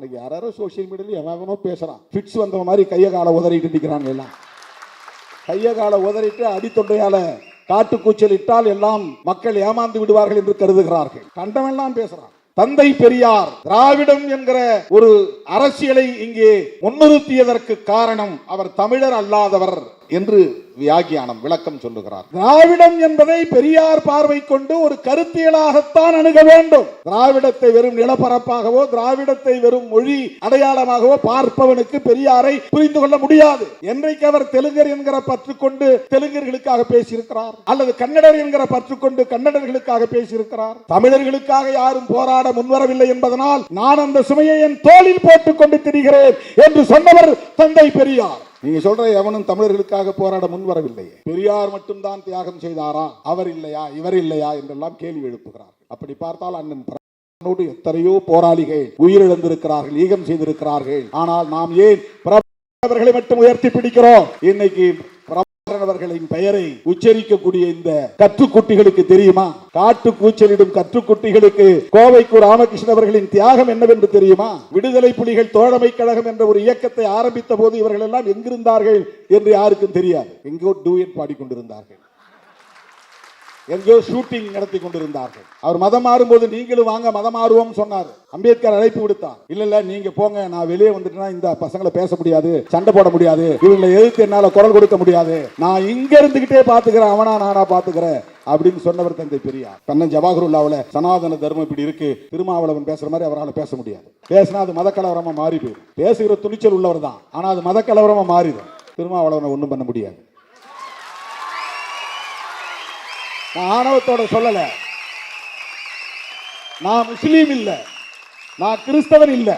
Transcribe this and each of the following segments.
இன்னைக்கு யாரோ சோசியல் மீடியாவில் எவனோ பேசுறான், ஃபிட்ஸ் வந்த மாதிரி கையை காலை உதறிட்டு நிற்கிறாங்க. எல்லாம் கையை காலை உதறிட்டு அடித்தொண்டையால காட்டு கூச்சல் இட்டால் எல்லாம் மக்கள் ஏமாந்து விடுவார்கள் என்று கருதுகிறார்கள். கண்டவெல்லாம் பேசுறான். தந்தை பெரியார் திராவிடம் என்கிற ஒரு அரசியலை இங்கே முன்னிறுத்தியதற்கு காரணம் அவர் தமிழர் அல்லாதவர் என்று வியாக்கியானம் விளக்கம் சொல்லுகிறார். திராவிடம் என்பதை பெரியார் பார்வை கொண்டு ஒரு கருத்தியலாகத்தான் அணுக வேண்டும். திராவிடத்தை வெறும் நிலப்பரப்பாகவோ திராவிடத்தை வெறும் மொழி அடையாளமாகவோ பார்ப்பவனுக்கு பெரியாரை புரிந்து கொள்ள முடியாது. என்றைக்கு அவர் தெலுங்கர் என்கிற பற்று கொண்டு தெலுங்கர்களுக்காக பேசியிருக்கிறார், அல்லது கன்னடர் என்கிற பற்று கொண்டு கன்னடர்களுக்காக பேசியிருக்கிறார். தமிழர்களுக்காக யாரும் போராட முன்வரவில்லை என்பதனால் நான் அந்த சுமையை என் தோளில் போட்டுக் கொண்டு திரிகிறேன் என்று சொன்னவர் தந்தை பெரியார். நீங்க சொல்ற எவனும் தமிழர்களுக்காக போராட முன்வரவில்லை. பெரியார் மட்டும்தான் தியாகம் செய்தாரா, அவர் இல்லையா, இவர் இல்லையா என்றெல்லாம் கேள்வி எழுப்புகிறார். அப்படி பார்த்தால் அண்ணன் எத்தனையோ போராளிகள் உயிரிழந்திருக்கிறார்கள், ஈகம் செய்திருக்கிறார்கள். ஆனால் நாம் ஏன் அவர்களை மட்டும் உயர்த்தி பிடிக்கிறோம்? இன்னைக்கு அவர்களின் பெயரை உச்சரிக்கக்கூடிய இந்த கற்றுக்குட்டிகளுக்கு தெரியுமா? காட்டு கூச்சலிடும் கற்றுக்குட்டிகளுக்கு கோவைக்கு ராமகிருஷ்ணன் அவர்களின் தியாகம் என்னவென்று தெரியுமா? விடுதலை புலிகள் தோழமை கழகம் என்ற ஒரு இயக்கத்தை ஆரம்பித்த போது இவர்கள் எல்லாம் எங்கிருந்தார்கள் என்று யாருக்கும் தெரியாது. எங்கோ டூயட் பாடிக்கொண்டிருந்தார்கள், எங்கோ ஷூட்டிங் நடத்தி கொண்டிருந்தார்கள். அவர் மதம் மாறும்போது நீங்களும் வாங்க மதம் மாறுவோம் சொன்னார். அம்பேத்கர் அழைப்பு விடுத்தார். இல்ல நீங்க போங்க, நான் வெளியே வந்துட்டேன்னா இந்த பசங்களை பேச முடியாது, சண்டை போட முடியாது, இவங்களை எதிர்த்து என்னால குரல் கொடுக்க முடியாது, நான் இங்க இருந்துகிட்டே பாத்துக்கிறேன், அவனா நானா பாத்துக்கிறேன் அப்படின்னு சொன்னவர் தந்தை பெரியார். கண்ணன் ஜவாஹருல்லாவுல சனாதன தர்மம் இப்படி இருக்கு, திருமாவளவன் பேசுற மாதிரி அவரால் பேச முடியாது. பேசினா அது மத கலவரமா மாறி போயிடும். பேசுகிற துணிச்சல் உள்ளவர் தான், ஆனா அது மத கலவரமா மாறிடும். திருமாவளவனை ஒண்ணும் பண்ண முடியாது. நான் ஆணவத்தோட சொல்லல, நான் முஸ்லீம் இல்ல, நான் கிறிஸ்தவன் இல்ல,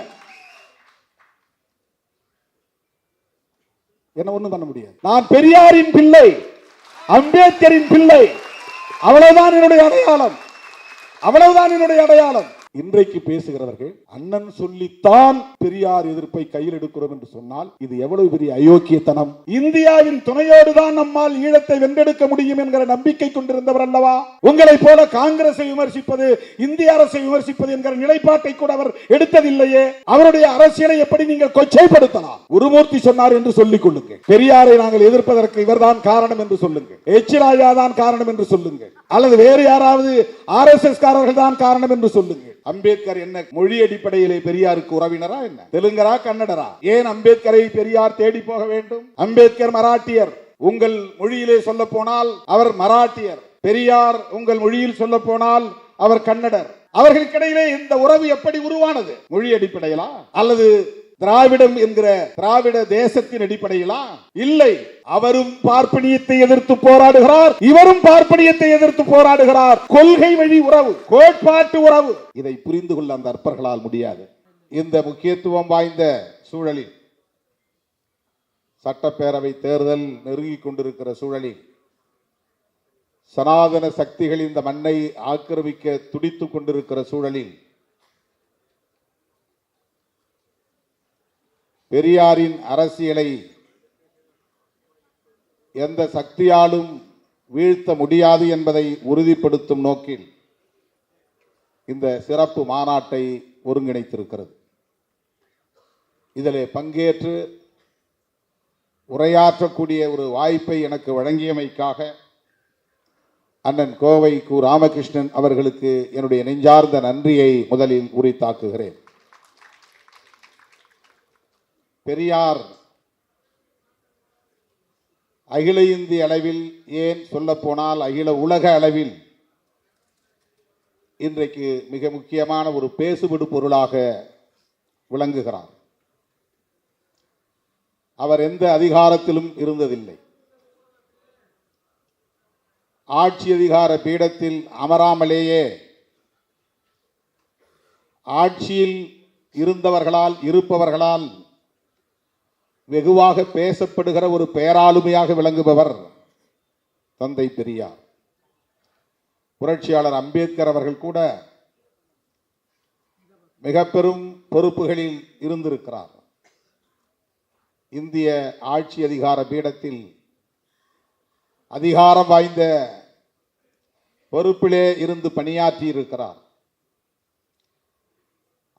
என்ன ஒண்ணும் பண்ண முடியாது. நான் பெரியாரின் பிள்ளை, அம்பேத்கரின் பிள்ளை, அவ்வளவுதான் என்னுடைய அடையாளம், அவ்வளவுதான் என்னுடைய அடையாளம். இன்றைக்கு பேசுகிறவர்கள் அண்ணன் சொல்லித்தான் பெரியார் எதிர்ப்பை கையில் எடுக்கிறோம் என்று சொன்னால் இது எவ்வளவு பெரிய அயோக்கியத்தனம். இந்தியாவின் துணையோடு தான் நம்மால் ஈழத்தை வென்றெடுக்க முடியும் என்கிற நம்பிக்கை கொண்டிருந்தவர் அல்லவா? உங்களை போல காங்கிரஸை விமர்சிப்பது, இந்திய அரசை விமர்சிப்பது என்கிற நிலைப்பாட்டை கூட அவர் எடுத்ததில்லையே. அவருடைய அரசியலை எப்படி நீங்கள் கொச்சைப்படுத்தலாம்? குருமூர்த்தி சொன்னார் என்று சொல்லிக் கொள்ளுங்கள். பெரியாரை நாங்கள் எதிர்ப்பதற்கு இவர்தான் காரணம் என்று சொல்லுங்கள், எச் ராஜா தான் காரணம் என்று சொல்லுங்கள், அல்லது வேறு யாராவது RSS காரர்கள் தான் காரணம் என்று சொல்லுங்கள். அம்பேத்கர் என்ன மொழி அடிப்படையிலே பெரியாருக்கு உறவினரா என்ன? தெலுங்கரா, கன்னடரா? ஏன் அம்பேத்கரை பெரியார் தேடி போக வேண்டும்? அம்பேத்கர் மராட்டியர், உங்கள் மொழியிலே சொல்ல போனால் அவர் மராட்டியர். பெரியார் உங்கள் மொழியில் சொல்ல போனால் அவர் கன்னடர். அவர்களுக்கிடையிலே இந்த உறவு எப்படி உருவானது? மொழி அடிப்படையிலா அல்லது திராவிடம் என்கிற திராவிட தேசத்தின் அடிப்படையிலா? இல்லை. அவரும் பார்ப்பனியத்தை எதிர்த்து போராடுகிறார், இவரும் பார்ப்பனியத்தை எதிர்த்து போராடுகிறார். கொள்கை வழி உறவு, கோட்பாட்டு உறவு. இதை புரிந்து கொள்ள அந்த அற்பர்களால் முடியாது. இந்த முக்கியத்துவம் வாய்ந்த சூழலில், சட்டப்பேரவை தேர்தல் நெருங்கிக் கொண்டிருக்கிற சூழலில், சனாதன சக்திகள் இந்த மண்ணை ஆக்கிரமிக்க துடித்துக் கொண்டிருக்கிற சூழலில், பெரியாரின் அரசியலை எந்த சக்தியாலும் வீழ்த்த முடியாது என்பதை உறுதிப்படுத்தும் நோக்கில் இந்த சிறப்பு மாநாட்டை ஒருங்கிணைத்திருக்கிறது. இதிலே பங்கேற்று உரையாற்றக்கூடிய ஒரு வாய்ப்பை எனக்கு வழங்கியமைக்காக அண்ணன் கோவை கு ராமகிருஷ்ணன் அவர்களுக்கு என்னுடைய நெஞ்சார்ந்த நன்றியை முதலில் உரித்தாக்குகிறேன். பெரியார் அகில இந்திய அளவில், ஏன் சொல்ல போனால் அகில உலக அளவில் இன்றைக்கு மிக முக்கியமான ஒரு பேசுபடு பொருளாக விளங்குகிறார். அவர் எந்த அதிகாரத்திலும் இருந்ததில்லை. ஆட்சி அதிகார பீடத்தில் அமராமலேயே ஆட்சியில் இருந்தவர்களால், இருப்பவர்களால் வெகுவாக பேசப்படுகிற ஒரு பேராளுமையாக விளங்குபவர் தந்தை பெரியார். புரட்சியாளர் அம்பேத்கர் அவர்கள் கூட மிக பெரும் பொறுப்புகளில் இருந்திருக்கிறார். இந்திய ஆட்சி அதிகார பீடத்தில் அதிகாரம் வாய்ந்த பொறுப்பிலே இருந்து பணியாற்றி இருக்கிறார்.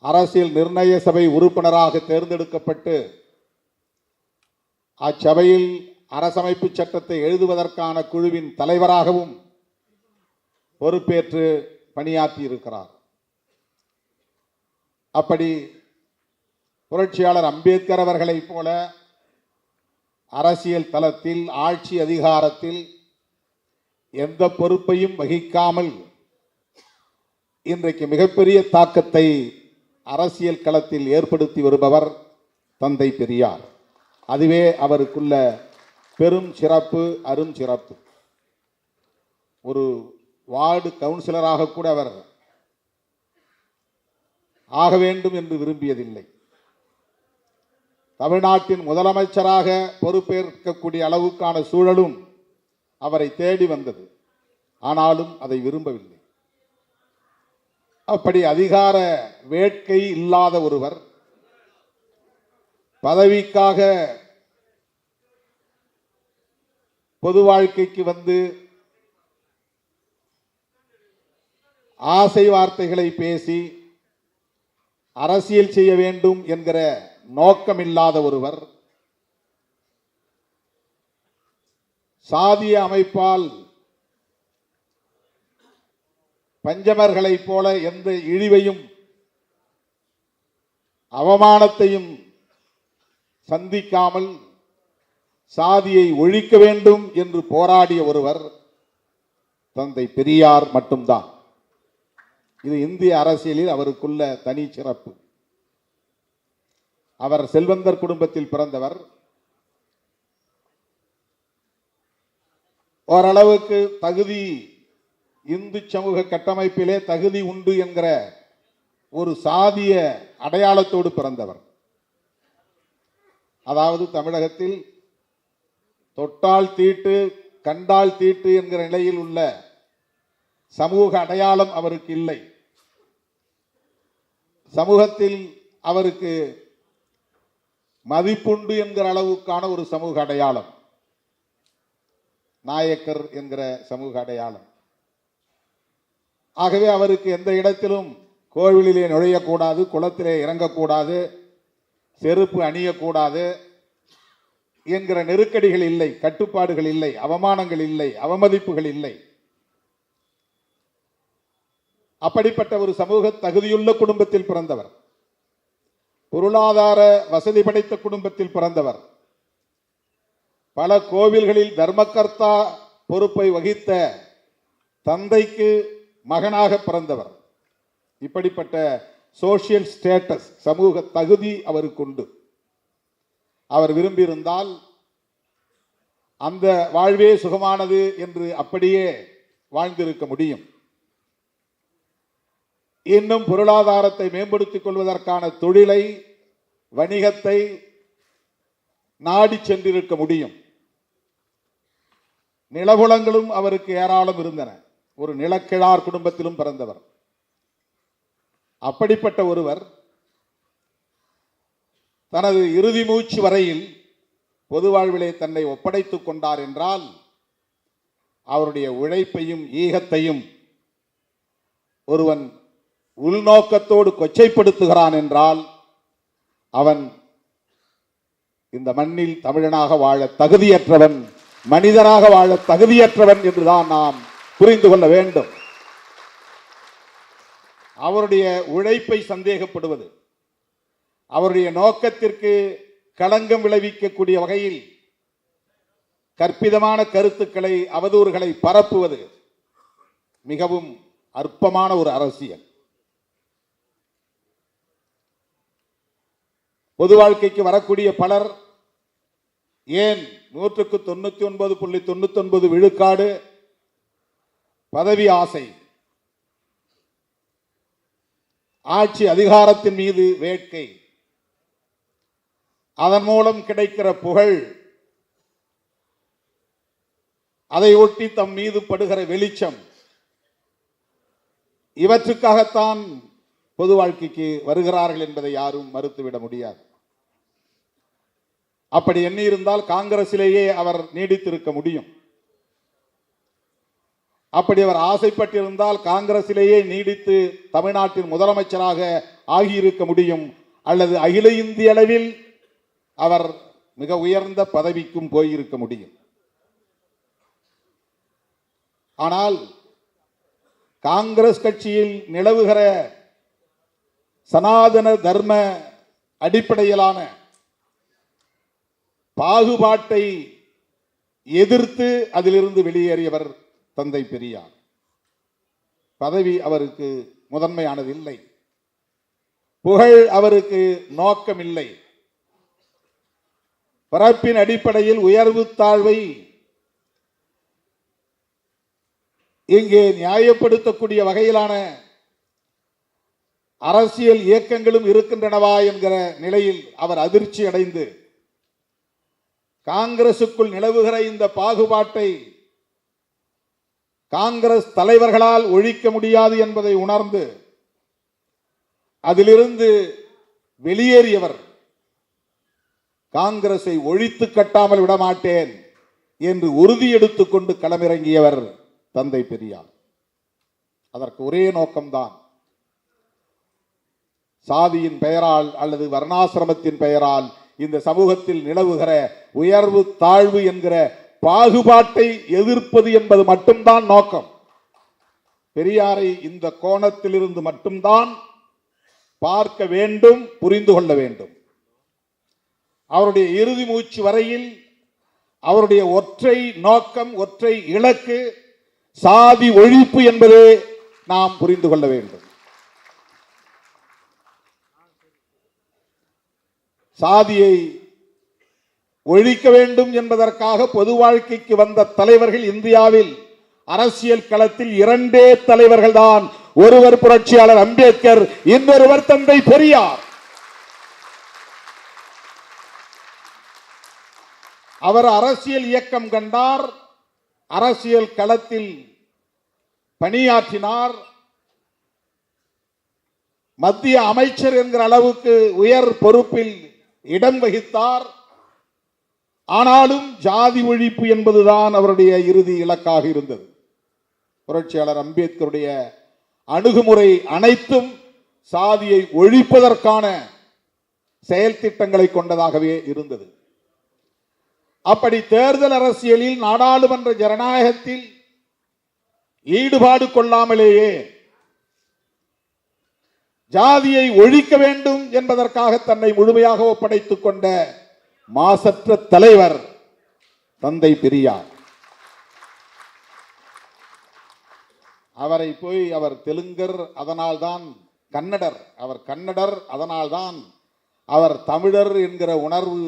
அரசியல் நிர்ணய சபை உறுப்பினராக தேர்ந்தெடுக்கப்பட்டு அச்சபையில் அரசமைப்பு சட்டத்தை எழுதுவதற்கான குழுவின் தலைவராகவும் பொறுப்பேற்று பணியாற்றி இருக்கிறார். அப்படி புரட்சியாளர் அம்பேத்கர் அவர்களைப் போல அரசியல் தளத்தில் ஆட்சி அதிகாரத்தில் எந்த பொறுப்பையும் வகிக்காமல் இன்றைக்கு மிகப்பெரிய தாக்கத்தை அரசியல் களத்தில் ஏற்படுத்தி வருபவர் தந்தை பெரியார். அதுவே அவருக்குள்ள பெரும் சிறப்பு, அரும் சிறப்பு. ஒரு வார்டு கவுன்சிலராக கூட அவர் ஆக வேண்டும் என்று விரும்பியதில்லை. தமிழ்நாட்டின் முதலமைச்சராக பொறுப்பேற்கக்கூடிய அளவுக்கான சூழலும் அவரை தேடி வந்தது. ஆனாலும் அதை விரும்பவில்லை. அப்படி அதிகார வேட்கை இல்லாத ஒருவர் பதவிக்காக பொது வாழ்க்கைக்கு வந்து ஆசை வார்த்தைகளை பேசி அரசியல் செய்ய வேண்டும் என்கிற நோக்கமில்லாத ஒருவர் சாதிய அமைப்பால் பஞ்சமர்களைப் போல எந்த இழிவையும் அவமானத்தையும் சந்திக்காமல் சாதியை ஒழிக்க வேண்டும் என்று போராடிய ஒருவர் தந்தை பெரியார் மட்டும்தான். இது இந்திய அரசியலில் அவருக்குள்ள தனி சிறப்பு. அவர் செல்வந்தர் குடும்பத்தில் பிறந்தவர். ஓரளவுக்கு தகுதி, இந்து சமூக கட்டமைப்பிலே தகுதி உண்டு என்கிற ஒரு சாதிய அடையாளத்தோடு பிறந்தவர். அதாவது தமிழகத்தில் தொட்டால் தீட்டு கண்டால் தீட்டு என்கிற நிலையில் உள்ள சமூக அடையாளம் அவருக்கு இல்லை. சமூகத்தில் அவருக்கு மதிப்புண்டு என்கிற அளவுக்கான ஒரு சமூக அடையாளம், நாயக்கர் என்கிற சமூக அடையாளம். ஆகவே அவருக்கு எந்த இடத்திலும் கோவிலிலே நுழையக்கூடாது, குளத்திலே இறங்கக்கூடாது, செருப்பு அணியக்கூடாது என்கிற நெருக்கடிகள் இல்லை, கட்டுப்பாடுகள் இல்லை, அவமானங்கள் இல்லை, அவமதிப்புகள் இல்லை. அப்படிப்பட்ட ஒரு சமூக தகுதியுள்ள குடும்பத்தில் பிறந்தவர், பொருளாதார வசதி படைத்த குடும்பத்தில் பிறந்தவர், பல கோவில்களில் தர்மகர்த்தா பொறுப்பை வகித்த தந்தைக்கு மகனாக பிறந்தவர். இப்படிப்பட்ட சோசியல் ஸ்டேட்டஸ், சமூக தகுதி அவருக்கு உண்டு. அவர் விரும்பியிருந்தால் அந்த வாழ்வே சுகமானது என்று அப்படியே வாழ்ந்திருக்க முடியும். இன்னும் பொருளாதாரத்தை மேம்படுத்திக் கொள்வதற்கான தொழிலை, வணிகத்தை நாடி சென்றிருக்க முடியும். நிலபுலங்களும் அவருக்கு ஏராளம் இருந்தன. ஒரு நிலக்கிழார் குடும்பத்திலும் பிறந்தவர். அப்படிப்பட்ட ஒருவர் தனது இறுதி மூச்சு வரையில் பொது வாழ்விலே தன்னை ஒப்படைத்துக் கொண்டார் என்றால் அவருடைய உழைப்பையும் ஈகத்தையும் ஒருவன் உள்நோக்கத்தோடு கொச்சைப்படுத்துகிறான் என்றால் அவன் இந்த மண்ணில் தமிழனாக வாழ தகுதியற்றவன், மனிதனாக வாழ தகுதியற்றவன் என்றுதான் நாம் புரிந்து கொள்ள வேண்டும். அவருடைய உழைப்பை சந்தேகப்படுவது, அவருடைய நோக்கத்திற்கு களங்கம் விளைவிக்கக்கூடிய வகையில் கற்பிதமான கருத்துக்களை, அவதூறுகளை பரப்புவது மிகவும் அற்பமான ஒரு அரசியல். பொது வாழ்க்கைக்கு வரக்கூடிய பலர் ஏன் 99.99 விழுக்காடு பதவி ஆசை, ஆட்சி அதிகாரத்தின் மீது வேட்கை, அதன் மூலம் கிடைக்கிற புகழ், அதை ஒட்டி தம் மீது படுகிற வெளிச்சம், இவற்றுக்காகத்தான் பொது வாழ்க்கைக்கு வருகிறார்கள் என்பதை யாரும் மறுத்துவிட முடியாது. அப்படி எண்ணியிருந்தால் காங்கிரசிலேயே அவர் நீடித்திருக்க முடியும். அப்படி அவர் ஆசைப்பட்டிருந்தால் காங்கிரசிலேயே நீடித்து தமிழ்நாட்டின் முதலமைச்சராக ஆகியிருக்க முடியும், அல்லது அகில இந்திய அளவில் அவர் மிக உயர்ந்த பதவிக்கும் போயிருக்க முடியும். ஆனால் காங்கிரஸ் கட்சியில் நிலவுகிற சனாதன தர்ம அடிப்படையிலான பாகுபாட்டை எதிர்த்து அதிலிருந்து வெளியேறியவர் தந்தை பெரியார். பதவி அவருக்கு முதன்மையானது இல்லை, புகழ் அவருக்கு நோக்கம் இல்லை. பரப்பின் அடிப்படையில் உயர்வு தாழ்வை இங்கே நியாயப்படுத்தக்கூடிய வகையிலான அரசியல் இயக்கங்களும் இருக்கின்றனவா என்கிற நிலையில் அவர் அதிர்ச்சி அடைந்து காங்கிரசுக்குள் நிலவுகிற இந்த பாகுபாட்டை காங்கிரஸ் தலைவர்களால் ஒழிக்க முடியாது என்பதை உணர்ந்து அதிலிருந்து வெளியேறியவர். காங்கிரஸை ஒழித்து கட்டாமல் விடமாட்டேன் என்று உறுதி எடுத்துக்கொண்டு களமிறங்கியவர் தந்தை பெரியார். அதற்கு ஒரே நோக்கம்தான், சாதியின் பெயரால் அல்லது வர்ணாசிரமத்தின் பெயரால் இந்த சமூகத்தில் நிலவுகிற உயர்வு தாழ்வு என்கிற பாகுபாட்டை எதிர்ப்பது என்பது மட்டும்தான் நோக்கம். பெரியாரை இந்த கோணத்திலிருந்து மட்டும்தான் பார்க்க வேண்டும், புரிந்து கொள்ள வேண்டும். அவருடைய இறுதி மூச்சு வரையில் அவருடைய ஒற்றை நோக்கம், ஒற்றை இலக்கு சாதி ஒழிப்பு என்பதை நாம் புரிந்து கொள்ள வேண்டும். சாதியை ஒழிக்க வேண்டும் என்பதற்காக பொது வாழ்க்கைக்கு வந்த தலைவர்கள் இந்தியாவில் அரசியல் களத்தில் இரண்டே தலைவர்கள் தான். ஒருவர் புரட்சியாளர் அம்பேத்கர், இன்னொருவர் தந்தை பெரியார். அவர் அரசியல் இயக்கம் கண்டார், அரசியல் களத்தில் பணியாற்றினார், மத்திய அமைச்சர் என்கிற அளவுக்கு உயர் பொறுப்பில் இடம் வகித்தார். ஆனாலும் ஜாதி ஒழிப்பு என்பதுதான் அவருடைய இறுதி இலக்காக இருந்தது. புரட்சியாளர் அம்பேத்கருடைய அணுகுமுறை அனைத்தும் சாதியை ஒழிப்பதற்கான செயல் திட்டங்களை கொண்டதாகவே இருந்தது. அப்படி தேர்தல் அரசியலில், நாடாளுமன்ற ஜனநாயகத்தில் ஈடுபாடு கொள்ளாமலேயே ஜாதியை ஒழிக்க வேண்டும் என்பதற்காக தன்னை முழுமையாக ஒப்படைத்துக் கொண்ட மாசற்ற தலைவர் தந்தை பெரியார். அவரை போய் அவர் தெலுங்கர், அதனால்தான் கன்னடர், அவர் கன்னடர், அதனால்தான் அவர் தமிழர் என்கிற உணர்வு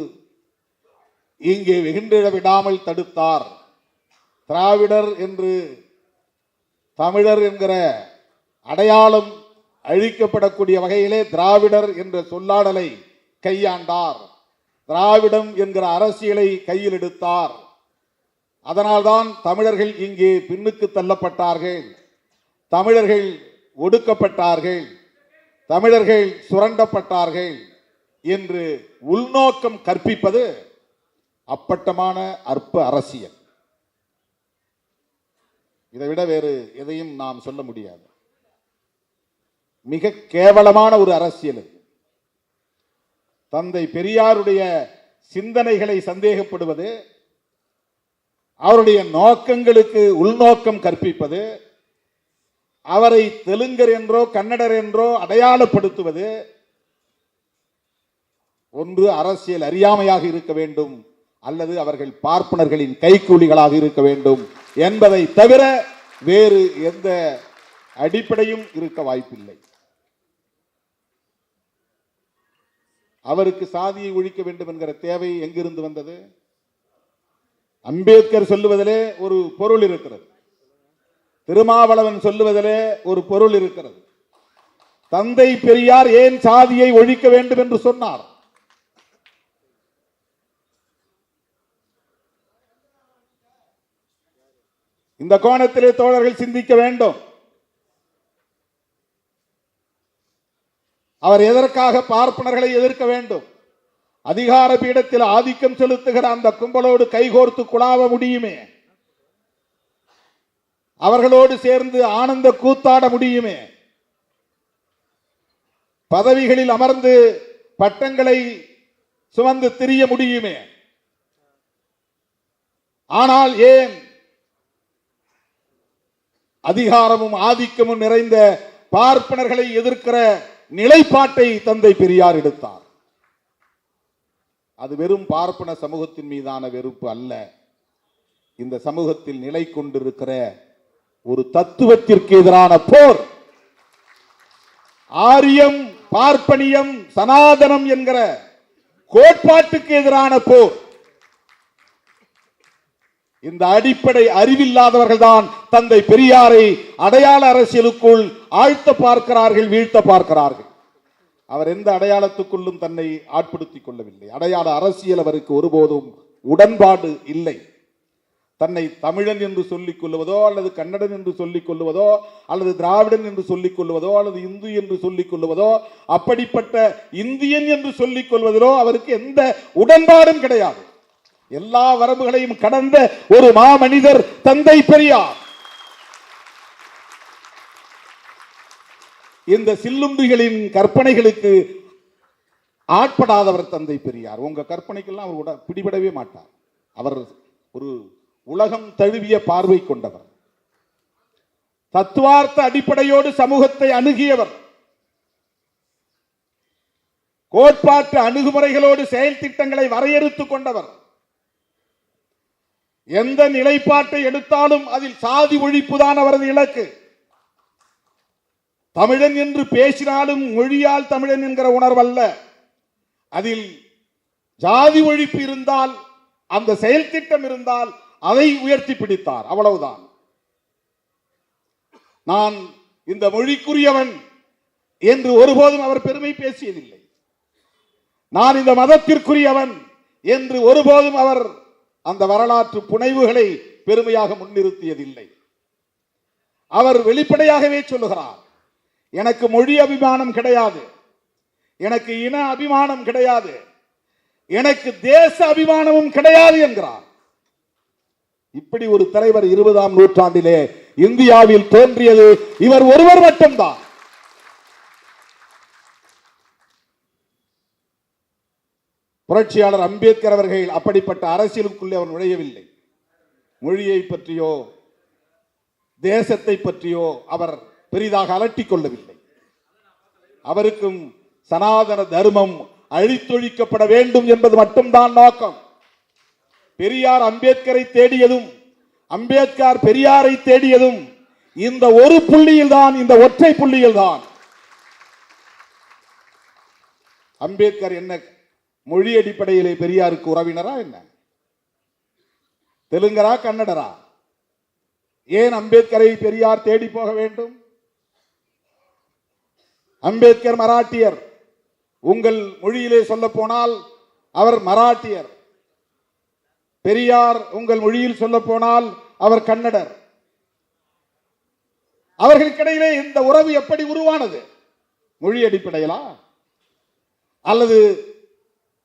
இங்கே வெகுண்டிட விடாமல் தடுத்தார். திராவிடர் என்று தமிழர் என்கிற அடையாளம் அழிக்கப்படக்கூடிய வகையிலே திராவிடர் என்ற சொல்லாடலை கையாண்டார். திராவிடம் என்கிற அரசியலை கையில் எடுத்தார். அதனால்தான் தமிழர்கள் இங்கே பின்னுக்கு தள்ளப்பட்டார்கள், தமிழர்கள் ஒடுக்கப்பட்டார்கள், தமிழர்கள் சுரண்டப்பட்டார்கள் என்று உள்நோக்கம் கற்பிப்பது அப்பட்டமான அற்ப அரசியல். இதைவிட வேறு எதையும் நாம் சொல்ல முடியாது. மிக கேவலமான ஒரு அரசியல். தந்தை பெரியாருடைய சிந்தனைகளை சந்தேகப்படுவது, அவருடைய நோக்கங்களுக்கு உள்நோக்கம் கற்பிப்பது, அவரை தெலுங்கர் என்றோ கன்னடர் என்றோ அடையாளப்படுத்துவது ஒன்று அரசியல் அறியாமையாக இருக்க வேண்டும், அல்லது அவர்கள் பார்ப்பனர்களின் கைக்கூலிகளாக இருக்க வேண்டும் என்பதை தவிர வேறு எந்த அடிப்படையும் இருக்க வாய்ப்பில்லை. அவருக்கு சாதியை ஒழிக்க வேண்டும் என்கிற தேவை எங்கிருந்து வந்தது? அம்பேத்கர் சொல்லுவதிலே ஒரு பொருள் இருக்கிறது, திருமாவளவன் சொல்லுவதிலே ஒரு பொருள் இருக்கிறது. தந்தை பெரியார் ஏன் சாதியை ஒழிக்க வேண்டும் என்று சொன்னார்? இந்த கோணத்திலே தோழர்கள் சிந்திக்க வேண்டும். அவர் எதற்காக பார்ப்பனர்களை எதிர்க்க வேண்டும்? அதிகார பீடத்தில் ஆதிக்கம் செலுத்துகிற அந்த கும்பலோடு கைகோர்த்து குழாவ முடியுமே, அவர்களோடு சேர்ந்து ஆனந்த கூத்தாட முடியுமே. பதவிகளில் அமர்ந்து பட்டங்களை சுமந்து திரிய முடியுமே. ஆனால் ஏன் அதிகாரமும் ஆதிக்கமும் நிறைந்த பார்ப்பனர்களை எதிர்க்கிற நிலைப்பாட்டை தந்தை பெரியார் எடுத்தார். அது வெறும் பார்ப்பன சமூகத்தின் மீதான வெறுப்பு அல்ல, இந்த சமூகத்தில் நிலை கொண்டிருக்கிற ஒரு தத்துவத்திற்கு எதிரான போர். ஆரியம், பார்ப்பனியம், சனாதனம் என்கிற கோட்பாட்டுக்கு எதிரான போர். இந்த அடிப்படை அறிவில்லாதவர்கள் தான் தந்தை பெரியாரை அடையாள அரசியலுக்குள் ஆழ்த்த பார்க்கிறார்கள், வீழ்த்த பார்க்கிறார்கள். அவர் எந்த அடையாளத்துக்குள்ளும் தன்னை ஆட்படுத்திக் கொள்ளவில்லை. அடையாள அரசியல் அவருக்கு ஒருபோதும் உடன்பாடு இல்லை. தன்னை தமிழன் என்று சொல்லிக் கொள்வதோ அல்லது கன்னடன் என்று சொல்லிக் கொள்வதோ அல்லது திராவிடன் என்று சொல்லிக் கொள்வதோ அல்லது இந்து என்று சொல்லிக் கொள்வதோ அப்படிப்பட்ட இந்தியன் என்று சொல்லிக் கொள்வதிலோ அவருக்கு எந்த உடன்பாடும் கிடையாது. எல்லா வரம்புகளையும் கடந்த ஒரு மாமனிதர் தந்தை பெரியார். இந்த சில்லுண்டிகளின் கற்பனைகளுக்கு ஆட்படாதவர் தந்தை பெரியார். உங்க கற்பனைக்கெல்லாம் அவர் பிடிபடவே மாட்டார். அவர் ஒரு உலகம் தழுவிய பார்வை கொண்டவர், தத்துவார்த்த அடிப்படையோடு சமூகத்தை அணுகியவர், கோட்பாட்டு அணுகுமுறைகளோடு செயல் திட்டங்களை வரையறுத்துக் கொண்டவர். எந்த நிலைப்பாட்டை எடுத்தாலும் அதில் சாதி ஒழிப்பு தான் அவரது இலக்கு. தமிழன் என்று பேசினாலும் மொழியால் தமிழன் என்கிற உணர்வல்ல, அதில் ஜாதி ஒழிப்பு இருந்தால், அந்த செயல் திட்டம் இருந்தால் அதை உயர்த்தி பிடித்தார். அவ்வளவுதான். நான் இந்த மொழிக்குரியவன் என்று ஒருபோதும் அவர் பெருமை பேசியதில்லை. நான் இந்த மதத்திற்குரியவன் என்று ஒருபோதும் அவர் அந்த வரலாற்று புனைவுகளை பெருமையாக முன்னிறுத்தியதில்லை. அவர் வெளிப்படையாகவே சொல்லுகிறார், எனக்கு மொழி அபிமானம் கிடையாது, எனக்கு இன அபிமானம் கிடையாது, எனக்கு தேச அபிமானமும் கிடையாது என்கிறார். இப்படி ஒரு தலைவர் 20ஆம் நூற்றாண்டிலே இந்தியாவில் தோன்றியது இவர் ஒருவர் மட்டும்தான். புரட்சியாளர் அம்பேத்கர் அவர்கள் அப்படிப்பட்ட அரசியலுக்குள்ளே அவர் நுழையவில்லை. மொழியை பற்றியோ தேசத்தை பற்றியோ அவர் பெரிதாக அலட்டிக் கொள்ளவில்லை. அவருக்கும் சனாதன தர்மம் அழித்தொழிக்கப்பட வேண்டும் என்பது மட்டும்தான் நோக்கம். பெரியார் அம்பேத்கரை தேடியதும் அம்பேத்கர் பெரியாரை தேடியதும் இந்த ஒரு புள்ளியில் தான், இந்த ஒற்றை புள்ளியில் தான். அம்பேத்கர் என்ன மொழி அடிப்படையிலே பெரியாருக்கு உறவினரா என்ன? தெலுங்கரா கன்னடரா? ஏன் அம்பேத்கரை பெரியார் தேடி போக வேண்டும்? அம்பேத்கர் மராட்டியர். உங்கள் மொழியிலே சொல்ல போனால் அவர் மராட்டியர். பெரியார் உங்கள் மொழியில் சொல்ல போனால் அவர் கன்னடர். அவர்களுக்கிடையிலே இந்த உறவு எப்படி உருவானது? மொழி அடிப்படையிலா அல்லது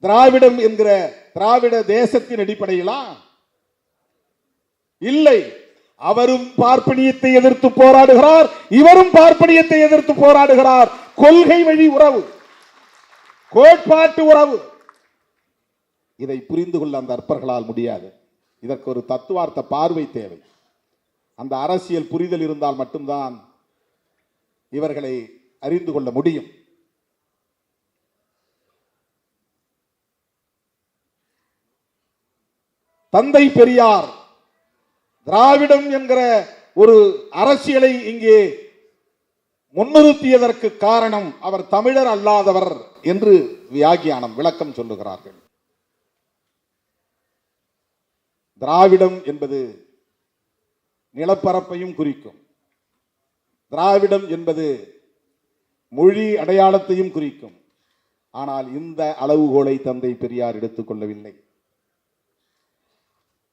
திராவிடம் என்கிற திராவிட தேசத்தின் அடிப்படையிலா? இல்லை. அவரும் பார்ப்பனியத்தை எதிர்த்து போராடுகிறார், இவரும் பார்ப்பனியத்தை எதிர்த்து போராடுகிறார். கொள்கை வழி உறவு, கோட்பாட்டு உறவு. இதை புரிந்து கொள்ள அந்த அற்பர்களால் முடியாது. இதற்கு ஒரு தத்துவார்த்த பார்வை தேவை. அந்த அரசியல் புரிதல் இருந்தால் மட்டும்தான் இவர்களை அறிந்து கொள்ள முடியும். தந்தை பெரியார் திராவிடம் என்கிற ஒரு அரசியலை இங்கே முன்னிறுத்தியதற்கு காரணம் அவர் தமிழர் அல்லாதவர் என்று வியாக்கியானம் விளக்கம் சொல்லுகிறார்கள். திராவிடம் என்பது நிலப்பரப்பையும் குறிக்கும். திராவிடம் என்பது மொழி அடையாளத்தையும் குறிக்கும். ஆனால் இந்த அளவுகோலை தந்தை பெரியார் எடுத்துக்கொள்ளவில்லை.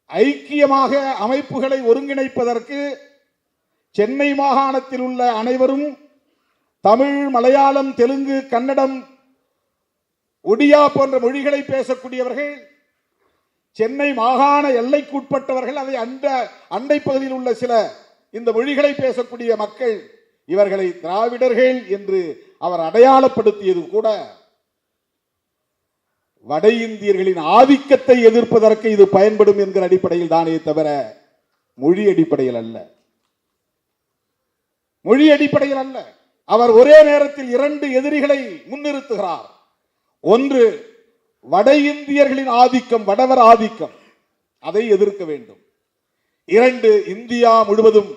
ஐக்கியமாக அமைப்புகளை ஒருங்கிணைப்பதற்கு சென்னை மாகாணத்தில் உள்ள அனைவரும் தமிழ், மலையாளம், தெலுங்கு, கன்னடம், ஒடியா போன்ற மொழிகளை பேசக்கூடியவர்கள், சென்னை மாகாண எல்லைக்குட்பட்டவர்கள், அதை அண்டை பகுதியில் உள்ள சில இந்த மொழிகளை பேசக்கூடிய மக்கள் இவர்களை திராவிடர்கள் என்று அவர் அடையாளப்படுத்தியது கூட வட இந்தியர்களின் ஆதிக்கத்தை எதிர்ப்பதற்கு இது பயன்படும் என்கிற அடிப்படையில் தானே தவிர மொழி அடிப்படையில் அல்ல. மொழி அடிப்படையில் அல்ல. அவர் ஒரே நேரத்தில் இரண்டு எதிரிகளை முன்னிறுத்துகிறார். ஒன்று வட இந்தியர்களின் ஆதிக்கம், வடவர் ஆதிக்கம், அதை எதிர்க்க வேண்டும். இரண்டு, இந்தியா முழுவதும்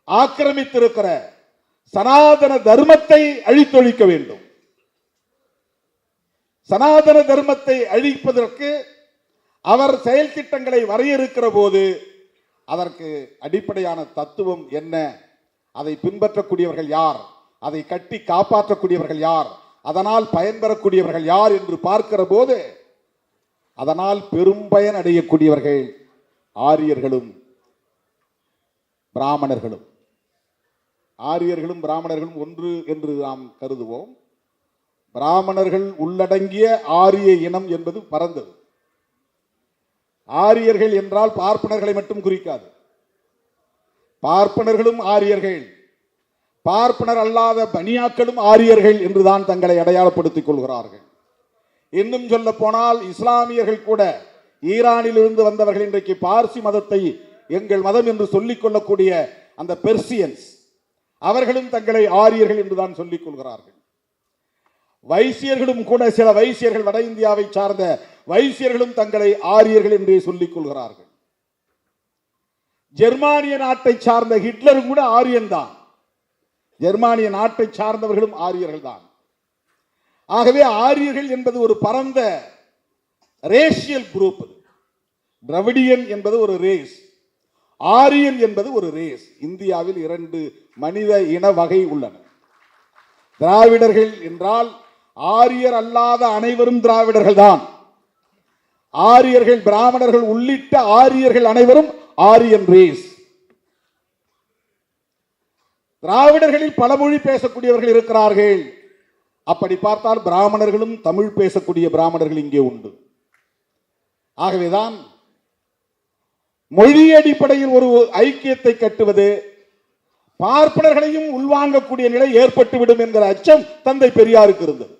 ஆக்கிரமித்திருக்கிற சனாதன தர்மத்தை அழித்தொழிக்க வேண்டும். சனாதன தர்மத்தை அழிப்பதற்கு அவர் செயல் திட்டங்களை வரையறுக்கிற போது அதற்கு அடிப்படையான தத்துவம் என்ன, அதை பின்பற்றக்கூடியவர்கள் யார், அதை கட்டி காப்பாற்றக்கூடியவர்கள் யார், அதனால் பயன்பெறக்கூடியவர்கள் யார் என்று பார்க்கிற போது அதனால் பெரும் பயன் அடையக்கூடியவர்கள் ஆரியர்களும் பிராமணர்களும். ஆரியர்களும் பிராமணர்களும் ஒன்று என்று நாம் கருதுவோம். பிராமணர்கள் உள்ளடங்கிய ஆரிய இனம் என்பது பரந்தது. ஆரியர்கள் என்றால் பார்ப்பனர்களை மட்டும் குறிக்காது. பார்ப்பனர்களும் ஆரியர்கள், பார்ப்பனர் அல்லாத பனியாக்களும் ஆரியர்கள் என்றுதான் தங்களை அடையாளப்படுத்திக் கொள்கிறார்கள். இன்னும் சொல்ல போனால் இஸ்லாமியர்கள் கூட, ஈரானில் இருந்து வந்தவர்கள் இன்றைக்கு பார்சி மதத்தை எங்கள் மதம் என்று சொல்லிக் கொள்ளக்கூடிய அந்த பெர்சியன்ஸ், அவர்களும் தங்களை ஆரியர்கள் என்றுதான் சொல்லிக் கொள்கிறார்கள். வைசியர்களும் கூட, சில வைசியர்கள், வட இந்தியாவை சார்ந்த வைசியர்களும் தங்களை ஆரியர்கள் என்றே சொல்லிக் கொள்கிறார்கள். ஜெர்மானிய நாட்டை சார்ந்த ஹிட்லரும் கூட ஆரியன் தான். ஜெர்மானிய நாட்டை சார்ந்தவர்களும் ஆரியர்கள் தான். ஆகவே ஆரியர்கள் என்பது ஒரு பரந்த ரேஷியல் குரூப். திராவிடியன் என்பது ஒரு ரேஸ், ஆரியன் என்பது ஒரு ரேஸ். இந்தியாவில் இரண்டு மனித இன வகை உள்ளன. திராவிடர்கள் என்றால் ஆரியர் அல்லாத அனைவரும் திராவிடர்கள் தான். ஆரியர்கள், பிராமணர்கள் உள்ளிட்ட ஆரியர்கள் அனைவரும் ஆரியன் ரேஸ். திராவிடர்களில் பல மொழி பேசக்கூடியவர்கள் இருக்கிறார்கள். அப்படி பார்த்தால் பிராமணர்களும் தமிழ் பேசக்கூடிய பிராமணர்கள் இங்கே உண்டு. ஆகவேதான் மொழி அடிப்படையில் ஒரு ஐக்கியத்தை கட்டுவது பார்ப்பனர்களையும் உள்வாங்கக்கூடிய நிலை ஏற்பட்டுவிடும் என்கிற அச்சம் தந்தை பெரியாருக்கு இருந்தது.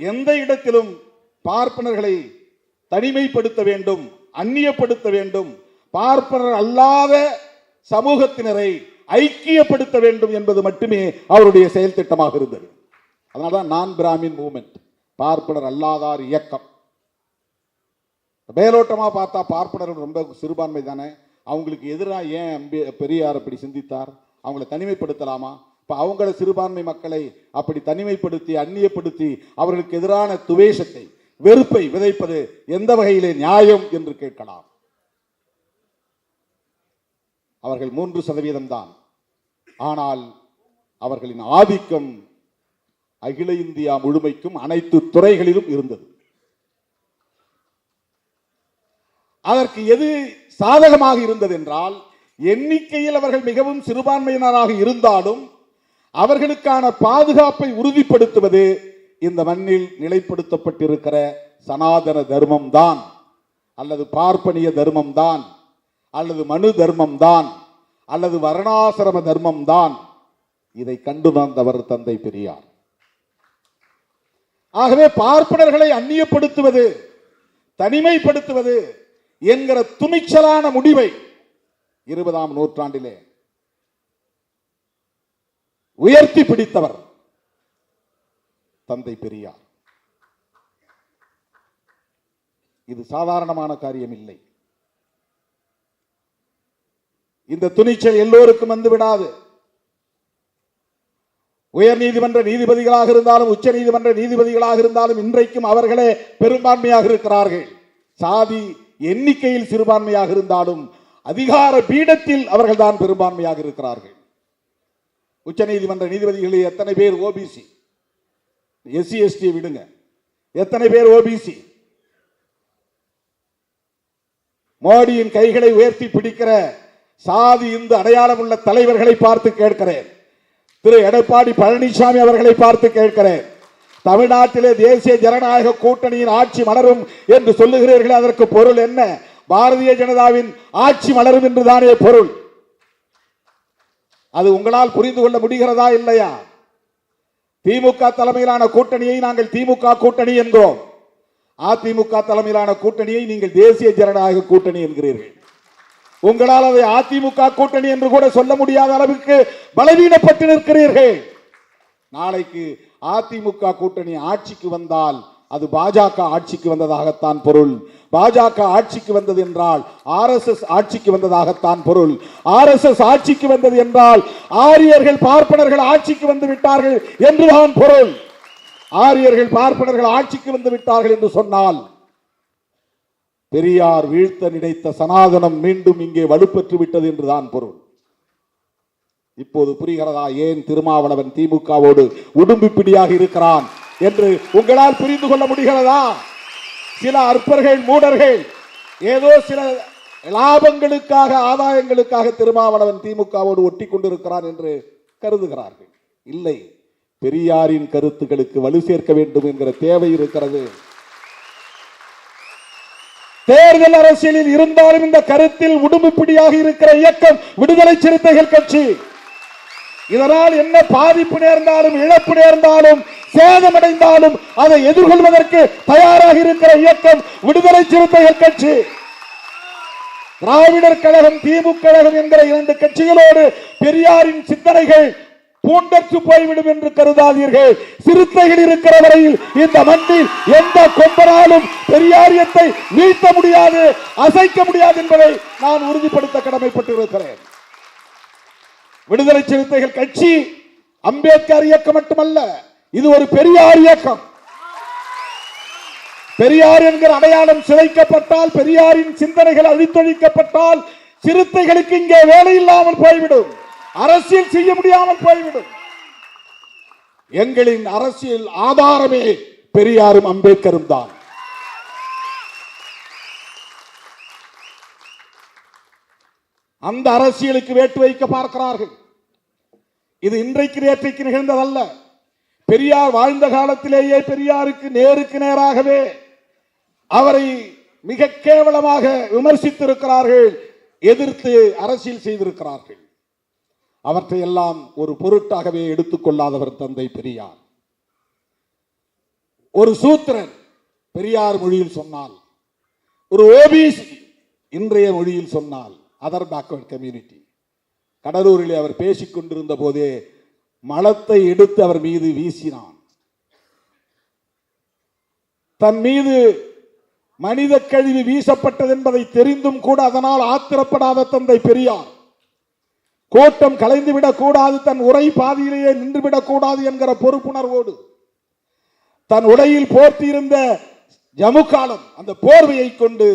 எந்த இடத்திலும் பார்ப்பனர்களை தனிமைப்படுத்த வேண்டும், அந்நியப்படுத்த வேண்டும், பார்ப்பனர் அல்லாத சமூகத்தினரை ஐக்கியப்படுத்த வேண்டும் என்பது மட்டுமே அவருடைய செயல் திட்டமாக இருந்தது. அதனால்தான் நான் பிராமின் மூவ்மெண்ட், பார்ப்பனர் அல்லாதார் இயக்கம். மேலோட்டமா பார்த்தா பார்ப்பனர்கள் ரொம்ப சிறுபான்மை தானே, அவங்களுக்கு எதிராக ஏன் பெரியார் அப்படி சிந்தித்தார்? அவங்களை தனிமைப்படுத்தலாமா? இப்ப அவங்கள சிறுபான்மை மக்களை அப்படி தனிமைப்படுத்தி அந்நியப்படுத்தி அவர்களுக்கு எதிரான துவேஷத்தை, வெறுப்பை விதைப்பது எந்த வகையிலே நியாயம் என்று கேட்கலாம். அவர்கள் 3% தான். ஆனால் அவர்களின் ஆதிக்கம் அகில இந்தியா முழுமைக்கும் அனைத்து துறைகளிலும் இருந்தது. அதற்கு எது சாதகமாக இருந்தது என்றால், எண்ணிக்கையில் அவர்கள் மிகவும் சிறுபான்மையினராக இருந்தாலும் அவர்களுக்கான பாதுகாப்பை உறுதிப்படுத்துவது இந்த மண்ணில் நிலைப்படுத்தப்பட்டிருக்கிற சனாதன தர்மம் தான், அல்லது பார்ப்பனிய தர்மம் தான், அல்லது மனு தர்மம் தான், அல்லது வர்ணாசிரம தர்மம் தான். இதை கண்டு வந்தவர் தந்தை பெரியார். ஆகவே பார்ப்பனர்களை அந்நியப்படுத்துவது, தனிமைப்படுத்துவது என்கிற துணிச்சலான முடிவை 20ஆம் நூற்றாண்டிலே உயர்த்தி பிடித்தவர் தந்தை பெரியார். இது சாதாரணமான காரியம் இல்லை. இந்த துணிச்சல் எல்லோருக்கும் வந்து விடாது. உயர் நீதிமன்ற நீதிபதிகளாக இருந்தாலும், உச்ச நீதிமன்ற நீதிபதிகளாக இருந்தாலும் இன்றைக்கும் அவர்களே பெரும்பான்மையாக இருக்கிறார்கள். சாதி எண்ணிக்கையில் சிறுபான்மையாக இருந்தாலும் அதிகார பீடத்தில் அவர்கள் தான் பெரும்பான்மையாக இருக்கிறார்கள். உச்ச நீதிமன்ற நீதிபதிகளில் எத்தனை பேர் ஓபிசி? எஸ்சி எஸ்டி விடுங்க, எத்தனை பேர் ஓபிசி? மோடியின் கைகளை உயர்த்தி பிடிக்கிற சாதி இந்து அடையாளம் உள்ள தலைவர்களை பார்த்து கேட்கிறேன். திரு எடப்பாடி பழனிசாமி அவர்களை பார்த்து கேட்கிறேன். தமிழ்நாட்டிலே தேசிய ஜனநாயக கூட்டணியின் ஆட்சி மலரும் என்று சொல்லுகிறீர்கள், அதற்கு பொருள் என்ன? பாரதிய ஜனதாவின் ஆட்சி மலரும் என்றுதானே பொருள். அது உங்களால் புரிந்து கொள்ள முடிகிறதா இல்லையா? திமுக தலைமையிலான கூட்டணியை நாங்கள் திமுக கூட்டணி என்கிறோம். அதிமுக தலைமையிலான கூட்டணியை நீங்கள் தேசிய ஜனநாயக கூட்டணி என்கிறீர்கள். உங்களால் அதை அதிமுக கூட்டணி என்று கூட சொல்ல முடியாத அளவுக்கு பலவீனப்பட்டு நிற்கிறீர்கள். நாளைக்கு அதிமுக கூட்டணி ஆட்சிக்கு வந்தால் அது பாஜக ஆட்சிக்கு வந்ததாகத்தான் பொருள். பாஜக ஆட்சிக்கு வந்தது என்றால் RSS ஆட்சிக்கு வந்ததாகத்தான் பொருள். RSS ஆட்சிக்கு வந்தது என்றால் ஆரியர்கள் பார்ப்பனர்கள் ஆட்சிக்கு வந்து விட்டார்கள் என்றுதான் பொருள். ஆரியர்கள் பார்ப்பனர்கள் ஆட்சிக்கு வந்து விட்டார்கள் என்று சொன்னால் பெரியார் வீழ்த்த நினைத்த சனாதனம் மீண்டும் இங்கே வலுப்பெற்று விட்டது என்றுதான் பொருள். இப்போது புரிகிறதா ஏன் திருமாவளவன் திமுகவோடு உடும்பு பிடியாக இருக்கிறான் என்று உங்களால் புரிந்து கொள்ள முடிகிறதா? சில அற்பர்கள் மூடர்கள் ஏதோ சில லாபங்களுக்காக ஆதாயங்களுக்காக திருமாவளவன் திமுகவோடு ஒட்டி கொண்டிருக்கிறான் என்று கருதுகிறார்கள். இல்லை, பெரியாரின் கருத்துக்களுக்கு வலு சேர்க்க வேண்டும் என்கிற தேவை இருக்கிறது. தேர்தல் அரசியலில் இருந்தாலும் இந்த கருத்தில் உடும்பு பிடியாக இருக்கிற இயக்கம் விடுதலை சிறுத்தைகள் கட்சி. இதனால் என்ன பாதிப்பு நேர்ந்தாலும் இழப்பு நேர்ந்தாலும் சேதமடைந்தாலும் அதை எதிர்கொள்வதற்கு தயாராக இருக்கிற இயக்கம் விடுதலை சிறுத்தைகள் கட்சி. திராவிடர் கழகம் திமுக கழகம் என்கிற இரண்டு கட்சிகளோடு பெரியாரின் சிந்தனைகள் பூண்டற்று போய்விடும் என்று கருதாதீர்கள். சிறுத்தைகள் இருக்கிற வரையில் இந்த மண்ணில் எந்த கொம்பனாலும் பெரியாரியத்தை வீழ்த்த முடியாது, அசைக்க முடியாது என்பதை நான் உறுதிப்படுத்த கடமைப்பட்டிருக்கிறேன். விடுதலை சிறுத்தைகள் கட்சி அம்பேத்கர் இயக்கம் மட்டுமல்ல, இது ஒரு பெரியார் இயக்கம். பெரியார் என்கிற அடையாளம் சிதைக்கப்பட்டால், பெரியாரின் சிந்தனைகள் அழித்தொழிக்கப்பட்டால் சிறுத்தைகளுக்கு இங்கே வேலை இல்லாமல் போய்விடும், அரசியல் செய்ய முடியாமல் போய்விடும். எங்களின் அரசியல் ஆதாரமே பெரியாரும் அம்பேத்கரும் தான். அந்த அரசியலுக்கு வேட்டு வைக்க பார்க்கிறார்கள். இது இன்றைக்கு நேற்றைக்கு நிகழ்ந்ததல்ல. பெரியார் வாழ்ந்த காலத்திலேயே பெரியாருக்கு நேருக்கு நேராகவே அவரை மிக கேவலமாக விமர்சித்திருக்கிறார்கள், எதிர்த்து அரசியல் செய்திருக்கிறார்கள். அவற்றை எல்லாம் ஒரு பொருட்டாகவே எடுத்துக்கொள்ளாதவர் தந்தை பெரியார். ஒரு சூத்திரன் பெரியார் மொழியில் சொன்னால், ஒரு ஓபிசி இன்றைய மொழியில் சொன்னால் அதர் பேக்வர்ட் கம்யூனிட்டி. கடலூரிலே அவர் பேசிக் கொண்டிருந்த போதே மலத்தை எடுத்து அவர் மீது வீசினான். தன் மீது மனித கழிவு வீசப்பட்டது என்பதை தெரிந்தும் கூட அதனால் ஆத்திரப்படாத தந்தை பெரியார், கோட்டம் கலைந்துவிடக் கூடாது, தன் உரை பாதியிலேயே நின்றுவிடக் கூடாது என்கிற பொறுப்புணர்வோடு தன் உடையில் போர்த்தியிருந்த ஜமுக்காலம் அந்த போர்வையை கொண்டு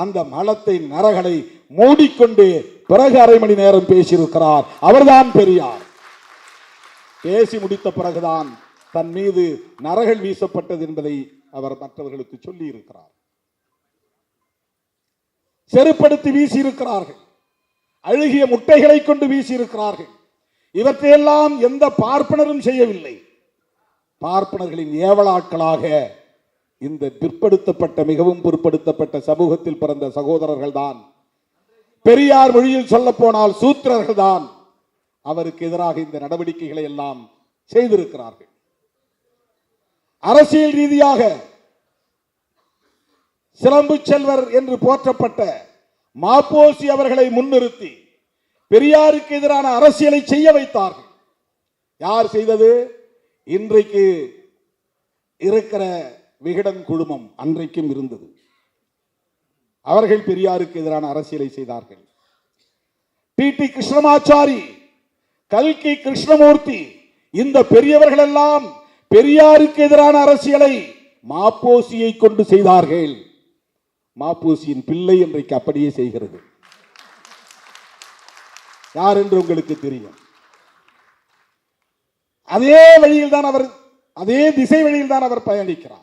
அந்த மலத்தை நரகளை மூடிக்கொண்டு பிறகு அரை மணி நேரம் பேசியிருக்கிறார். அவர்தான் பெரியார். பேசி முடித்த பிறகுதான் தன் மீது நரகள் வீசப்பட்டது என்பதை அவர் மற்றவர்களுக்கு சொல்லி இருக்கிறார். செருப்படுத்தி வீசி இருக்கிறார்கள், அழுகிய முட்டைகளை கொண்டு வீசி இருக்கிறார்கள். இவற்றையெல்லாம் எந்த பார்ப்பனரும் செய்யவில்லை. பார்ப்பனர்களின் ஏவலாட்களாக இந்த பிற்படுத்தப்பட்ட மிகவும் பிற்படுத்தப்பட்ட சமூகத்தில் பிறந்த சகோதரர்கள் தான், பெரியார் மொழியில் சொல்ல போனால் சூத்திரர்கள் தான் அவருக்கு எதிராக இந்த நடவடிக்கைகளை எல்லாம் செய்திருக்கிறார்கள். அரசியல் ரீதியாக சிலம்பு செல்வர் என்று போற்றப்பட்ட மாப்போசி அவர்களை முன்னிறுத்தி பெரியாருக்கு எதிரான அரசியலை செய்ய வைத்தார்கள். யார் செய்தது? இன்றைக்கு இருக்கிற விகடன் குழுமம் அன்றைக்கும் இருந்தது. அவர்கள் பெரியாருக்கு எதிரான அரசியலை செய்தார்கள். டி கிருஷ்ணமாச்சாரி, கல்கி கிருஷ்ணமூர்த்தி, இந்த பெரியவர்கள் எல்லாம் பெரியாருக்கு எதிரான அரசியலை மாப்போசியை கொண்டு செய்தார்கள். மாப்போசியின் பிள்ளை இன்றைக்கு அப்படியே செய்கிறது. யார் என்று உங்களுக்கு தெரியும். அதே வழியில் தான் அவர், அதே திசை வழியில் தான் அவர் பயணிக்கிறார்.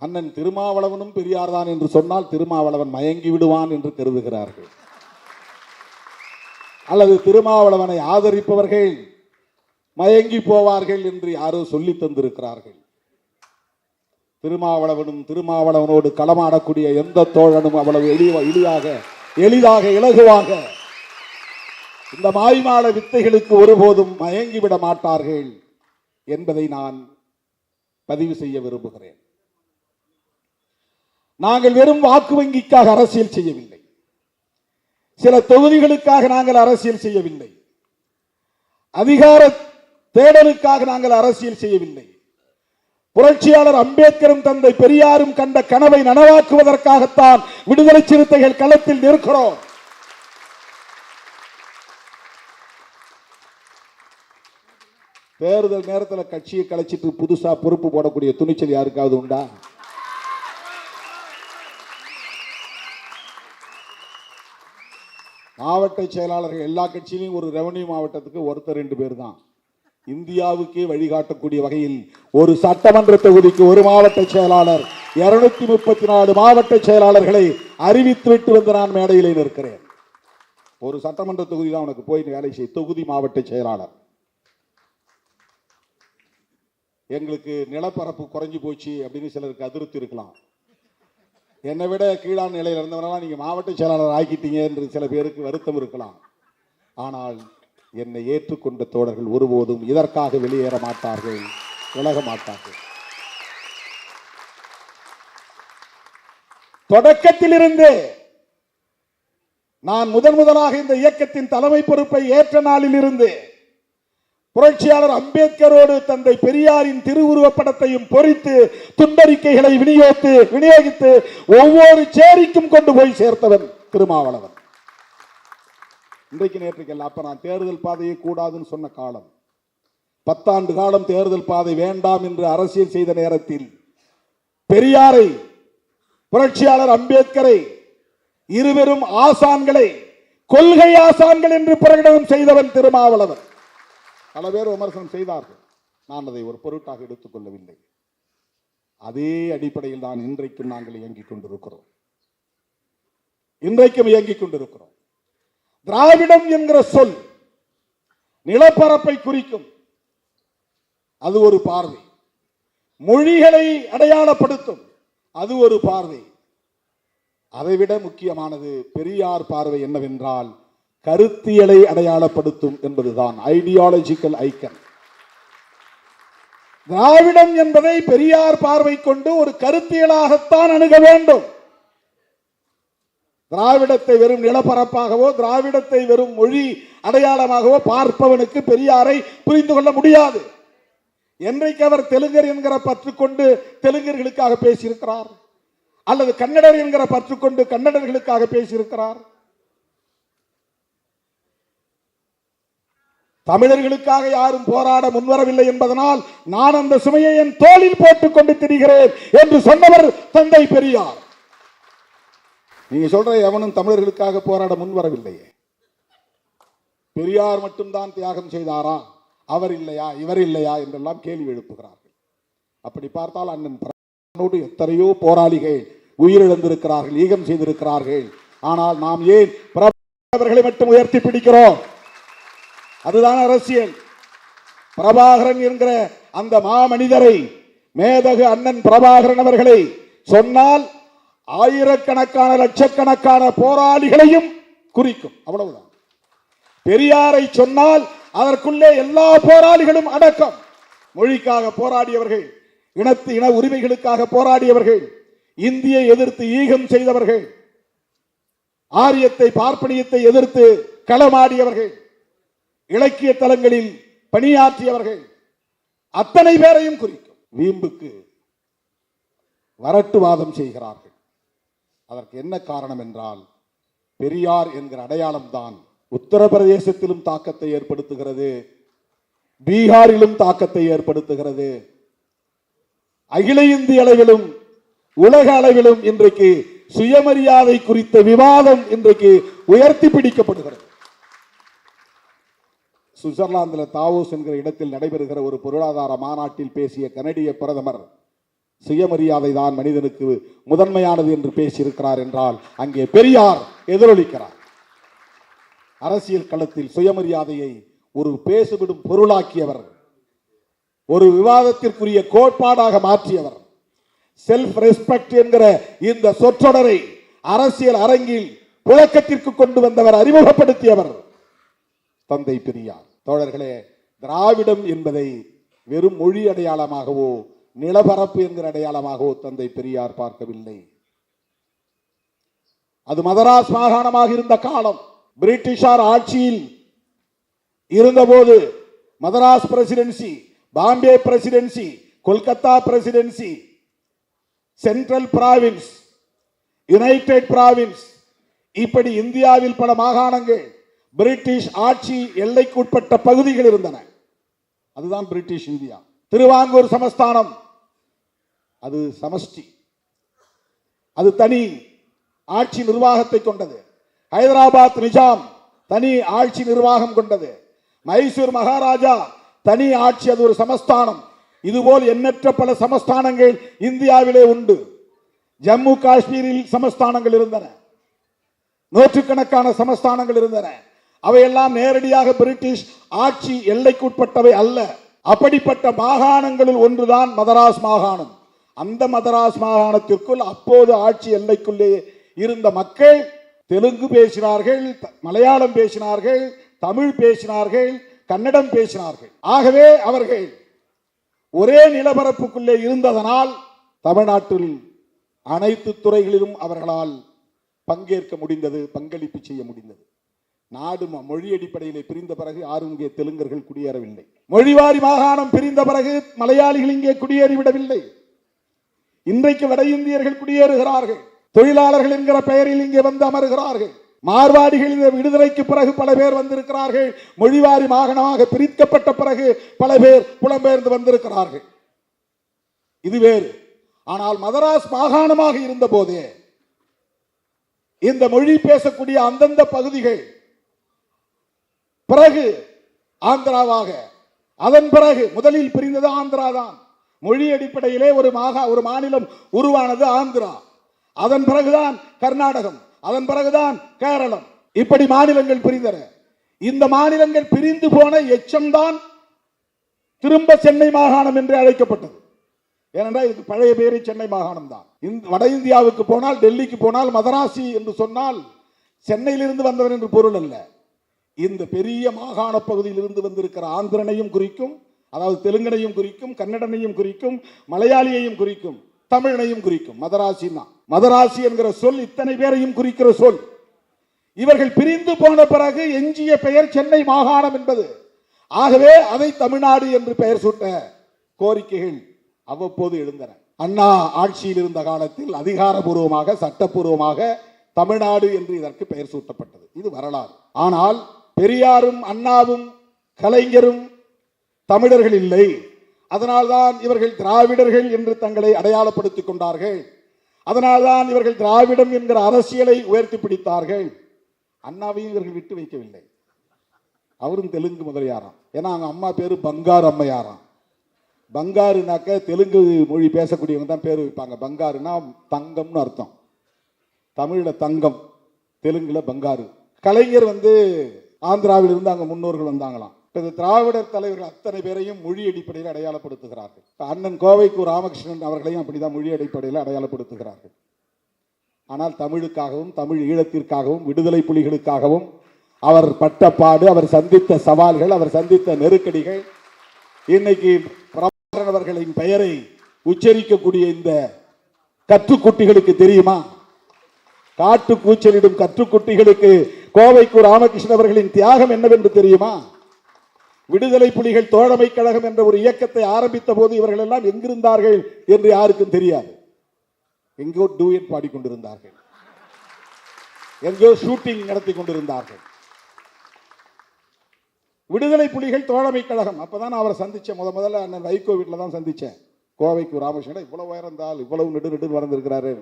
அண்ணன் திருமாவளவனும் பெரியார் தான் என்று சொன்னால் திருமாவளவன் மயங்கி விடுவான் என்று கருதுகிறார்கள். அல்லது திருமாவளவனை ஆதரிப்பவர்கள் மயங்கி போவார்கள் என்று யாரோ சொல்லி தந்திருக்கிறார்கள். திருமாவளவனும் திருமாவளவனோடு களமாடக்கூடிய எந்த தோழனும் அவ்வளவு எளிதாக எளிதாக இலகுவாக இந்த மாய்மால வித்தைகளுக்கு ஒருபோதும் மயங்கிவிட மாட்டார்கள் என்பதை நான் பதிவு செய்ய விரும்புகிறேன். நாங்கள் வெறும் வாக்கு வங்கிக்காக அரசியல் செய்யவில்லை, சில தொகுதிகளுக்காக நாங்கள் அரசியல் செய்யவில்லை, அதிகார தேடலுக்காக நாங்கள் அரசியல் செய்யவில்லை. புரட்சியாளர் அம்பேத்கரும் தந்தை பெரியாரும் கண்ட கனவை நனவாக்குவதற்காகத்தான் விடுதலை சிறுத்தைகள் களத்தில் நிற்கிறோம். தேர்தல் நேரத்தில் கட்சியை கலைச்சிட்டு புதுசா பொறுப்பு போடக்கூடிய துணிச்சல் யாருக்காவது உண்டா? மாவட்ட செயலாளர்கள் எல்லா கட்சியிலும் ஒரு ரெவன்யூ மாவட்டத்துக்கு ஒருத்தர் 2 பேர் தான். இந்தியாவுக்கே வழிகாட்டக்கூடிய வகையில் ஒரு சட்டமன்ற தொகுதிக்கு ஒரு மாவட்ட செயலாளர், 234 மாவட்ட செயலாளர்களை அறிவித்துவிட்டு வந்து நான் மேடையில் நிற்கிறேன். ஒரு சட்டமன்ற தொகுதி தான் உனக்கு போய் வேலை செய்ய, தொகுதி மாவட்ட செயலாளர். எங்களுக்கு நிலப்பரப்பு குறைஞ்சு போச்சு அப்படின்னு சிலருக்கு அதிருப்தி இருக்கலாம். என்னை விட கீழான நிலையில் இருந்தவரெல்லாம் நீங்க மாவட்ட செயலாளர் ஆக்கிட்டீங்க என்று சில பேருக்கு வருத்தம் இருக்கலாம். ஆனால் என்னை ஏற்றுக்கொண்ட தோழர்கள் ஒருபோதும் இதற்காக வெளியேற மாட்டார்கள், விலக மாட்டார்கள். தொடக்கத்திலிருந்து நான் முதலாக இந்த இயக்கத்தின் தலைமை பொறுப்பை ஏற்ற நாளில் இருந்து புரட்சியாளர் அம்பேத்கரோடு தந்தை பெரியாரின் திருவுருவப் படத்தையும் பொறித்து துண்டறிக்கைகளை விநியோகித்து ஒவ்வொரு சேரிக்கும் கொண்டு போய் சேர்த்தவன் திருமாவளவன். இன்றைக்கு நேற்றுக்கல்ல, அப்ப நான் தேர்தல் பாதையை கூடாதுன்னு சொன்ன காலம், 10 ஆண்டு காலம் தேர்தல் பாதை வேண்டாம் என்று அரசியல் செய்த நேரத்தில் பெரியாரை, புரட்சியாளர் அம்பேத்கரை, இருவரும் ஆசான்களை கொள்கை ஆசான்கள் என்று பிரகடனம் செய்தவன் திருமாவளவன். பல பேர் விமர்சனம் செய்தார்கள், நான் அதை ஒரு பொருட்டாக எடுத்துக் கொள்ளவில்லை. அதே அடிப்படையில் தான் இன்றைக்கும் நாங்கள் இயங்கிக் கொண்டிருக்கிறோம். திராவிடம் என்கிற சொல் நிலப்பரப்பை குறிக்கும், அது ஒரு பார்வை. மொழிகளை அடையாளப்படுத்தும், அது ஒரு பார்வை. அதைவிட முக்கியமானது பெரியார் பார்வை என்னவென்றால் கருத்தியலை அடையாளப்படுத்தும் என்பதுதான், ஐடியாலஜிக்கல் ஐக்கன். திராவிடம் என்பதை பெரியார் பார்வை கொண்டு ஒரு கருத்தியலாகத்தான் அணுக வேண்டும். திராவிடத்தை வெறும் நிலப்பரப்பாகவோ, திராவிடத்தை வெறும் மொழி அடையாளமாகவோ பார்ப்பவனுக்கு பெரியாரை புரிந்து கொள்ள முடியாது. என்றைக்கு அவர் தெலுங்கர் என்கிற பற்றுக்கொண்டு தெலுங்கர்களுக்காக பேசியிருக்கிறார், அல்லது கன்னடர் என்கிற பற்றுக்கொண்டு கன்னடர்களுக்காக பேசியிருக்கிறார், தமிழர்களுக்காக யாரும் போராட முன்வரவில்லை என்பதனால் நான் அந்த சுமையை என் தோளில் போட்டுக் கொண்டு திரிகிறேன் என்று சொன்னவர் தந்தை பெரியார். நீங்க சொல்ற எவனும் தமிழர்களுக்காக போராட முன்வரவில்லையே. பெரியார் மட்டும்தான் தியாகம் செய்தாரா, அவர் இல்லையா, இவர் இல்லையா என்றெல்லாம் கேள்வி எழுப்புகிறார்கள். அப்படி பார்த்தால் அண்ணன் எத்தனையோ போராளிகள் உயிரிழந்திருக்கிறார்கள், ஈகம் செய்திருக்கிறார்கள். ஆனால் நாம் ஏன் அவர்களை மட்டும் உயர்த்தி பிடிக்கிறோம்? அதுதான் அரசியல். பிரபாகரன் என்கிற அந்த மாமனிதரை, மேதகு அண்ணன் பிரபாகரன் அவர்களை சொன்னால் ஆயிரக்கணக்கான லட்சக்கணக்கான போராளிகளையும் குறிக்கும், அவ்வளவுதான். பெரியாரை சொன்னால் அதற்குள்ளே எல்லா போராளிகளும் அடக்கம். மொழிக்காக போராடியவர்கள், இன உரிமைகளுக்காக போராடியவர்கள், இந்தியை எதிர்த்து ஈகம் செய்தவர்கள், ஆரியத்தை பார்ப்பனியத்தை எதிர்த்து களமாடியவர்கள், இலக்கிய தலங்களில் பணியாற்றியவர்கள், அத்தனை பேரையும் குறிக்கும். வீம்புக்கு வரட்டுவாதம் செய்கிறார்கள். அதற்கு என்ன காரணம் என்றால், பெரியார் என்கிற அடையாளம் தான் உத்தரப்பிரதேசத்திலும் தாக்கத்தை ஏற்படுத்துகிறது, பீகாரிலும் தாக்கத்தை ஏற்படுத்துகிறது, அகில இந்திய அளவிலும் உலக அளவிலும் இன்றைக்கு சுயமரியாதை குறித்த விவாதம் இன்றைக்கு உயர்த்தி பிடிக்கப்படுகிறது. சுவிட்சர்லாந்தில் தாவோஸ் என்கிற இடத்தில் நடைபெறுகிற ஒரு பொருளாதார மாநாட்டில் பேசிய கனடிய பிரதமர் சுயமரியாதை தான் மனிதனுக்கு முதன்மையானது என்று பேசியிருக்கிறார் என்றால் அங்கே பெரியார் எதிரொலிக்கிறார். அரசியல் களத்தில் சுயமரியாதையை ஒரு பேசுவிடும் பொருளாக்கியவர், ஒரு விவாதத்திற்குரிய கோட்பாடாக மாற்றியவர். செல்ஃப் ரெஸ்பெக்ட் என்கிற இந்த சொற்றொடரை அரசியல் அரங்கில் புழக்கத்திற்கு கொண்டு வந்தவர், அறிமுகப்படுத்தியவர் தந்தை பெரியார். தோழர்களே, திராவிடம் என்பதை வெறும் மொழி அடையாளமாகவோ நிலப்பரப்பு என்கிற அடையாளமாகவோ தந்தை பெரியார் பார்க்கவில்லை. அது மதராஸ் மாகாணமாக இருந்த காலம். பிரிட்டிஷார் ஆட்சியில் இருந்தபோது Madras presidency, Bombay presidency, Kolkata presidency, central province, united province, இப்படி இந்தியாவில் பல மாகாணங்கள் பிரிட்டிஷ் ஆட்சி எல்லைக்குட்பட்ட பகுதிகள் இருந்தன. அதுதான் பிரிட்டிஷ் இந்தியா. திருவாங்கூர் சமஸ்தானம் அது சமஷ்டி, அது தனி ஆட்சி நிர்வாகத்தை கொண்டது. ஹைதராபாத் நிஜாம் தனி ஆட்சி நிர்வாகம் கொண்டது. மைசூர் மகாராஜா தனி ஆட்சி, அது ஒரு சமஸ்தானம். இதுபோல் எண்ணற்ற பல சமஸ்தானங்கள் இந்தியாவிலே உண்டு. ஜம்மு காஷ்மீரில் சமஸ்தானங்கள் இருந்தன, நூற்றுக்கணக்கான சமஸ்தானங்கள் இருந்தன. அவையெல்லாம் நேரடியாக பிரிட்டிஷ் ஆட்சி எல்லைக்குட்பட்டவை அல்ல. அப்படிப்பட்ட மாகாணங்களில் ஒன்றுதான் மதராஸ் மாகாணம். அந்த மதராஸ் மாகாணத்திற்குள் அப்போது ஆட்சி எல்லைக்குள்ளே இருந்த மக்கள் தெலுங்கு பேசினார்கள், மலையாளம் பேசினார்கள், தமிழ் பேசினார்கள், கன்னடம் பேசினார்கள். ஆகவே அவர்கள் ஒரே நிலப்பரப்புக்குள்ளே இருந்ததனால் தமிழ்நாட்டில் அனைத்து துறைகளிலும் அவர்களால் பங்கேற்க முடிந்தது, பங்களிப்பு செய்ய முடிந்தது. நாடு மொழி அடிப்படையில் பிரிந்த பிறகு யாரும் இங்கே தெலுங்கர்கள் குடியேறவில்லை. மொழிவாரி மாகாணம் பிரிந்த பிறகு மலையாளிகள் இங்கே குடியேறிவிடவில்லை. இன்றைக்கு வட இந்தியர்கள் குடியேறுகிறார்கள், தொழிலாளர்கள் என்கிற பெயரில் இங்கே வந்து அமர்கிறார்கள். மார்வாடிகள் இந்த விடுதலைக்கு பிறகு பல பேர் வந்திருக்கிறார்கள். மொழிவாரி மாகாணமாக பிரிக்கப்பட்ட பிறகு பல பேர் புலம்பெயர்ந்து வந்திருக்கிறார்கள். இது வேறு. ஆனால் மதராஸ் மாகாணமாக இருந்த போதே இந்த மொழி பேசக்கூடிய அந்தந்த பகுதிகள் பிறகு ஆந்திராவாக, அதன் பிறகு முதலில் பிரிந்தது ஆந்திரா தான். மொழி அடிப்படையிலே ஒரு மாநிலம் உருவானது ஆந்திரா. அதன் பிறகுதான் கர்நாடகம், அதன் பிறகுதான் கேரளம். இப்படி மாநிலங்கள் பிரிந்தன. இந்த மாநிலங்கள் பிரிந்து போன எச்சம்தான் திரும்ப சென்னை மாகாணம் என்று அழைக்கப்பட்டது. ஏனென்றால் இதுக்கு பழைய பேரு சென்னை மாகாணம் தான். வட இந்தியாவுக்கு போனால், டெல்லிக்கு போனால் மதராசி என்று சொன்னால் சென்னையிலிருந்து வந்தவர் என்று பொருள் அல்ல. இந்த பெரிய மாகாண பகுதியில் இருந்து வந்திருக்கிற ஆந்திரனையும் குறிக்கும், அதாவது தெலுங்கனையும் குறிக்கும், கன்னடனையும் குறிக்கும், மலையாளியையும் குறிக்கும், தமிழனையும் குறிக்கும். மதராசி தான். மதராசி என்கிற சொல் இத்தனை பேரையும் குறிக்கிற சொல். இவர்கள் பிரிந்து போன பிறகு எஞ்சிய பெயர் சென்னை மாகாணம் என்பது. ஆகவே அதை தமிழ்நாடு என்று பெயர் சூட்ட கோரிக்கைகள் அவ்வப்போது எழுந்தன. அண்ணா ஆட்சியில் இருந்த காலத்தில் அதிகாரபூர்வமாக, சட்டப்பூர்வமாக தமிழ்நாடு என்று இதற்கு பெயர் சூட்டப்பட்டது. இது வரலாறு. ஆனால் பெரியாரும் அண்ணாவும் கலைஞரும் தமிழர்கள் இல்லை. அதனால்தான் இவர்கள் திராவிடர்கள் என்று தங்களை அடையாளப்படுத்திக் கொண்டார்கள். அதனால்தான் இவர்கள் திராவிடம் என்கிற அரசியலை உயர்த்தி பிடித்தார்கள். அண்ணாவையும் இவர்கள் விட்டு வைக்கவில்லை. அவரும் தெலுங்கு முதலியாராம். ஏன்னா அவங்க அம்மா பேரு பங்காரு அம்மையாராம். பங்காருனாக்க தெலுங்கு மொழி பேசக்கூடியவங்க தான் பேர் வைப்பாங்க. பங்காருனா தங்கம்னு அர்த்தம். தமிழ்ல தங்கம், தெலுங்குல பங்காரு. கலைஞர் ஆந்திராவில் இருந்து அங்க முன்னோர்கள் வந்தாங்களாம். திராவிடர் தலைவர்கள் அத்தனை பேரையும் மொழி அடிப்படையில் அடையாளப்படுத்துகிறார்கள். அண்ணன் கோவைக்கு ராமகிருஷ்ணன் அவர்களையும் அப்படிதான் மொழி அடிப்படையில் அடையாளப்படுத்துகிறார்கள். ஆனால் தமிழுக்காகவும், தமிழ் ஈழத்திற்காகவும், விடுதலை புலிகளுக்காகவும் அவர் பட்டப்பாடு, அவர் சந்தித்த சவால்கள், அவர் சந்தித்த நெருக்கடிகள், இன்னைக்கு பிரபாகரன் அவர்களின் பெயரை உச்சரிக்கக்கூடிய இந்த கற்றுக்குட்டிகளுக்கு தெரியுமா? காட்டு கூச்சலிடும் கற்றுக்குட்டிகளுக்கு கோவைக்கு ராமகிருஷ்ணன் அவர்களின் தியாகம் என்னவென்று தெரியுமா? விடுதலை புலிகள் தோழமை கழகம் என்ற ஒரு இயக்கத்தை ஆரம்பித்த போது இவர்கள் எல்லாம் எங்கிருந்தார்கள் என்று யாருக்கும் தெரியாது. எங்கோ டூயட் பாடிக்கொண்டிருந்தார்கள், எங்கோ ஷூட்டிங் நடத்தி கொண்டிருந்தார்கள். விடுதலை புலிகள் தோழமை கழகம். அப்பதான் அவரை சந்திச்ச முதல்ல அண்ணன் வைகோ வீட்டில் தான் சந்திச்சேன். கோவைக்கு ராமகிருஷ்ணன் இவ்வளவு உயர்ந்தால் இவ்வளவு நெடு வளர்ந்திருக்கிறாரு.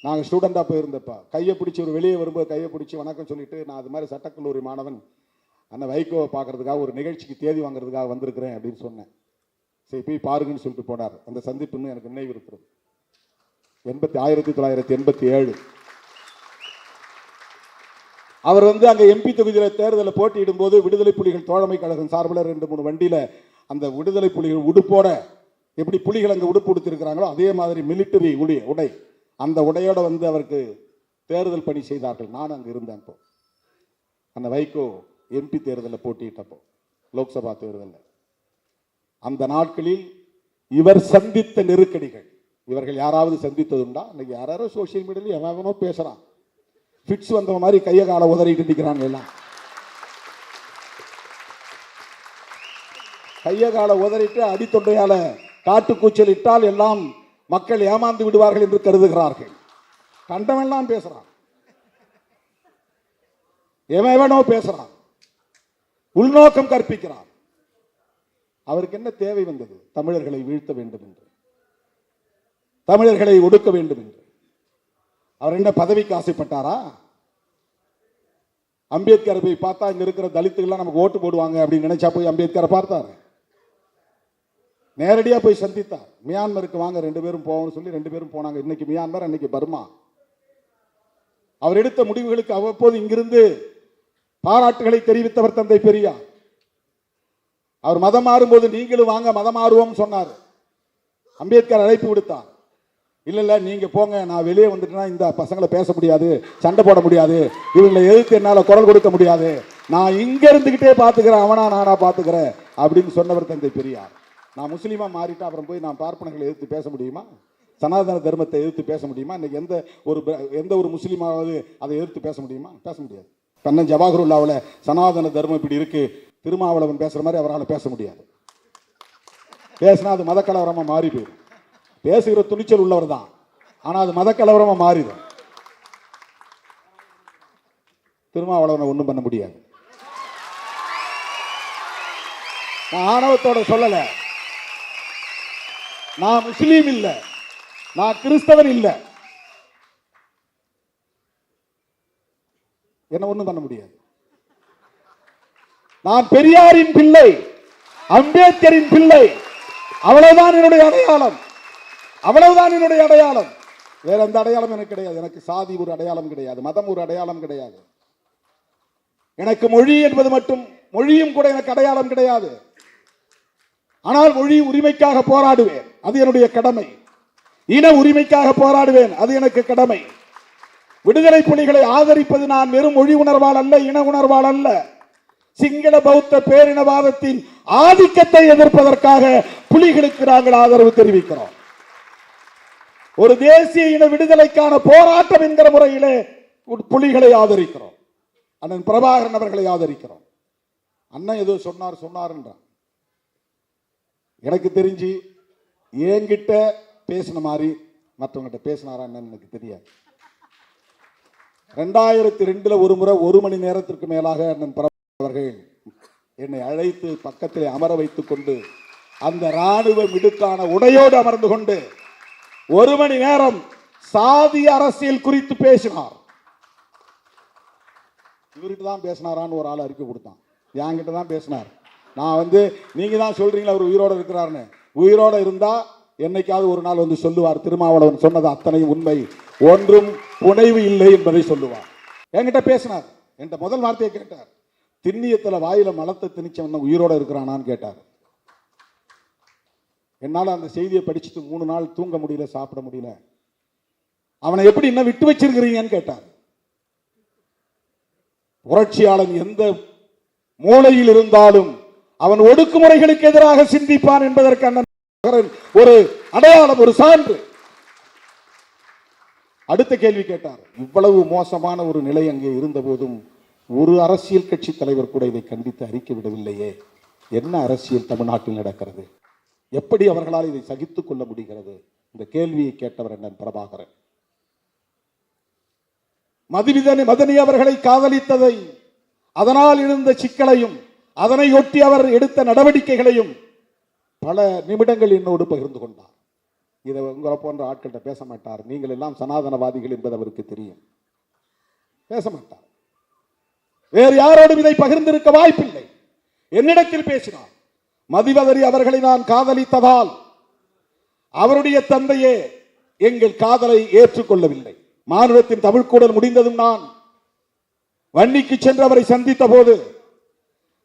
நாங்கள் ஸ்டூடெண்டாக போயிருந்தப்ப கையை பிடிச்சி ஒரு வெளியே வரும்போது கையை பிடிச்சி வணக்கம் சொல்லிட்டு, நான் அது மாதிரி சட்டக்கல்லூரி மாணவன் அண்ணன் வைகோவை பார்க்கறதுக்காக ஒரு நிகழ்ச்சிக்கு தேதி வாங்குறதுக்காக வந்திருக்கிறேன் அப்படின்னு சொன்னேன். சரி போய் பாருங்கன்னு சொல்லிட்டு போனார். அந்த சந்திப்புன்னு எனக்கு நினைவு இருக்கிறது. 1987 அவர் அங்க எம்பி தொகுதியில் தேர்தலில் போட்டியிடும் போது விடுதலை புலிகள் தோழமை கழகம் சார்பில் 2-3 வண்டியில அந்த விடுதலை புலிகள் உடுப்போட, எப்படி புலிகள் அங்கே உடுப்பு உடுத்திருக்கிறாங்களோ அதே மாதிரி மிலிட்டரி உடை, அந்த உடையோட அவருக்கு தேர்தல் பணி செய்தார்கள். நான் அங்கு இருந்தேன். அப்போ அந்த வைகோ எம்பி தேர்தலில் போட்டியிட்டப்போ, லோக்சபா தேர்தலில், அந்த நாட்களில் இவர் சந்தித்த நெருக்கடிகள் இவர்கள் யாராவது சந்தித்ததுண்டா? இன்னைக்கு யாரோ சோசியல் மீடியாவில் எவனோ பேசுறான், ஃபிட்ஸ் வந்த மாதிரி கையை காலை உதறிட்டு நிற்கிறாங்க. எல்லாம் கையை காலை உதறிட்டு அடித்தொண்டையால காட்டுக்கூச்சல் இட்டால் எல்லாம் மக்கள் ஏமாந்து விடுவார்கள் என்று கருதுகிறார்கள். கண்டவெல்லாம் பேசுறான், எவனோ பேசுறான், உள்நோக்கம் கற்பிக்கிறான். அவருக்கு என்ன தேவை வந்தது? தமிழர்களை வீழ்த்த வேண்டும் என்று, தமிழர்களை ஒடுக்க வேண்டும் என்று. அவர் என்ன பதவிக்கு ஆசைப்பட்டாரா? அம்பேத்கரை போய் பார்த்தா இங்க இருக்கிற தலித்துகள்லாம் நமக்கு ஓட்டு போடுவாங்க அப்படின்னு நினைச்சா போய் அம்பேத்கரை பார்த்தார்? நேரடியா போய் சந்தித்தார். மியான்மருக்கு வாங்க 2 பேரும் போவோம்னு சொல்லி 2 பேரும் போனாங்க. இன்னைக்கு மியான்மர், அன்னைக்கு பர்மா. அவர் எடுத்த முடிவுகளுக்கு அவ்வப்போது இங்கிருந்து பாராட்டுகளை தெரிவித்தவர் தந்தை பெரியார். அவர் மதம் மாறும்போது நீங்களும் வாங்க மதம் மாறுவோம் சொன்னார். அம்பேத்கர் அழைப்பு விடுத்தார். இல்ல நீங்க போங்க, நான் வெளியே வந்துட்டேன்னா இந்த பசங்களை பேச முடியாது, சண்டை போட முடியாது, இவங்களை எதிர்த்து என்னால குரல் கொடுக்க முடியாது, நான் இங்க இருந்துகிட்டே பாத்துக்கிறேன், அவனா நானா பாத்துக்கிறேன் அப்படின்னு சொன்னவர் தந்தை பெரியார். நான் முஸ்லீமா மாறிட்டா அப்புறம் போய் நான் பார்ப்பனர்களை எதிர்த்து பேச முடியுமா? சனாதன தர்மத்தை எதிர்த்து பேச முடியுமா? இன்னைக்கு எந்த ஒரு முஸ்லீமாவது அதை எதிர்த்து பேச முடியுமா? பேச முடியாது. கண்ணன் ஜவாஹருல்லாவில் சனாதன தர்மம் இப்படி இருக்கு, திருமாவளவன் பேசுற மாதிரி அவரால் பேச முடியாது. பேசினா அது மதக்கலவரமா மாறி போயிடும். பேசுகிற துணிச்சல் உள்ளவர் தான், ஆனா அது மதக்கலவரமா மாறிடும். திருமாவளவனை ஒண்ணும் பண்ண முடியாது. நான் ஆணவத்தோட சொல்லல, நான் முஸ்லீம் இல்ல, நான் கிறிஸ்தவன் இல்ல, என்ன ஒண்ணும் பண்ண முடியாது. நான் பெரியாரின் பிள்ளை, அம்பேத்கரின் பிள்ளை, அவ்வளவுதான் என்னுடைய அடையாளம், அவ்வளவுதான் என்னுடைய அடையாளம். வேற எந்த அடையாளம் எனக்கு கிடையாது. எனக்கு சாதி ஒரு அடையாளம் கிடையாது, மதம் ஒரு அடையாளம் கிடையாது. எனக்கு மொழி என்பது மட்டும், மொழியும் கூட எனக்கு அடையாளம் கிடையாது. ஆனால் மொழி உரிமைக்காக போராடுவேன், அது என்னுடைய கடமை. இன உரிமைக்காக போராடுவேன், அது எனக்கு கடமை. விடுதலை புலிகளை ஆதரிப்பது நான் வெறும் மொழி உணர்வால் அல்ல, இன உணர்வால் அல்ல, சிங்கள பௌத்த பேரினவாதத்தின் ஆதிக்கத்தை எதிர்ப்பதற்காக புலிகளுக்கு நாங்கள் ஆதரவு தெரிவிக்கிறோம். ஒரு தேசிய இன விடுதலைக்கான போராட்டம் என்கிற முறையிலே புலிகளை ஆதரிக்கிறோம். அண்ணன் பிரபாகரன் அவர்களை ஆதரிக்கிறோம். அண்ணன் ஏதோ சொன்னார் என்றான். எனக்கு தெரிஞ்சு என்கிட்ட பேசின மாதிரி மற்றவங்கிட்ட பேசினாரான்னு எனக்கு தெரியாது. 2002 ஒரு முறை 1 மணி நேரத்திற்கு மேலாக அண்ணன் பிரபாகரன் அவர்கள் என்னை அழைத்து பக்கத்தில் அமர வைத்துக் கொண்டு அந்த ராணுவ மிடுக்கான உடையோடு அமர்ந்து கொண்டு 1 மணி நேரம் சாதி அரசியல் குறித்து பேசினார். இவர்கிட்ட தான் பேசினாரான்னு ஒரு ஆள் அறிக்கை கொடுத்தான். என்கிட்ட தான் பேசினார். நான் நீங்க தான் சொல்றீங்களா அவர் உயிரோட இருக்கிறாருன்னு. உயிரோட இருந்தா என்னைக்காவது ஒரு நாள் சொல்லுவார், திருமாவளவன் சொன்னது அத்தனையும் உண்மை, ஒன்றும் புனைவு இல்லை என்பதை சொல்லுவார். என்கிட்ட பேசினார். என்கிட்ட முதல் வார்த்தையை கேட்டார், திண்ணியத்துல வாயில மலத்தை திணிச்சவன் உயிரோட இருக்கிறானான்னு கேட்டார். என்னால அந்த செய்தியை படிச்சுட்டு 3 நாள் தூங்க முடியல, சாப்பிட முடியல. அவனை எப்படி இன்னும் விட்டு வச்சிருக்கிறீங்கன்னு கேட்டார். புரட்சியாளன் எந்த மூலையில் இருந்தாலும் அவன் ஒடுக்குமுறைகளுக்கு எதிராக சிந்திப்பான் என்பதற்கு ஒரு அடையாளம், ஒரு சான்று. அடுத்த கேள்வி கேட்டார், இவ்வளவு மோசமான ஒரு நிலை அங்கே இருந்த போதும் ஒரு அரசியல் கட்சி தலைவர் கூட இதை கண்டித்து அறிக்கை விடவில்லையே, என்ன அரசியல் தமிழ்நாட்டில் நடக்கிறது, எப்படி அவர்களால் இதை சகித்துக் கொள்ள முடிகிறது? இந்த கேள்வியை கேட்டவர் அண்ணன் பிரபாகரன். மதனி அவர்களை காதலித்ததை, அதனால் இருந்த சிக்கலையும், அதனையொட்டி அவர் எடுத்த நடவடிக்கைகளையும் பல நிமிடங்கள் என்னோடு பகிர்ந்து கொண்டார். இதை உங்களை போன்ற ஆட்கள்கிட்ட பேச மாட்டார். நீங்கள் எல்லாம் சனாதனவாதிகள் என்பது அவருக்கு தெரியும், பேச மாட்டார். வேறு யாரோடும் இதை பகிர்ந்திருக்க வாய்ப்பில்லை. என்னிடத்தில் பேசினார். மதிவதரி அவர்களை நான் காதலித்ததால் அவருடைய தந்தையே எங்கள் காதலை ஏற்றுக்கொள்ளவில்லை. மானுடத்தின் தமிழ்க்கூடல் முடிந்ததும் நான் வன்னிக்கு சென்று அவரை சந்தித்த போது,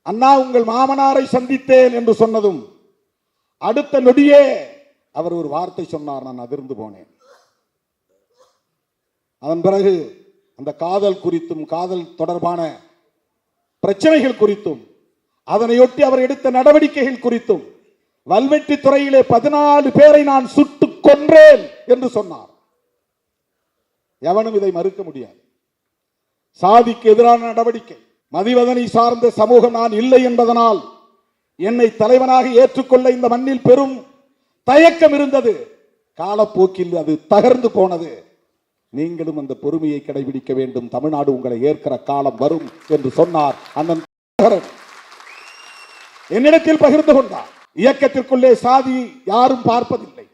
அண்ணா உங்கள் மாமனாரை சந்தித்தேன் என்று சொன்னதும் அடுத்த நொடியே அவர் ஒரு வார்த்தை சொன்னார். நான் அதிர்ந்து போனேன். அதன் பிறகு அந்த காதல் குறித்தும் காதல் தொடர்பான பிரச்சனைகள் குறித்தும் அதனையொட்டி அவர் எடுத்த நடவடிக்கைகள் குறித்தும் வல்வெட்டி துறையிலே 14 பேரை நான் சுட்டு கொன்றேன் என்று சொன்னார். எவனும் இதை மறுக்க முடியாது. சாதிக்கு எதிரான நடவடிக்கை, மதிவதனை சார்ந்த சமூகம் நான் இல்லை என்பதனால் என்னை தலைவனாக ஏற்றுக்கொள்ள இந்த மண்ணில் பெரும் தயக்கம் இருந்தது. காலப்போக்கில் அது தகர்ந்து போனது. நீங்களும் அந்த பொறுமையை கடைபிடிக்க வேண்டும். தமிழ்நாடு உங்களை ஏற்கிற காலம் வரும் என்று சொன்னார். அண்ணன் என்னிடத்தில் பகிர்ந்து கொண்டார். இயக்கத்திற்குள்ளே சாதி யாரும் பார்ப்பதில்லை.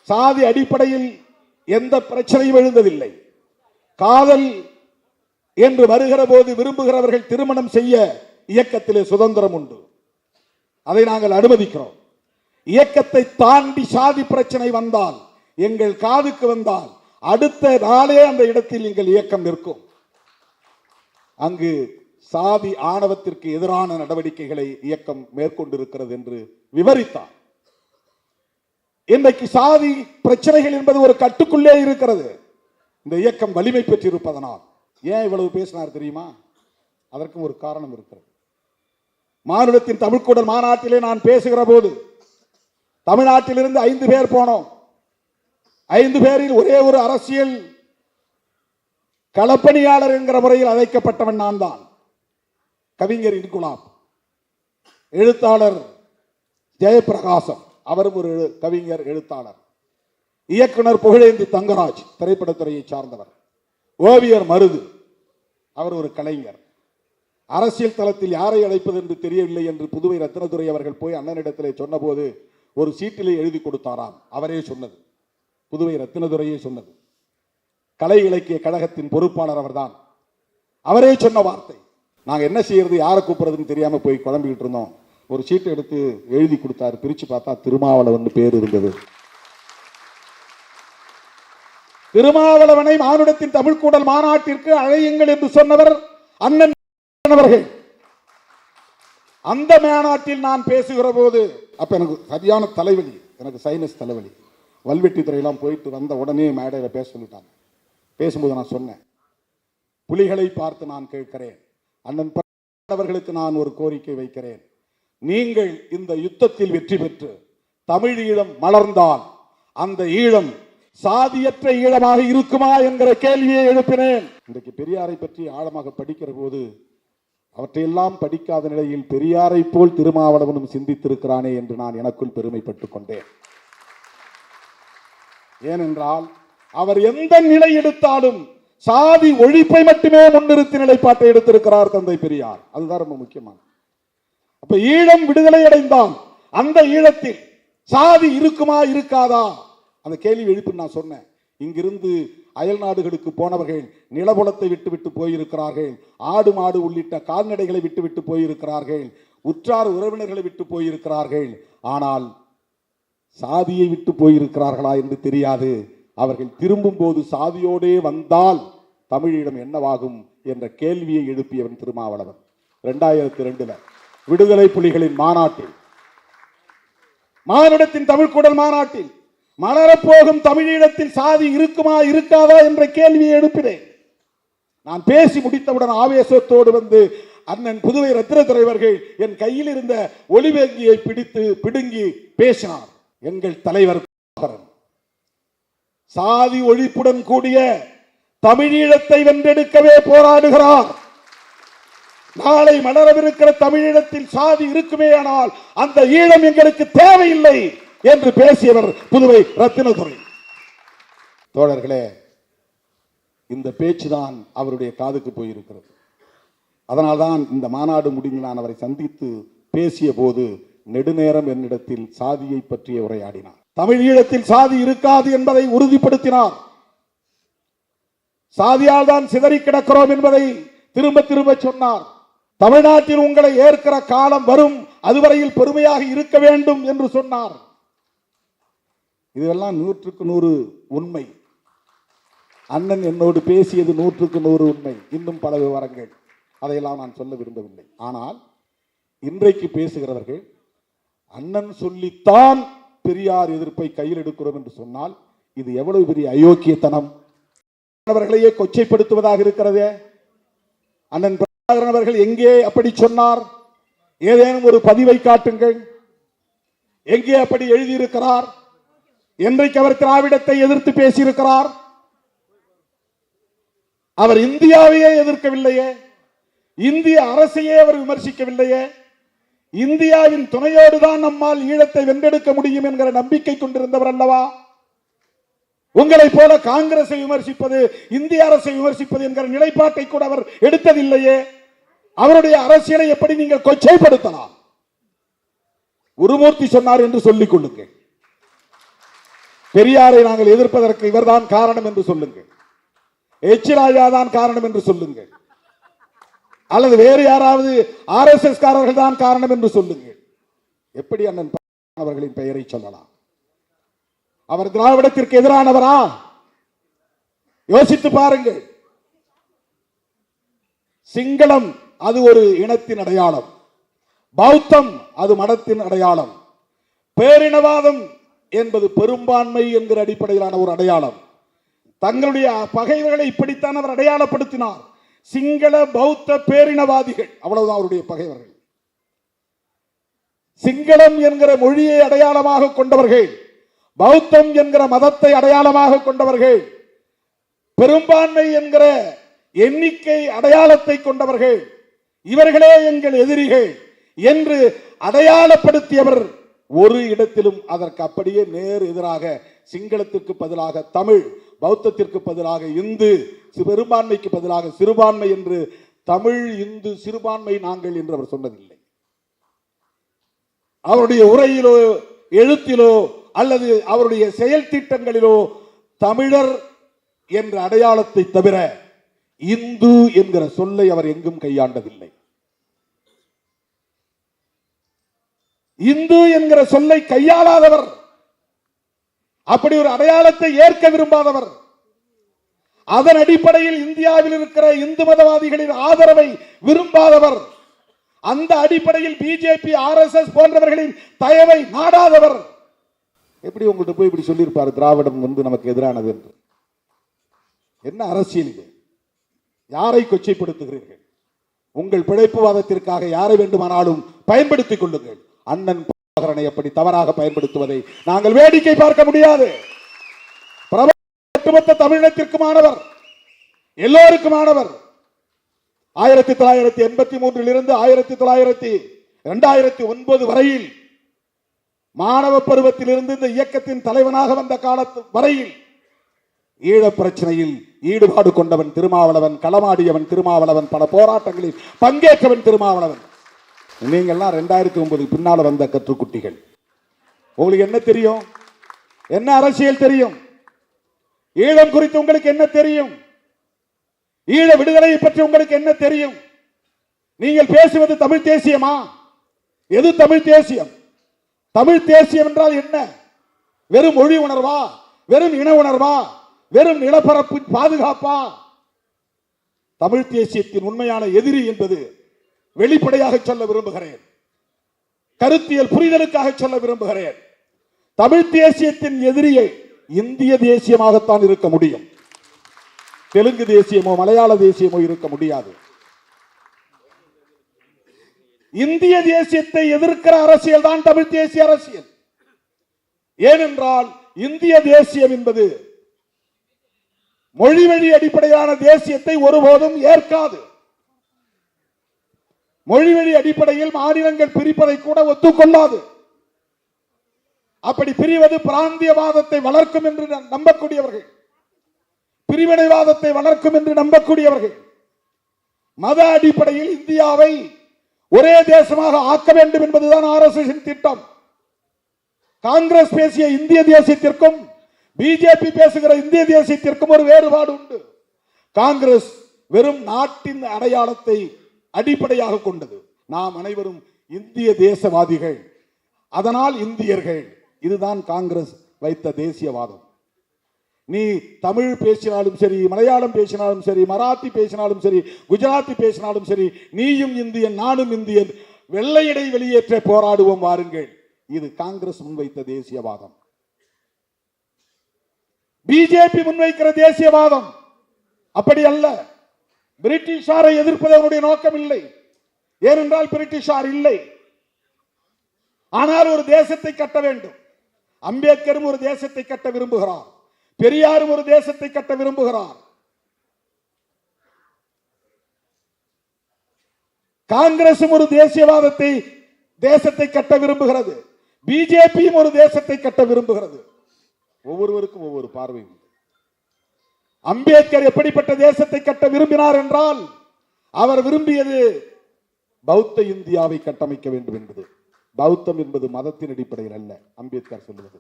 சாதி அடிப்படையில் எந்த பிரச்சனையும் எழுந்ததில்லை. காதல் என்று வருகிற போது விரும்புகிறவர்கள் திருமணம் செய்ய இயக்கத்திலே சுதந்திரம் உண்டு. அதை நாங்கள் அனுமதிக்கிறோம். இயக்கத்தை தாண்டி சாதி பிரச்சனை வந்தால், எங்கள் காதுக்கு வந்தால், அடுத்த நாளே அந்த இடத்தில் எங்கள் இயக்கம் நிற்கும். அங்கு சாதி ஆணவத்திற்கு எதிரான நடவடிக்கைகளை இயக்கம் மேற்கொண்டிருக்கிறது என்று விவரித்தார். இன்றைக்கு சாதி பிரச்சனைகள் என்பது ஒரு கட்டுக்குள்ளே இருக்கிறது. இந்த இயக்கம் வலிமை பெற்றிருப்பதனால் ஏன் இவ்வளவு பேசினார் தெரியுமா? அதற்கும் ஒரு காரணம் இருக்கிறது. மானுடத்தின் தமிழ்க்கூடல் மாநாட்டிலே நான் பேசுகிற போது தமிழ்நாட்டிலிருந்து 5 பேர் போனோம். 5 பேரில் ஒரே ஒரு அரசியல் களப்பணியாளர் என்கிற முறையில் அழைக்கப்பட்டவன் நான் தான். கவிஞர் இன்குலாப், எழுத்தாளர் ஜெயபிரகாசம், அவரும் ஒரு கவிஞர் எழுத்தாளர். இயக்குனர் புகழேந்தி தங்கராஜ், திரைப்படத்துறையை சார்ந்தவர். ஓவியர் மருது, அவர் ஒரு கலைஞர். அரசியல் தளத்தில் யாரை அழைப்பது என்று தெரியவில்லை என்று புதுவை ரத்தினதுரை அவர்கள் போய் அண்ணனிடத்திலே சொன்னபோது ஒரு சீட்டிலே எழுதி கொடுத்தாராம். அவரே சொன்னது, புதுவை ரத்தினதுரையே சொன்னது. கலை இலக்கிய கழகத்தின் பொறுப்பாளர் அவர்தான். அவரே சொன்ன வார்த்தை. நாங்க என்ன செய்யறது, யாரை கூப்பிடுறதுன்னு தெரியாம போய் குழம்பிக்கிட்டு இருந்தோம். ஒரு சீட்டை எடுத்து எழுதி கொடுத்தாரு. பிரிச்சு பார்த்தா திருமாவளவன் பேர் இருந்தது. திருமாவளவனை மானுடத்தின் தமிழ்க்கூடல் மாநாட்டிற்கு அழையுங்கள் என்று சொன்னவர் அண்ணன் அவர்கள். அந்த மாநாட்டில் நான் பேசுகிற போது அப்ப எனக்கு சரியான தலைவலி, எனக்கு சைனஸ் தலைவலி. வல்வெட்டி துறையெல்லாம் போயிட்டு வந்த உடனே மேடையில் பேச சொல்லிட்டாங்க. பேசும்போது நான் சொன்னேன், புலிகளை பார்த்து நான் கேட்கிறேன், அண்ணன் அவர்களுக்கு நான் ஒரு கோரிக்கை வைக்கிறேன். நீங்கள் இந்த யுத்தத்தில் வெற்றி பெற்று தமிழ் ஈழம் மலர்ந்தால் அந்த ஈழம் சாதியற்ற ஈழமாக இருக்குமா என்கிற கேள்வியை எழுப்பினேன். இன்றைக்கு பெரியாரை பற்றி ஆழமாக படிக்கிற போது அவற்றையெல்லாம் படிக்காத நிலையில் பெரியாரை போல் திருமாவளவனும் சிந்தித்திருக்கிறானே என்று நான் எனக்குள் பெருமைப்பட்டுக் கொண்டேன். ஏனென்றால் அவர் எந்த நிலை எடுத்தாலும் சாதி ஒழிப்பை மட்டுமே முன்னிறுத்தி நிலைப்பாட்டை எடுத்திருக்கிறார் தந்தை பெரியார். அதுதான் ரொம்ப முக்கியமான. அப்ப ஈழம் விடுதலை அடைந்தால் அந்த ஈழத்தில் சாதி இருக்குமா இருக்காதா அந்த கேள்வி எழுப்பி நான் சொன்னேன். இங்கிருந்து அயல் நாடுகளுக்கு போனவர்கள் நிலபுலத்தை விட்டுவிட்டு போயிருக்கிறார்கள், ஆடு மாடு உள்ளிட்ட கால்நடைகளை விட்டுவிட்டு போயிருக்கிறார்கள், உற்றார் உறவினர்களை விட்டு போயிருக்கிறார்கள். ஆனால் சாதியை விட்டு போயிருக்கிறார்களா என்று தெரியாது. அவர்கள் திரும்பும் போது சாதியோடே வந்தால் தமிழீழம் என்னவாகும் என்ற கேள்வியை எழுப்பியவன் திருமாவளவன். 2002 விடுதலை புலிகளின் மாநாட்டில், மானுடத்தின் தமிழ்க்கூடல் மாநாட்டில் மலரப்போகும் தமிழீழத்தில் சாதி இருக்குமா இருக்காதா என்ற கேள்வியை எழுப்பினேன். நான் பேசி முடித்தவுடன் ஆவேசத்தோடு வந்து அண்ணன் புதுவை ரத்தினதுரை அவர்கள் என் கையில் இருந்த ஒலிவேங்கியை பிடித்து பிடுங்கி பேசினார். எங்கள் தலைவர் சாதி ஒழிப்புடன் கூடிய தமிழீழத்தை வென்றெடுக்கவே போராடுகிறார். நாளை மலரவிருக்கிற தமிழீழத்தில் சாதி இருக்குமே, ஆனால் அந்த ஈழம் எங்களுக்கு தேவையில்லை என்று பேசியவர் புதுவை ரத்தினதுரை. தோழர்களே, இந்த பேச்சுதான் அவருடைய காதுக்கு போயிருக்கிறது. அதனால்தான் இந்த மாநாடு முடிந்து நான் அவரை சந்தித்து பேசிய போது நெடுநேரம் என்னிடத்தில் சாதியை பற்றிய உரையாடினார். தமிழ் ஈழத்தில் சாதி இருக்காது என்பதை உறுதிப்படுத்தினார். சாதியால் தான் சிதறி கிடக்கிறோம் என்பதை திரும்ப திரும்ப சொன்னார். தமிழ்நாட்டில் உங்களை ஏற்கிற காலம் வரும், அதுவரையில் பெருமையாக இருக்க வேண்டும் என்று சொன்னார். இதெல்லாம் 100க்கு 100 உண்மை. அண்ணன் என்னோடு பேசியது 100க்கு 100 உண்மை. இன்னும் பல விவரங்கள், அதையெல்லாம் நான் சொல்ல விரும்பவில்லை. ஆனால் இன்றைக்கு பேசுகிறவர்கள் அண்ணன் சொல்லித்தான் பெரியார் எதிர்ப்பை கையில் எடுக்கிறோம் என்று சொன்னால் இது எவ்வளவு பெரிய அயோக்கியத்தனம். அவர்களையே கொச்சைப்படுத்துவதாக இருக்கிறதே. அண்ணன் பிரபாகரன் அவர்கள் எங்கே அப்படி சொன்னார்? ஏதேனும் ஒரு பதிவை காட்டுங்கள். எங்கே அப்படி எழுதியிருக்கிறார்? என்றைக்கு அவர் திராவிடத்தை எதிர்த்து பேசியிருக்கிறார்? அவர் இந்தியாவையே எதிர்க்கவில்லையே, இந்திய அரசையே அவர் விமர்சிக்கவில்லையே. இந்தியாவின் துணையோடு தான் நம்மால் ஈழத்தை வென்றெடுக்க முடியும் என்கிற நம்பிக்கை கொண்டிருந்தவர் அல்லவா? உங்களை போல காங்கிரஸை விமர்சிப்பது, இந்திய அரசை விமர்சிப்பது என்கிற நிலைப்பாட்டை கூட அவர் எடுத்ததில்லையே. அவருடைய அரசியலை எப்படி நீங்கள் கொச்சைப்படுத்தலாம்? குருமூர்த்தி சொன்னார் என்று சொல்லிக் கொள்ளுங்கள். பெரியாரை நாங்கள் எதிர்ப்பதற்கு இவர்தான் காரணம் என்று சொல்லுங்கள். எச் ராஜா தான் காரணம் என்று சொல்லுங்கள். அல்லது வேறு யாராவது RSS காரர்கள் தான் காரணம் என்று சொல்லுங்கள். எப்படி அண்ணன் அவர்களின் பெயரை சொல்லலாம்? அவர் திராவிடத்திற்கு எதிரானவரா? யோசித்து பாருங்கள். சிங்களம் அது ஒரு இனத்தின் அடையாளம், பௌத்தம் அது மதத்தின் அடையாளம், பேரினவாதம் என்பது பெரும்பான்மை என்கிற அடிப்படையிலான ஒரு அடையாளம். தங்களுடைய பகைவர்களை இப்படித்தான் அவர் அடையாளப்படுத்தினார். சிங்கள பௌத்த பேரினவாதிகள், அவ்வளவுதான் அவருடைய பகைவர்கள். சிங்களம் என்கிற மொழியை அடையாளமாக கொண்டவர்கள், பௌத்தம் என்கிற மதத்தை அடையாளமாக கொண்டவர்கள், பெரும்பான்மை என்கிற எண்ணிக்கை அடையாளத்தை கொண்டவர்கள், இவர்களே எங்கள் எதிரிகள் என்று அடையாளப்படுத்தியவர் ஒரு இடத்திலும் அதற்கு அப்படியே நேர் எதிராக சிங்களத்திற்கு பதிலாக தமிழ், பௌத்தத்திற்கு பதிலாக இந்து, பெரும்பான்மைக்கு பதிலாக சிறுபான்மை என்று தமிழ், இந்து, சிறுபான்மை நாங்கள் என்று அவர் சொன்னதில்லை. அவருடைய உரையிலோ எழுத்திலோ அல்லது அவருடைய செயல் திட்டங்களிலோ தமிழர் என்ற அடையாளத்தை தவிர இந்து என்கிற சொல்லை அவர் எங்கும் கையாண்டதில்லை. இந்து என்கிற சொல்லை கையாளாதவர், அப்படி ஒரு அடையாளத்தை ஏற்க விரும்பாதவர், அதன் அடிப்படையில் இந்தியாவில் இருக்கிற இந்து மதவாதிகளின் ஆதரவை விரும்பாதவர், அந்த அடிப்படையில் பிஜேபி RSS போன்றவர்களின் தயவை நாடாதவர் எப்படி உங்கள்கிட்ட போய் இப்படி சொல்லியிருப்பார் திராவிடம் நமக்கு எதிரானது என்று? என்ன அரசியல் இது? யாரை கொச்சைப்படுத்துகிறீர்கள்? உங்கள் பிழைப்புவாதத்திற்காக யாரை வேண்டுமானாலும் பயன்படுத்திக் கொள்ளுங்கள். அண்ணன் பிரபாகரனை அப்படி தவறாக பயன்படுத்துவதை நாங்கள் வேடிக்கை பார்க்க முடியாது. ஒட்டுமொத்த தமிழினத்திற்குமானவர், எல்லோருக்குமானவர். 1983 இருந்து 2009 வரையில் மாணவ பருவத்திலிருந்து இந்த இயக்கத்தின் தலைவனாக வந்த காலத்து வரையில் ஈழ பிரச்சனையில் ஈடுபாடு கொண்டவன் திருமாவளவன், களமாடியவன் திருமாவளவன், பல போராட்டங்களில் பங்கேற்றவன் திருமாவளவன். நீங்கள்லாம் 2009 பின்னால வந்த கற்றுக்குட்டிகள். உங்களுக்கு என்ன தெரியும்? என்ன அரசியல் தெரியும்? ஈழம் குறித்து உங்களுக்கு என்ன தெரியும்? ஈழ விடுதலையை பற்றி உங்களுக்கு என்ன தெரியும்? நீங்கள் பேசுவது தமிழ் தேசியமா? எது தமிழ் தேசியம்? தமிழ் தேசியம் என்றால் என்ன? வெறும் மொழி உணர்வா? வெறும் இன உணர்வா? வெறும் நிலப்பரப்பு பாதுகாப்பா? தமிழ் தேசியத்தின் உண்மையான எதிரி என்பது வெளிப்படையாக சொல்ல விரும்புகிறேன், கருத்தியல் புரிதலுக்காக சொல்ல விரும்புகிறேன். தமிழ் தேசியத்தின் எதிரியை இந்திய தேசியமாகத்தான் இருக்க முடியும். தெலுங்கு தேசியமோ மலையாள தேசியமோ இருக்க முடியாது. இந்திய தேசியத்தை எதிர்க்கிற அரசியல் தான் தமிழ் தேசிய அரசியல். ஏனென்றால் இந்திய தேசியம் என்பது மொழி வழி அடிப்படையிலான தேசியத்தை ஒருபோதும் ஏற்காது. மொழி வழி அடிப்படையில் மாநிலங்கள் பிரிப்பதை கூட ஒத்துக்கொள்ளாது. அப்படி பிரிவது பிராந்தியவாதத்தை வளர்க்கும் என்று நம்பக்கூடியவர்கள், பிரிவினைவாதத்தை வளர்க்கும் என்று நம்பக்கூடியவர்கள், மத அடிப்படையில் இந்தியாவை ஒரே தேசமாக ஆக்க வேண்டும் என்பதுதான் RSS திட்டம். காங்கிரஸ் பேசிய இந்திய தேசியத்திற்கும் பிஜேபி பேசுகிற இந்திய தேசியத்திற்கும் ஒரு வேறுபாடு உண்டு. காங்கிரஸ் வெறும் நாட்டின் அடையாளத்தை அடிப்படையாக கொண்டது. நாம் அனைவரும் இந்திய தேசவாதிகள், அதனால் இந்தியர்கள். இதுதான் காங்கிரஸ் வைத்த தேசியவாதம். நீ தமிழ் பேசினாலும் சரி, மலையாளம் பேசினாலும் சரி, மராத்தி பேசினாலும் சரி, குஜராத்தி பேசினாலும் சரி, நீயும் இந்தியன் நானும் இந்தியன், வெள்ளையடை வெளியேற்ற போராடுவோம் வாருங்கள். இது காங்கிரஸ் முன்வைத்த தேசியவாதம். பிஜேபி முன்வைக்கிற தேசியவாதம் அப்படி அல்ல. பிரிட்டிஷாரை எதிர்ப்பது அவருடைய நோக்கம் இல்லை. ஏனென்றால் பிரிட்டிஷார் இல்லை. ஆனால் ஒரு தேசத்தை கட்ட வேண்டும். அம்பேத்கரும் ஒரு தேசத்தை கட்ட விரும்புகிறார். பெரியாரும் ஒரு தேசத்தை கட்ட விரும்புகிறார். காங்கிரசும் ஒரு தேசியவாதத்தை தேசத்தை கட்ட விரும்புகிறது. பிஜேபியும் ஒரு தேசத்தை கட்ட விரும்புகிறது. ஒவ்வொருவருக்கும் ஒவ்வொரு பார்வை. அம்பேத்கர் எப்படிப்பட்ட தேசத்தை கட்ட விரும்பினார் என்றால், அவர் விரும்பியது பௌத்த இந்தியாவை கட்டமைக்க வேண்டும் என்பது. பௌத்தம் என்பது மதத்தின் அடிப்படையில் அல்ல. அம்பேத்கர் சொல்லுவது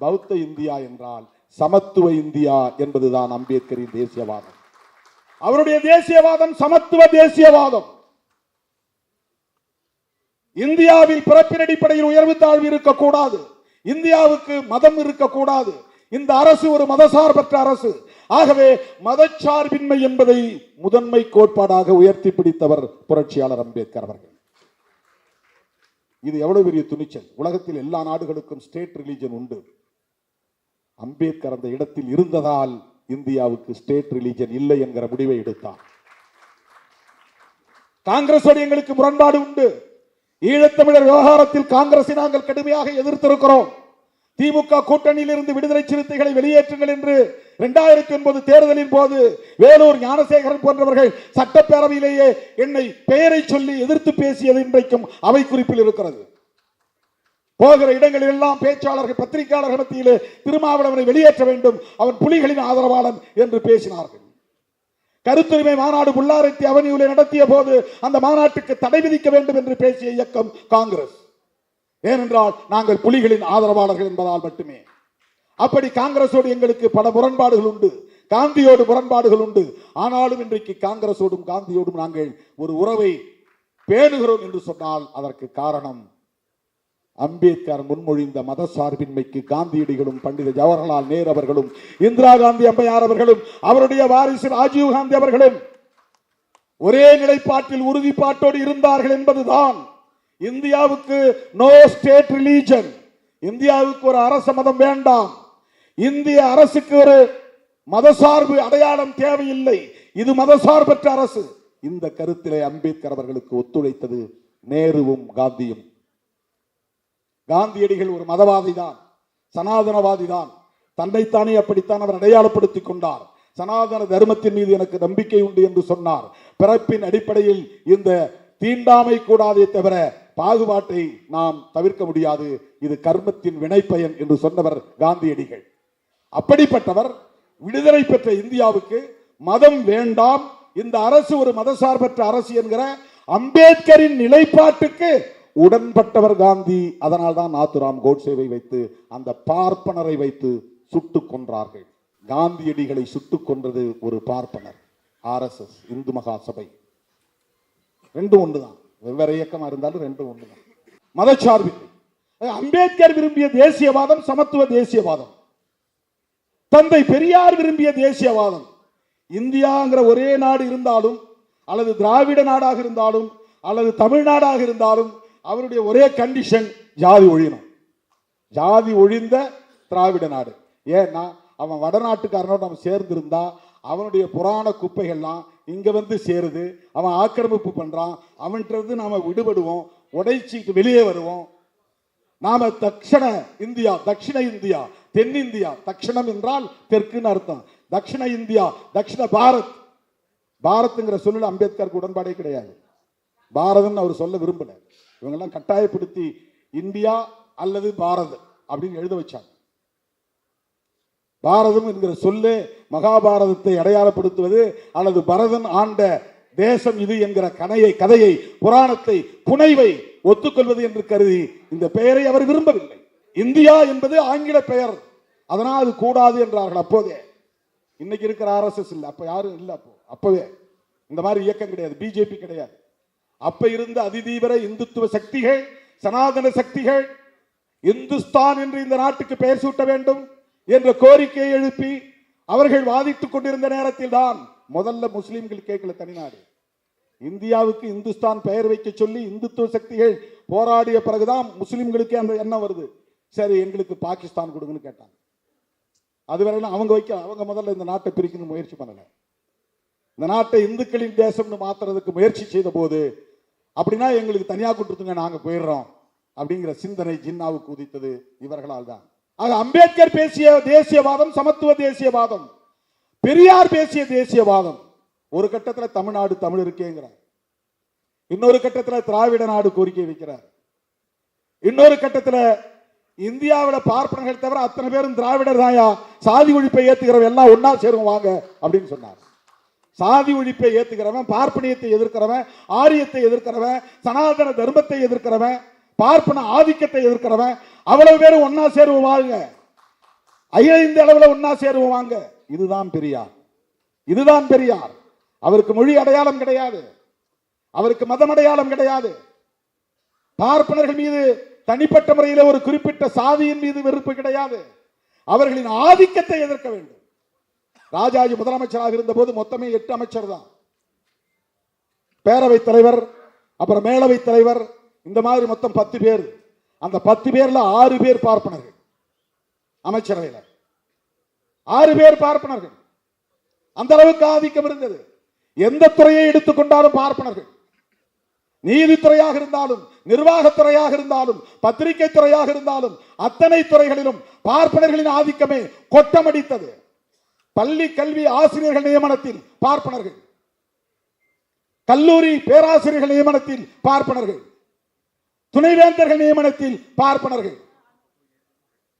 பௌத்த இந்தியா என்றால் சமத்துவ இந்தியா என்பதுதான் அம்பேத்கரின் தேசியவாதம். அவருடைய தேசியவாதம் சமத்துவ தேசியவாதம். இந்தியாவில் பிறப்பின் அடிப்படையில் உயர்வு தாழ்வு இருக்கக்கூடாது. இந்தியாவுக்கு மதம் இருக்கக்கூடாது. இந்த அரசு ஒரு மதசார்பற்ற அரசு. ஆகவே மதச்சார்பின்மை என்பதை முதன்மை கோட்பாடாக உயர்த்தி பிடித்தவர் புரட்சியாளர் அம்பேத்கர் அவர்கள். இது எவ்வளவு பெரிய துணிச்சல்! உலகத்தில் எல்லா நாடுகளுக்கும் ஸ்டேட் ரிலிஜன் உண்டு. அம்பேத்கர் அந்த இடத்தில் இருந்ததால் இந்தியாவுக்கு ஸ்டேட் ரிலிஜன் இல்லை என்கிற முடிவை எடுத்தார். காங்கிரஸோடு எங்களுக்கு முரண்பாடு உண்டு. ஈழத்தமிழர் விவகாரத்தில் காங்கிரஸை நாங்கள் கடுமையாக எதிர்த்திருக்கிறோம். திமுக கூட்டணியில் இருந்து விடுதலை சிறுத்தைகளை வெளியேற்றுங்கள் என்று 2009 தேர்தலின் போது வேலூர் ஞானசேகரன் போன்றவர்கள் சட்டப்பேரவையிலேயே என்னை பெயரை சொல்லி எதிர்த்து பேசியது இன்றைக்கும் அவை குறிப்பில் இருக்கிறது. போகிற இடங்களில் எல்லாம் பேச்சாளர்கள் பத்திரிகையாளர்கள் மத்தியிலே திருமாவளவனை வெளியேற்ற வேண்டும், அவன் புலிகளின் ஆதரவாளன் என்று பேசினார்கள். கருத்துரிமை மாநாடு புல்லாரெட்டி அவனியூரில் நடத்திய போது அந்த மாநாட்டுக்கு தடை விதிக்க வேண்டும் என்று பேசிய இயக்கம் காங்கிரஸ். ஏனென்றால் நாங்கள் புலிகளின் ஆதரவாளர்கள் என்பதால் மட்டுமே. அப்படி காங்கிரஸோடு எங்களுக்கு பல முரண்பாடுகள் உண்டு. காந்தியோடு முரண்பாடுகள் உண்டு. ஆனாலும் இன்றைக்கு காங்கிரஸோடும் காந்தியோடும் நாங்கள் ஒரு உறவை பேணுகிறோம் என்று சொன்னால் அதற்கு காரணம் அம்பேத்கர் முன்மொழிந்த மத சார்பின்மைக்கு காந்தியடிகளும் பண்டித ஜவஹர்லால் நேரு அவர்களும் இந்திரா காந்தி அம்மையார் அவர்களும் அவருடைய வாரிசு ராஜீவ் காந்தி அவர்களும் ஒரே நிலைப்பாட்டில் உறுதிப்பாட்டோடு இருந்தார்கள் என்பதுதான். இந்தியாவுக்கு நோ ஸ்டேட் ரிலீஜன். இந்தியாவுக்கு ஒரு அரச மதம் வேண்டாம். இந்திய அரசுக்கு ஒரு மதசார்பு அடையாளம் தேவையில்லை. இது மதசார்பற்ற அரசு. இந்த கருத்திலே அம்பேத்கர் அவர்களுக்கு ஒத்துழைத்தது நேருவும் காந்தியும். காந்தியடிகள் ஒரு மதவாதி தான், சனாதனவாதி தான். தன்னைத்தானே அப்படித்தான் அவர் அடையாளப்படுத்திக் கொண்டார். சனாதன தர்மத்தின் மீது எனக்கு நம்பிக்கை உண்டு என்று சொன்னார். பிறப்பின் அடிப்படையில் இந்த தீண்டாமை கூடாதே தவிர பாகுபாட்டை நாம் தவிர்க்க முடியாது. இது கர்மத்தின் வினைப்பயன் என்று சொன்னவர் காந்தியடிகள். அப்படிப்பட்டவர் விடுதலை பெற்ற இந்தியாவுக்கு மதம் வேண்டாம், இந்த அரசு ஒரு மதசார்பற்ற அரசு என்கிற அம்பேத்கரின் நிலைப்பாட்டுக்கு உடன்பட்டவர் காந்தி. அதனால் தான் நாத்துராம் கோட்சேவை வைத்து அந்த பார்ப்பனரை வைத்து சுட்டுக் கொன்றார்கள். காந்தியடிகளை சுட்டுக் கொன்றது ஒரு பார்ப்பனர். RSS இந்து மகா சபை ரெண்டும் ஒன்றுதான். வெவ்வேறு இயக்கமா இருந்தாலும் ரெண்டும் ஒன்றுதான். மதச்சார்பில்லை. அம்பேத்கர் விரும்பிய தேசியவாதம் சமத்துவ தேசியவாதம். தந்தை பெரியார் விரும்பிய தேசியவாதம். இந்தியாங்கிற ஒரே நாடு இருந்தாலும், அல்லது திராவிட நாடாக இருந்தாலும், அல்லது தமிழ்நாடாக இருந்தாலும் அவருடைய ஒரே கண்டிஷன் ஜாதி ஒழியணும். ஜாதி ஒழிந்த திராவிட நாடு. ஏன்னா அவன் வடநாட்டுக்காரனோடு நம்ம சேர்ந்திருந்தா அவனுடைய புராண குப்பைகள்லாம் இங்க வந்து சேருது. அவன் ஆக்கிரமிப்பு பண்றான். அவன்கிட்ட நாம விடுபடுவோம், உடைச்சிட்டு வெளியே வருவோம். நாம தட்சிண இந்தியா, தட்சிண இந்தியா, தென்னிந்தியா, தட்சிணம் என்றால் தெற்குன்னு அர்த்தம். தட்சிண இந்தியா, தட்சிண பாரத். பாரத்ங்கிற சொல்ல அம்பேத்கருக்கு உடன்பாடே கிடையாது. பாரதம் அவர் சொல்ல விரும்பல. இவங்கெல்லாம் கட்டாயப்படுத்தி இந்தியா அல்லது பாரத் அப்படின்னு எழுத வச்சாங்க. பாரதம் என்கிற சொல்லே மகாபாரதத்தை அடையாளப்படுத்துவது அல்லது பரதன் ஆண்ட தேசம் இது என்கிற கதையை, புராணத்தை, புனைவை ஒத்துக்கொள்வது என்று கருதி இந்த பெயரை அவர் விரும்பவில்லை. இந்தியா என்பது ஆங்கில பெயர், அதனால் அது கூடாது என்றார்கள் அப்போதே. இன்னைக்கு இருக்கிற RSS இல்லை, அப்ப யாரும் இல்லை. அப்பவே இந்த மாதிரி இயக்கம் கிடையாது, பிஜேபி கிடையாது. அப்ப இருந்த அதிதீவிர இந்துத்துவ சக்திகள், சனாதன சக்திகள் இந்துஸ்தான் என்று இந்த நாட்டுக்கு பெயர் சூட்ட வேண்டும் என்ற கோரிக்கையை எழுப்பி அவர்கள் வாதிட்டுக் கொண்டிருந்த நேரத்தில் தான் முதல்ல முஸ்லிம்கள் கேட்கல தனிநாடு. இந்தியாவுக்கு இந்துஸ்தான் பெயர் வைக்க சொல்லி இந்துத்துவ சக்திகள் போராடிய பிறகுதான் முஸ்லிம்களுக்கு அந்த எண்ணம் வருது. சரி, எங்களுக்கு பாகிஸ்தான் கொடுங்கன்னு கேட்டாங்க. அதுவரையிலும் அவங்க முதல்ல இந்த நாட்டை பிரிக்கணும் முயற்சி பண்ணல. இந்த நாட்டை இந்துக்களின் தேசம்னு மாத்துறதுக்கு முயற்சி செய்த போது, அப்படின்னா எங்களுக்கு தனியா கொடுத்துங்க, நாங்க போயிடுறோம் அப்படிங்கிற சிந்தனை ஜின்னாவுக்கு உதித்தது இவர்களால் தான். ஆக அம்பேத்கர் பேசிய தேசியவாதம் சமத்துவ தேசியவாதம், பெரியார் பேசிய தேசியவாதம். ஒரு கட்டத்தில் தமிழ்நாடு தமிழ் இருக்கேங்கிறார், இன்னொரு கட்டத்தில் திராவிட நாடு கோரிக்கை வைக்கிறார், இன்னொரு கட்டத்தில் இந்தியாவில் பார்ப்பனர்கள் தவிர அத்தனை பேரும் திராவிடர் தாயா, சாதி ஒழிப்பை ஏத்துக்கிறவன் எல்லாம் ஒன்னா சேருவோம் வாங்க அப்படின்னு சொன்னார். சாதி ஒழிப்பை ஏத்துக்கிறவன், பார்ப்பனியத்தை எதிர்க்கிறவன், ஆரியத்தை எதிர்க்கிறவன், சனாதன தர்மத்தை எதிர்க்கிறவன், பார்ப்பன ஆதிக்கத்தை எதிர்க்கிறவன் அவ்வளவு பேரும் ஒன்னா சேருவோம் வாங்க, அகில இந்திய அளவில் ஒன்னா சேருவோம் வாங்க. இதுதான் பெரியார், இதுதான் பெரியார். அவருக்கு மொழி அடையாளம் கிடையாது, அவருக்கு மதம் அடையாளம் கிடையாது. பார்ப்பனர்கள் மீது தனிப்பட்ட முறையில் ஒரு குறிப்பிட்ட சாதியின் மீது வெறுப்பு கிடையாது. அவர்களின் ஆதிக்கத்தை எதிர்க்க வேண்டும். ராஜாஜி முதலமைச்சராக இருந்த போது மொத்தமே 8 அமைச்சர் தான், பேரவைத் தலைவர், அப்புறம் மேலவைத் தலைவர், இந்த மாதிரி மொத்தம் 10 பேர். அந்த 10 பேர்ல 6 பேர் பார்ப்பனர்கள். அமைச்சரவையில் 6 பேர் பார்ப்பனர்கள். அந்த அளவுக்கு ஆதிக்கம் இருந்தது. எந்த துறையை எடுத்துக்கொண்டாலும் பார்ப்பனர்கள். நீதித்துறையாக இருந்தாலும், நிர்வாகத்துறையாக இருந்தாலும், பத்திரிகை துறையாக இருந்தாலும், அத்தனை துறைகளிலும் பார்ப்பனர்களின் ஆதிக்கமே கொட்டமடித்தது. பள்ளி கல்வி ஆசிரியர்கள் நியமனத்தில் பார்ப்பனர்கள், கல்லூரி பேராசிரியர்கள் நியமனத்தில் பார்ப்பனர்கள், துணைவேந்தர்கள் நியமனத்தில் பார்ப்பனர்கள்.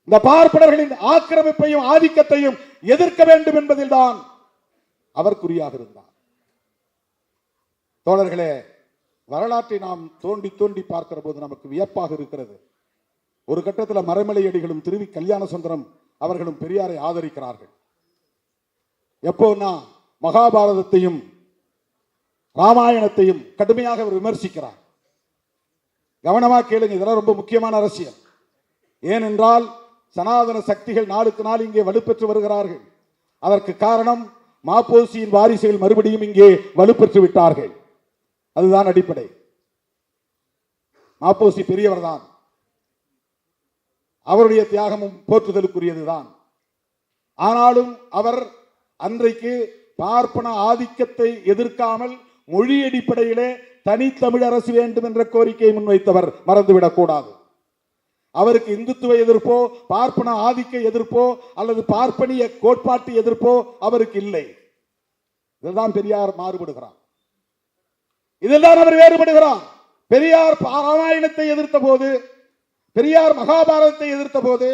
இந்த பார்ப்பனர்களின் ஆக்கிரமிப்பையும் ஆதிக்கத்தையும் எதிர்க்க வேண்டும் என்பதில் தான் அவர் குறியாக இருந்தார். தோழர்களே, வரலாற்றை நாம் தோண்டி தோண்டி பார்க்கிற போது நமக்கு வியப்பாக இருக்கிறது. ஒரு கட்டத்தில் மறைமலையடிகளும் திருவி கல்யாண சுந்தரம் அவர்களும் பெரியாரை ஆதரிக்கிறார்கள். எப்போன்னா மகாபாரதத்தையும் ராமாயணத்தையும் கடுமையாக அவர் விமர்சிக்கிறார். கவனமாக கேளுங்க, இதெல்லாம் ரொம்ப முக்கியமான அரசியல். ஏனென்றால் சனாதன சக்திகள் நாளுக்கு நாள் இங்கே வலுப்பெற்று வருகிறார்கள். அதற்கு காரணம் மாப்போசியின் வாரிசுகள் மறுபடியும் இங்கே வலுப்பெற்று விட்டார்கள். அதுதான் அடிப்படை. மாப்போசி பெரியவர் தான், அவருடைய தியாகமும் போற்றுதலுக்குரியதுதான். ஆனாலும் அவர் அன்றைக்கு பார்ப்பன ஆதிக்கத்தை எதிர்க்காமல் மொழி அடிப்படையிலே தனித்தமிழ் அரசு வேண்டும் என்ற கோரிக்கையை முன்வைத்தவர், மறந்துவிடக் கூடாது. அவருக்கு இந்துத்துவ எதிர்ப்போ, பார்ப்பன ஆதிக்க எதிர்ப்போ, அல்லது பார்ப்பனிய கோட்பாட்டு எதிர்ப்போ அவருக்கு இல்லை. இதுதான் பெரியார் மாறுபடுகிறார், இதெல்லாம் அவர் வேறுபடுகிறார். பெரியார் ராமாயணத்தை எதிர்த்த போது, பெரியார் மகாபாரதத்தை எதிர்த்த போது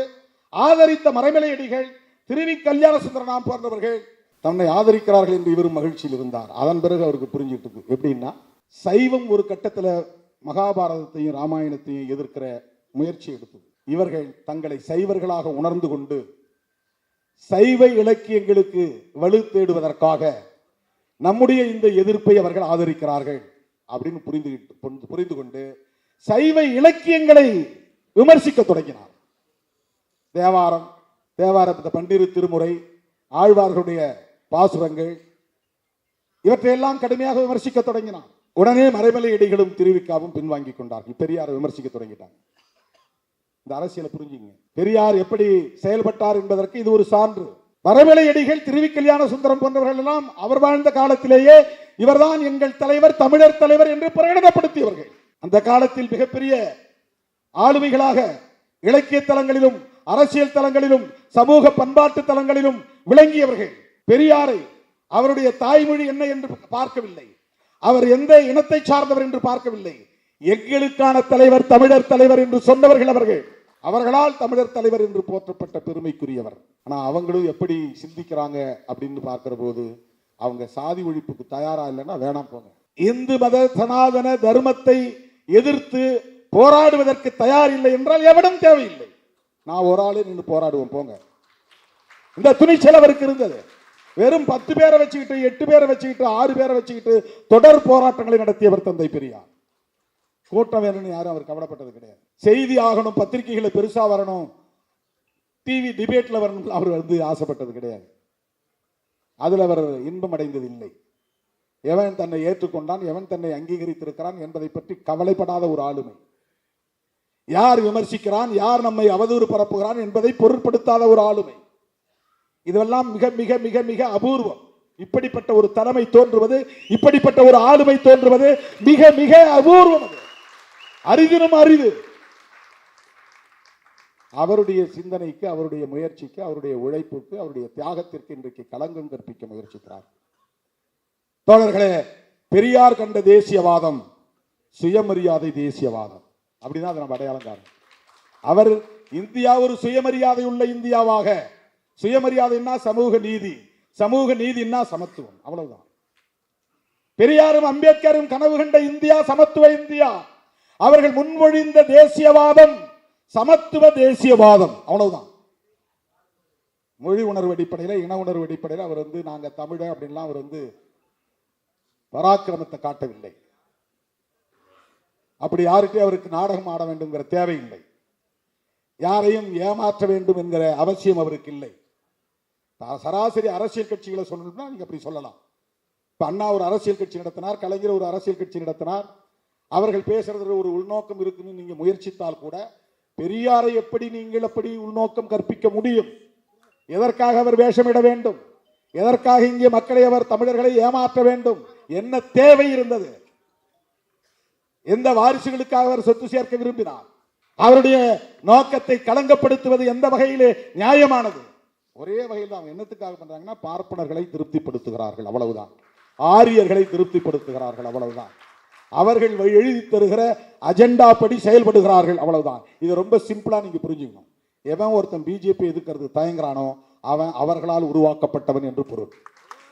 ஆதரித்த மறைமலையடிகள், திருவி கல்யாண சுந்தரம் போன்றவர்கள் தன்னை ஆதரிக்கிறார்கள் என்று இவரும் மகிழ்ச்சியில் இருந்தார். அதன் பிறகு அவருக்கு புரிஞ்சிட்டு எப்படின்னா, சைவம் ஒரு கட்டத்தில் மகாபாரதத்தையும் ராமாயணத்தையும் எதிர்க்கிற முயற்சி எடுத்தது. இவர்கள் தங்களை சைவர்களாக உணர்ந்து கொண்டு சைவ இலக்கியங்களுக்கு வலு தேடுவதற்காக நம்முடைய இந்த எதிர்ப்பை அவர்கள் ஆதரிக்கிறார்கள் அப்படின்னு புரிந்து கொண்டு சைவ இலக்கியங்களை விமர்சிக்க தொடங்கினார். தேவாரம், பன்னிரு திருமுறை, ஆழ்வார்களுடைய பாசுரங்கள், இவற்றையெல்லாம் கடுமையாக விமர்சிக்க தொடங்கினார். உடனே மறைமலையடிகளும் திருவிக்காவும் பின்வாங்கி கொண்டார்கள். பெரியாரை விமர்சிக்க தொடங்கிட்டாங்க. இந்த அரசியலை புரிஞ்சுங்க, பெரியார் எப்படி செயல்பட்டார் என்பதற்கு இது ஒரு சான்று. மறைமலையடிகள், திருவி கல்யாண சுந்தரம் போன்றவர்கள் எல்லாம் அவர் வாழ்ந்த காலத்திலேயே இவர்தான் எங்கள் தலைவர், தமிழர் தலைவர் என்று பிரகடனப்படுத்தியவர்கள். அந்த காலத்தில் மிகப்பெரிய ஆளுமைகளாக இலக்கிய தலங்களிலும் அரசியல் தலங்களிலும் சமூக பண்பாட்டு தலங்களிலும் விளங்கியவர்கள். பெரியாரை அவருடைய தாய்மொழி என்ன என்று பார்க்கவில்லை, அவர் எந்த இனத்தை சார்ந்தவர் என்று பார்க்கவில்லை. எங்களுக்கான தலைவர், தமிழர் தலைவர் என்று சொன்னவர்கள் அவர்கள். அவர்களால் தமிழர் தலைவர் என்று போற்றப்பட்ட பெருமைக்குரியவர். ஆனா அவங்களும் எப்படி சிந்திக்கிறாங்க அப்படின்னு பார்க்கிற போது, அவங்க சாதி ஒழிப்புக்கு தயாரா இல்லைன்னா வேணாம் போங்க. இந்து மத சனாதன தர்மத்தை எதிர்த்து போராடுவதற்கு தயார் இல்லை என்றால் எவனும் தேவையில்லை. நான் ஒரு ஆளு நின்று போராடுவோம் போங்க. இந்த துணிச்சல் அவருக்கு இருந்தது. வெறும் 10 பேரை வச்சுக்கிட்டு, 8 பேரை வச்சுக்கிட்டு, 6 பேரை வச்சுக்கிட்டு தொடர் போராட்டங்களை நடத்தியவர் தந்தை பெரியார். கூட்டம் வேணும்னு யாரும் அவர் கவலைப்பட்டது கிடையாது. செய்தி ஆகணும், பத்திரிகைகளை பெருசா வரணும், டிவி டிபேட்ல வரணும் அவர் ஆசைப்பட்டது கிடையாது. அதில் அவர் இன்பம் அடைந்தது இல்லை. எவன் தன்னை ஏற்றுக்கொண்டான், எவன் தன்னை அங்கீகரித்திருக்கிறான் என்பதை பற்றி கவலைப்படாத ஒரு ஆளுமை. யார் விமர்சிக்கிறான், யார் நம்மை அவதூறு பரப்புகிறான் என்பதை பொருட்படுத்தாத ஒரு ஆளுமை. இதெல்லாம் மிக மிக மிக மிக அபூர்வம். இப்படிப்பட்ட ஒரு தலைமை தோன்றுவது, இப்படிப்பட்ட ஒரு ஆளுமை தோன்றுவது மிக மிக அபூர்வம், அரிதினும் அரிது. அவருடைய சிந்தனைக்கு, அவருடைய முயற்சிக்கு, அவருடைய உழைப்புக்கு, அவருடைய தியாகத்திற்கு இன்றைக்கு களங்கம் கற்பிக்க முயற்சிக்கிறார். தோழர்களே, பெரியார் கண்ட தேசியவாதம் சுயமரியாதை தேசியவாதம். அப்படிதான் அதை நம்ம அடையாளம் காணும். அவர் இந்தியா ஒரு சுயமரியாதை உள்ள இந்தியாவாக, சுயமரியாதைன்னா சமூக நீதி, சமூக நீதினா சமத்துவம், அவ்வளவுதான். பெரியாரும் அம்பேத்கரும் கனவு கண்ட இந்தியா சமத்துவ இந்தியா. அவர்கள் முன்மொழிந்த தேசியவாதம் சமத்துவ தேசியவாதம், அவ்வளவுதான். மொழி உணர்வு அடிப்படையில், இன உணர்வு அடிப்படையில் அவர் நாங்க தமிழ அப்படின்லாம் அவர் பராக்கிரமத்தை காட்டவில்லை. அப்படி யாருக்கே அவருக்கு நாடகம் ஆட வேண்டும் என்கிற தேவையில்லை. யாரையும் ஏமாற்ற வேண்டும் என்கிற அவசியம் அவருக்கு இல்லை. சராசரி அரசியல் கட்சிகளை சொல்லணும்னா நீங்க அப்படி சொல்லலாம். இப்ப அண்ணா ஒரு அரசியல் கட்சி நடத்தினார், கலைஞர் ஒரு அரசியல் கட்சி நடத்தினார். அவர்கள் பேசுறதுல ஒரு உள்நோக்கம் இருக்குன்னு நீங்க முயற்சித்தால் கூட பெரியாரை எப்படி நீங்கள் அப்படி உள்நோக்கம் கற்பிக்க முடியும்? எதற்காக அவர் வேஷமிட வேண்டும்? எதற்காக இங்கே மக்களை அவர் தமிழர்களை ஏமாற்ற வேண்டும்? என்ன தேவை இருந்தது? எந்த வாரிசுகளுக்காக அவர் சொத்து சேர்க்க விரும்பினார்? அவருடைய நோக்கத்தை களங்கப்படுத்துவது எந்த வகையிலே நியாயமானது? ஒரே வகையில் தான். என்னத்துக்காக பண்றாங்கன்னா, பார்ப்பனர்களை திருப்திப்படுத்துகிறார்கள், அவ்வளவுதான். ஆரியர்களை திருப்திப்படுத்துகிறார்கள், அவ்வளவுதான். அவர்கள் எழுதி தருகிற அஜெண்டா படி செயல்படுகிறார்கள், அவ்வளவுதான். இது ரொம்ப சிம்பிளா நீங்க புரிஞ்சுக்கணும். எவன் ஒருத்தன் பிஜேபி எதிர்க்கிறது தயங்குறானோ அவன் அவர்களால் உருவாக்கப்பட்டவன் என்று பொருள்.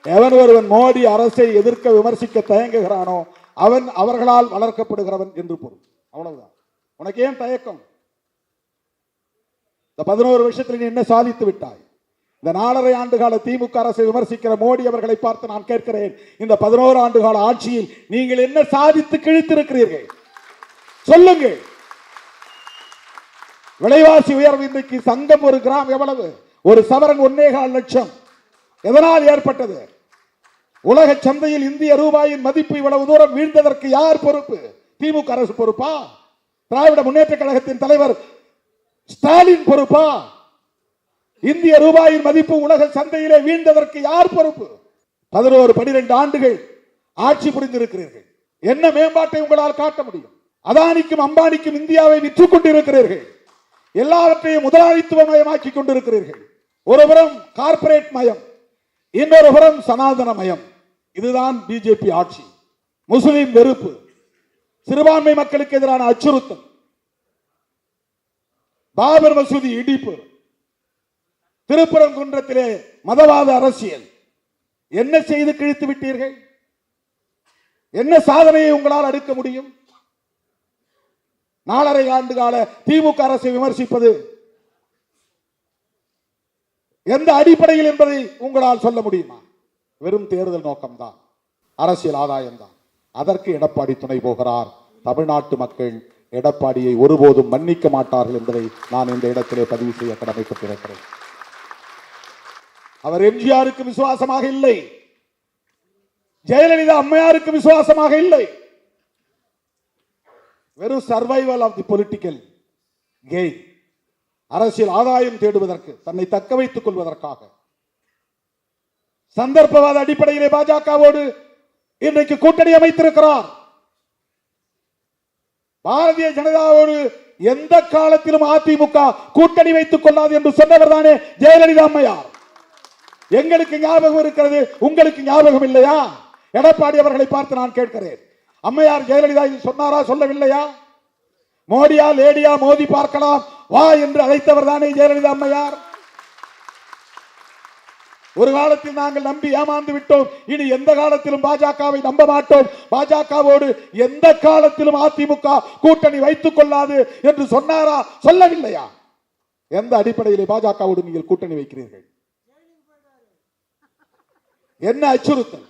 எவன் ஒருவன் மோடி அரசை எதிர்க்க விமர்சிக்க தயங்குகிறானோ அவன் அவர்களால் வளர்க்கப்படுகிறவன் என்று பொருள், அவ்வளவுதான். உனக்கு ஏன் தயக்கம்? இந்த 11 வருஷத்தில் நீ என்ன சாதித்து விட்டாய்? இந்த 4.5 ஆண்டு கால திமுக அரசை விமர்சிக்கிற மோடி அவர்களை பார்த்து நான் கேட்கிறேன், இந்த 11 ஆண்டு கால ஆட்சியில் நீங்கள் என்ன சாதித்து கிழித்திருக்கிறீர்கள்? சொல்லுங்கள். விலைவாசி உயர்வு இன்றைக்கு சங்கம் ஒரு கிராம் எவ்வளவு? ஒரு சவரன் 1.25 லட்சம். எதனால் ஏற்பட்டது? உலக சந்தையில் இந்திய ரூபாயின் மதிப்பு இவ்வளவு தூரம் வீழ்ந்ததற்கு யார் பொறுப்பு? திமுக அரசு பொறுப்பா? திராவிட முன்னேற்ற கழகத்தின் தலைவர் ஸ்டாலின் பொறுப்பா? இந்திய ரூபாயின் மதிப்பு உலக சந்தையிலே வீழ்ந்ததற்கு யார் பொறுப்பு? 11-12 ஆண்டுகள் ஆட்சி புரிந்திருக்கிறீர்கள். என்ன மேம்பாட்டை உங்களால் காட்ட முடியும்? அதானிக்கும் அம்பானிக்கும் இந்தியாவை விற்றுக் கொண்டிருக்கிறீர்கள். எல்லாவற்றையும் முதலாளித்துவ மயமாக்கி கொண்டிருக்கிறீர்கள். ஒருபுறம் கார்பரேட் மயம், இன்னொரு புறம் சனாதன மயம். இதுதான் பிஜேபி ஆட்சி. முஸ்லிம் வெறுப்பு, சிறுபான்மை மக்களுக்கு எதிரான அச்சுறுத்தல், பாபர் மசூதி இடிப்பு, திருப்பரங்குன்றத்திலே மதவாத அரசியல். என்ன செய்து கிழித்து விட்டீர்கள்? என்ன சாதனையை உங்களால் அடுக்க முடியும்? 4.5 ஆண்டு கால திமுக அரசை விமர்சிப்பது எந்த அடிப்படையில் என்பதை உங்களால் சொல்ல முடியுமா? வெறும் தேர்தல் நோக்கம்தான், அரசியல் ஆதாயம்தான். அதற்கு எடப்பாடி துணை போகிறார். தமிழ்நாட்டு மக்கள் எடப்பாடியை ஒருபோதும் மன்னிக்க மாட்டார்கள் என்பதை நான் இந்த இடத்திலே பதிவு செய்ய கடமைப்பட்டிருக்கிறேன். அவர் எம்ஜிஆருக்கு விசுவாசமாக இல்லை, ஜெயலலிதா அம்மையாருக்கு விசுவாசமாக இல்லை. வெறும் survival of the political gain, அரசியல் ஆதாயம் தேடுவதற்கு, தன்னை தக்க வைத்துக் கொள்வதற்காக சந்தர்ப்பவாத அடிப்படையிலே பாஜகவோடு இன்றைக்கு கூட்டணி அமைத்திருக்கிறார். பாரதிய ஜனதாவோடு எந்த காலத்திலும் அதிமுக கூட்டணி வைத்துக் கொள்ளாது என்று சொன்னவர் தானே ஜெயலலிதா அம்மையார். எங்களுக்கு ஞாபகம் இருக்கிறது, உங்களுக்கு ஞாபகம் இல்லையா? எடப்பாடி அவர்களை பார்த்து நான் கேட்கிறேன், அம்மையார் ஜெயலலிதா சொன்னாரா, சொல்லவில்லையா? மோடியா லேடியா மோதி பார்க்கலாம் வா என்று அழைத்தவர் தானே ஜெயலலிதா அம்மையார். ஒரு காலத்தில் நாங்கள் நம்பி ஏமாந்து விட்டோம், இனி எந்த காலத்திலும் பாஜகவை நம்ப மாட்டோம், பாஜகவோடு எந்த காலத்திலும் அதிமுக கூட்டணி வைத்துக் கொள்ளாது என்று சொன்னாரா, சொல்லவில்லையா? எந்த அடிப்படையில் பாஜகவோடு நீங்கள் கூட்டணி வைக்கிறீர்கள்? என்ன அச்சுறுத்தல்?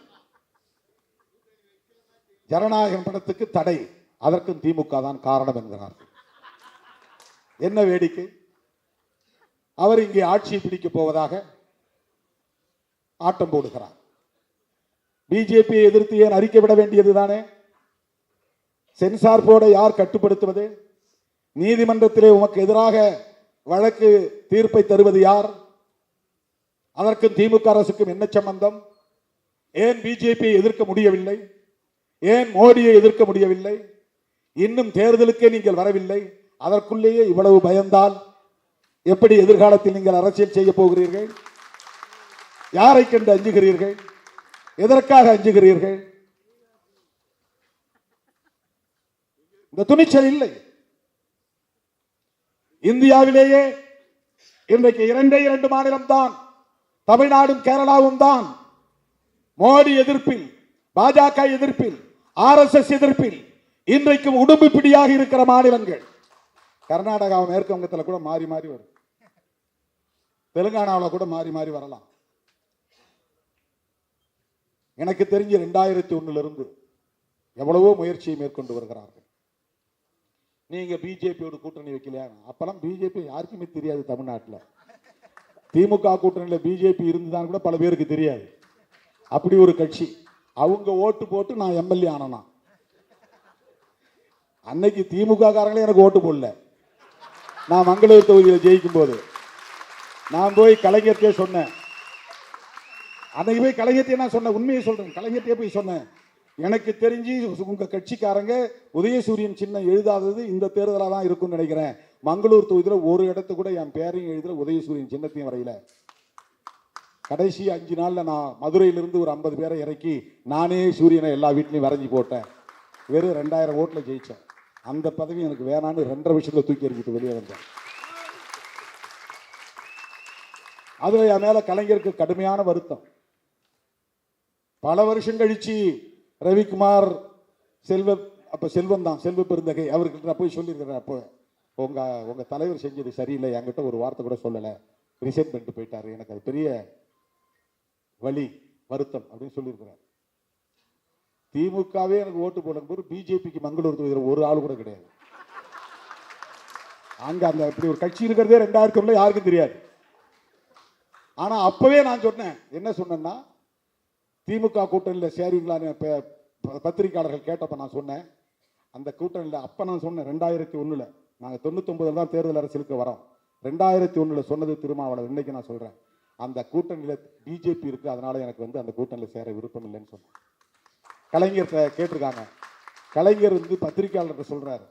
ஜனநாயகம் படத்துக்கு தடை, அதற்கும் திமுக தான் காரணம் என்கிறார்கள். என்ன வேடிக்கை! அவர் இங்கே ஆட்சியை பிடிக்க போவதாக ஆட்டம் போடுகிறார். பிஜேபியை எதிர்த்து ஏன் அறிக்கை விட வேண்டியது தானே? சென்சார் போர்டை யார் கட்டுப்படுத்துவது? நீதிமன்றத்திலே உமக்கு எதிராக வழக்கு தீர்ப்பை தருவது யார்? அதற்கும் திமுக அரசுக்கும் என்ன சம்பந்தம்? ஏன் பிஜேபியை எதிர்க்க முடியவில்லை? ஏன் மோடியை எதிர்க்க முடியவில்லை? இன்னும் தேர்தலுக்கே நீங்கள் வரவில்லை, அதற்குள்ளேயே இவ்வளவு பயந்தால் எப்படி எதிர்காலத்தில் நீங்கள் அரசியல் செய்ய போகிறீர்கள்? யாரை கண்டு அஞ்சுகிறீர்கள்? எதற்காக அஞ்சுகிறீர்கள்? இந்த துணிச்சல் இல்லை. இந்தியாவிலேயே இன்றைக்கு இரண்டு மாநிலம் தான், தமிழ்நாடும் கேரளாவும் தான் மோடி எதிர்ப்பில், பாஜக எதிர்ப்பில், RSS எதிர்ப்பில் இன்றைக்கும் உடும்பு பிடியாக இருக்கிற மாநிலங்கள். கர்நாடகா, மேற்கு வங்கத்தில் கூட மாறி மாறி வரும், தெலுங்கானாவில் கூட மாறி மாறி வரலாம். எனக்கு தெரிஞ்ச 2001 இருந்து எவ்வளவோ முயற்சியை மேற்கொண்டு வருகிறார்கள். நீங்க பிஜேபியோட கூட்டணி வைக்கலையா? அப்பெல்லாம் பிஜேபி யாருக்குமே தெரியாது தமிழ்நாட்டில். திமுக கூட்டணியில் பிஜேபி இருந்துதான் கூட பல பேருக்கு தெரியாது. அப்படி ஒரு கட்சி. அவங்க ஓட்டு போட்டு நான் எம்எல்ஏ ஆனா. அன்னைக்கு திமுக காரங்களே எனக்கு ஓட்டு போடல. நான் மங்களூர் தொகுதியில் ஜெயிக்கும் போது நான் போய் கலைஞர்கிட்டே சொன்னேன். அன்னைக்கு போய் கலைஞர்கிட்டே நான் சொன்னேன், உண்மையை சொல்றேன், கலைஞர்கிட்டே போய் சொன்னேன், எனக்கு தெரிஞ்சு உங்க கட்சிக்காரங்க உதயசூரியன் சின்னம் எழுதாதது இந்த தேர்தலாக தான் இருக்கும்னு நினைக்கிறேன். மங்களூர் தொகுதியில் ஒரு இடத்து கூட என் பேரையும் எழுதல, உதயசூரியன் சின்னத்தையும் வரையில. கடைசி 5 நாள்ல நான் மதுரையிலிருந்து ஒரு 50 பேரை இறக்கி நானே சூரியனை எல்லா வீட்லையும் வரைஞ்சி போட்டேன். வெறும் 2000 ஓட்டுல ஜெயிச்சேன். அந்த பதவி எனக்கு வேணான்னு 2.5 வருஷத்துல தூக்கி எறிஞ்சிட்டு வெளியே வந்தேன். அதுல என் மேல கலைஞருக்கு கடுமையான வருத்தம். பல வருஷம் கழிச்சு ரவிக்குமார் செல்வம் தான், செல்வ பெருந்தகை, அவர்கிட்ட நான் போய் சொல்லியிருக்கிறேன், அப்போ உங்க தலைவர் செஞ்சது சரியில்லை, என்கிட்ட ஒரு வார்த்தை கூட சொல்லலை, ரிசைன் பண்ணிட்டு போயிட்டாரு, எனக்கு அது பெரிய வலி, வருத்தம் அப்படின்னு சொல்லியிருக்கிறார். திமுகவே எனக்கு ஓட்டு போடும் போது பிஜேபிக்கு மங்களூர் தொகுதியில் ஒரு ஆள் கூட கிடையாது. அங்க அந்த இப்படி ஒரு கட்சி இருக்கிறதே 2001 யாருக்கும் தெரியாது. ஆனா அப்பவே நான் சொன்னேன், என்ன சொன்னேன்னா, திமுக கூட்டணியில் சேருவீங்களான்னு பத்திரிகையாளர்கள் கேட்டப்ப நான் சொன்னேன், அந்த கூட்டணியில் அப்ப நான் சொன்னேன் 2001 நாங்கள் 99 தான் தேர்தல் அரசியலுக்கு வரோம். 2001 சொன்னது திருமாவளவன். இன்னைக்கு நான் சொல்றேன், அந்த கூட்டணியில் பிஜேபி இருக்கு, அதனால எனக்கு அந்த கூட்டணியில் சேர விருப்பம் இல்லைன்னு சொன்னேன். கலைஞர் கேட்டிருக்காங்க, கலைஞர் பத்திரிகையாளர்கிட்ட சொல்றாரு,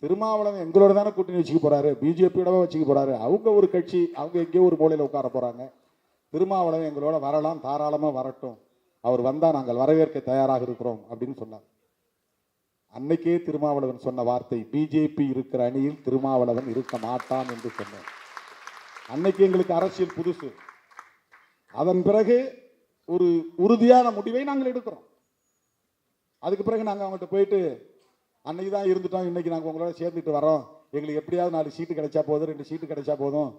திருமாவளவன் எங்களோட தானே கூட்டணி வச்சுக்க போறாரு, பிஜேபியோட வச்சுக்க போறாரு, அவங்க ஒரு கட்சி, அவங்க எங்கேயோ ஒரு மூலையில் உட்கார போறாங்க, திருமாவளவன் எங்களோட வரலாம், தாராளமா வரட்டும், அவர் வந்தா நாங்கள் வரவேற்க தயாராக இருக்கிறோம் அப்படின்னு சொன்னார். அன்னைக்கே திருமாவளவன் சொன்ன வார்த்தை, பிஜேபி இருக்கிற அணியில் திருமாவளவன் இருக்க மாட்டான் என்று சொன்னார். அன்னைக்கு எங்களுக்கு அரசியல் புதுசு. அதன் பிறகு ஒரு உறுதியான முடிவை நாங்கள் எடுக்கிறோம். அதுக்கு பிறகு நாங்கள் அவங்ககிட்ட போயிட்டு, அன்னைக்கு தான் இருந்துட்டோம், இன்னைக்கு நாங்கள் உங்களோட சேர்ந்துட்டு வரோம், எங்களுக்கு எப்படியாவது 4 சீட்டு கிடைச்சா போதும், 2 சீட்டு கிடைச்சா போதும்,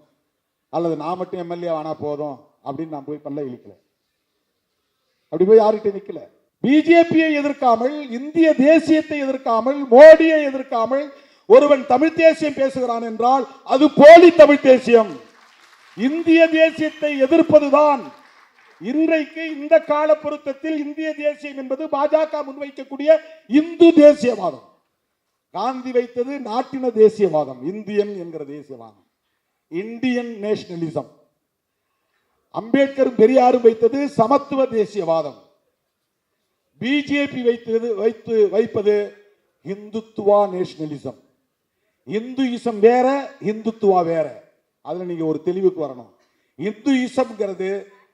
அல்லது நான் மட்டும் எம்எல்ஏ ஆனா போதும் அப்படின்னு நான் போய் பல்ல இழிக்கல. அப்படி போய் யார்கிட்ட நிக்கல. பிஜேபியை எதிர்க்காமல், இந்திய தேசியத்தை எதிர்க்காமல், மோடியை எதிர்க்காமல் ஒருவன் தமிழ் தேசியம் பேசுகிறான் என்றால் அது போலி தமிழ் தேசியம். இந்திய தேசியத்தை எதிர்ப்பதுதான் இன்றைக்கு இந்த கால பொருத்தத்தில் இந்திய தேசியம் என்பது பாஜக முன்வைக்கக்கூடிய இந்து தேசியவாதம். காந்தி வைத்தது நாட்டின தேசியவாதம், இந்தியன் என்கிற தேசியவாதம், இந்தியன் நேஷனலிசம். அம்பேத்கரும் பெரியாரும் வைத்தது சமத்துவ தேசியவாதம். பிஜேபி வைப்பது இந்துத்துவா நேஷனலிசம். இந்துயிசம் வேற, இந்துத்துவா வேற. அதுல நீங்க ஒரு தெளிவுக்கு வரணும். இந்துயிசம்ங்கிறது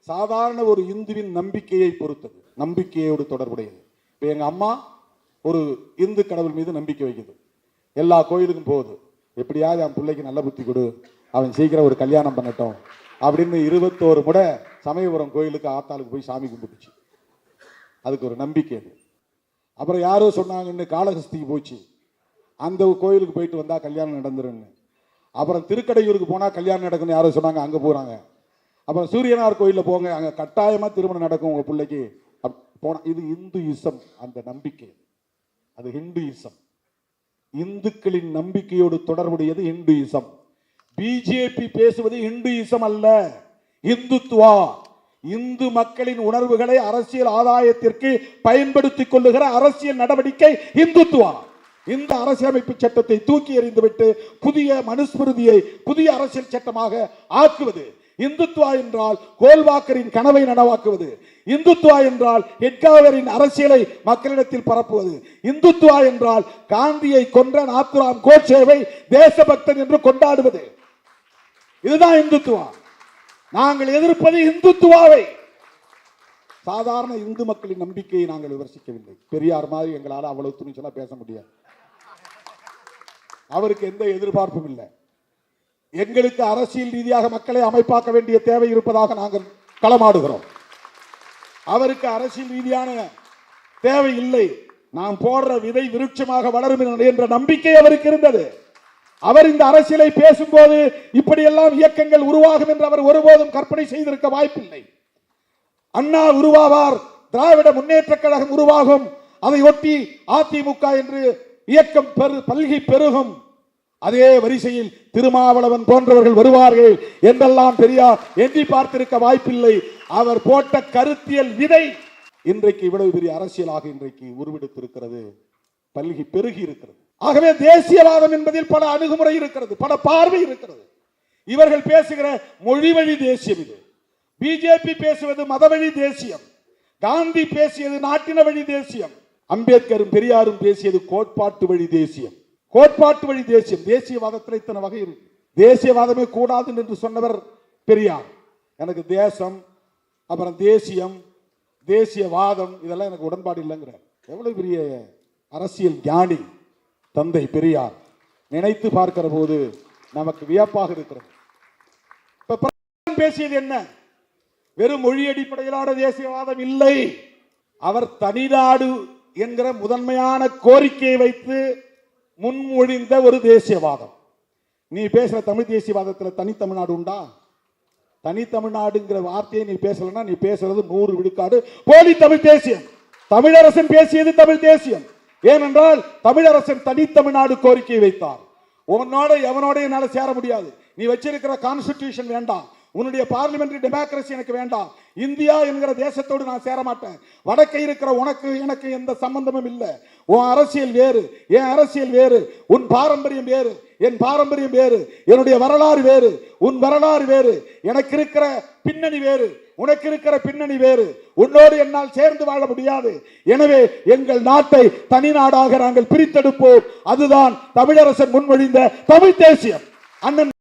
சாதாரண ஒரு இந்துவின் நம்பிக்கையை பொறுத்தது, நம்பிக்கையோடு தொடர்புடையது. இப்ப எங்க அம்மா ஒரு இந்து கடவுள் மீது நம்பிக்கை வைக்குது, எல்லா கோயிலுக்கும் போகுது, எப்படியாவது என் பிள்ளைக்கு நல்ல புத்தி கொடு, அவன் சீக்கிரம் ஒரு கல்யாணம் பண்ணட்டும் அப்படின்னு 21 முறை சமயபுரம் கோயிலுக்கு ஆத்தாளுக்கு போய் சாமி கும்பிட்டுச்சு. அதுக்கு ஒரு நம்பிக்கை அது. அப்புறம் யாரோ சொன்னாங்க, இன்னும் காளஹஸ்திக்கு போச்சு, அந்த கோயிலுக்கு போயிட்டு வந்தா கல்யாணம் நடந்துருன்னு. அப்புறம் திருக்கடையூருக்கு போனா கல்யாணம் நடக்குன்னு யாரோ சொன்னாங்க, அங்க போறாங்க. அப்புறம் சூரியனார் கோயிலில் போங்க, அங்க கட்டாயமா திருமணம் நடக்கும் உங்க பிள்ளைக்கு போனா. இது இந்துயிசம், அந்த நம்பிக்கை, அது ஹிந்துயிசம். இந்துக்களின் நம்பிக்கையோடு தொடர்புடையது இந்துயிசம். பிஜேபி பேசுவது இந்துயிசம் அல்ல, இந்துத்துவா. இந்து மக்களின் உணர்வுகளை அரசியல் ஆதாயத்திற்கு பயன்படுத்திக் கொள்ளுகிற அரசியல் நடவடிக்கை இந்துத்துவா. இந்த அரசியலமைப்பு சட்டத்தை தூக்கி எறிந்துவிட்டு புதிய மனுஸ்மிருதியை புதிய அரசியல் சட்டமாக ஆக்குவது, இந்துத்துவா என்றால் கோல்வாக்கரின் கனவை நனவாக்குவது. இந்துத்துவா என்றால் ஹெட்காவரின் அரசியலை மக்களிடத்தில் பரப்புவது. இந்துத்துவா என்றால் காந்தியை கொன்ற நாத்துராம் கோட்சேவை தேசபக்தன் என்று கொண்டாடுவது. இதுதான் இந்துத்துவா. நாங்கள் எதிர்ப்பது இந்துத்துவாவை. சாதாரண இந்து மக்களின் நம்பிக்கையை நாங்கள் விமர்சிக்கவில்லை. பெரியார் மாதிரி எங்களால் அவ்வளவு துணிச்சலா பேச முடியாது. அவருக்கு எந்த எதிர்பார்ப்பும் இல்லை. எங்களுக்கு அரசியல் ரீதியாக மக்களை அமைப்பாக்க வேண்டிய தேவை இருப்பதாக நாங்கள் களமாடுகிறோம். அவருக்கு அரசியல் ரீதியான தேவை இல்லை. நாம் போடுற விதை விருட்சமாக வளரும் என்ற நம்பிக்கை அவருக்கு இருந்தது. அவர் இந்த அரசியலை பேசும்போது இப்படியெல்லாம் இயக்கங்கள் உருவாகும் என்று அவர் ஒருபோதும் கற்பனை செய்திருக்க வாய்ப்பில்லை. அண்ணா உருவாவார், திராவிட முன்னேற்ற கழகம் உருவாகும், அதை ஒட்டி அதிமுக என்று இயக்கம் பல்கி பெருகும், அதே வரிசையில் திருமாவளவன் போன்றவர்கள் வருவார்கள் என்றெல்லாம் பெரியார் எண்ணி பார்த்திருக்க வாய்ப்பில்லை. அவர் போட்ட கருத்தியல் விதை இன்றைக்கு இவ்வளவு பெரிய அரசியலாக இன்றைக்கு உருவெடுத்திருக்கிறது, பல்கி பெருகி இருக்கிறது. ஆகவே தேசியவாதம் என்பதில் பல அணுகுமுறை இருக்கிறது, பல பார்வை இருக்கிறது. இவர்கள் பேசுகிற மொழி வழி தேசியம் இது. பிஜேபி பேசுவது மதவழி தேசியம். காந்தி பேசியது நாட்டின வழி தேசியம். அம்பேத்கரும் பெரியாரும் பேசியது கோட்பாட்டு வழி தேசியம். கோட்பாட்டு வழி தேசியம். தேசியவாதத்தில் இத்தனை வகை இருக்கு. தேசியவாதமே கூடாது என்று சொன்னவர் பெரியார். எனக்கு தேசம், அப்புறம் தேசியம், தேசியவாதம் இதெல்லாம் எனக்கு உடன்பாடு இல்லைங்கிறார். எவ்வளவு பெரிய அரசியல் ஞானி தந்தை பெரியார். நினைத்து பார்க்கிற போது நமக்கு வியப்பாக இருக்கிறது. பேசியது என்ன? வெறும் மொழி அடிப்படையிலான தேசியவாதம் இல்லை. அவர் தனிநாடு என்கிற முதன்மையான கோரிக்கையை வைத்து முன்மொழிந்த ஒரு தேசியவாதம். நீ பேசுற தமிழ் தேசியவாதத்தில் தனித்தமிழ்நாடு உண்டா? தனித்தமிழ்நாடுங்கிற வார்த்தையை நீ பேசலன்னா நீ பேசுறது 100 விழுக்காடு போலி தமிழ் தேசியம். தமிழரசன் பேசியது தமிழ் தேசியம். ஏனென்றால் தமிழரசன் தனித்தமிழ்நாடு கோரிக்கையை வைத்தார். உன்னோட எவனோட என்னால சேர முடியாது. நீ வச்சிருக்கிற கான்ஸ்டிடியூஷன் வேண்டாம், உன்னுடைய பார்லிமெண்டரி டெமோக்ரசி எனக்கு வேண்டாம், இந்தியா என்கிற தேசத்தோடு நான் சேர மாட்டேன். வடக்கே இருக்கிற உனக்கு எனக்கு எந்த சம்பந்தமும் இல்லை. உன் அரசியல் வேறு, என் அரசியல் வேறு, உன் பாரம்பரியம் வேறு, என் பாரம்பரியம் வேறு, என்னுடைய வரலாறு வேறு, உன் வரலாறு வேறு, எனக்கு இருக்கிற பின்னணி வேறு, உனக்கு இருக்கிற பின்னணி வேறு, உன்னோடு என்னால் சேர்ந்து வாழ முடியாது. எனவே எங்கள் நாட்டை தனி நாடாக நாங்கள் பிரித்தெடுப்போம். அதுதான் தமிழரசன் முன்மொழிந்த தமிழ் தேசியம். அண்ணன்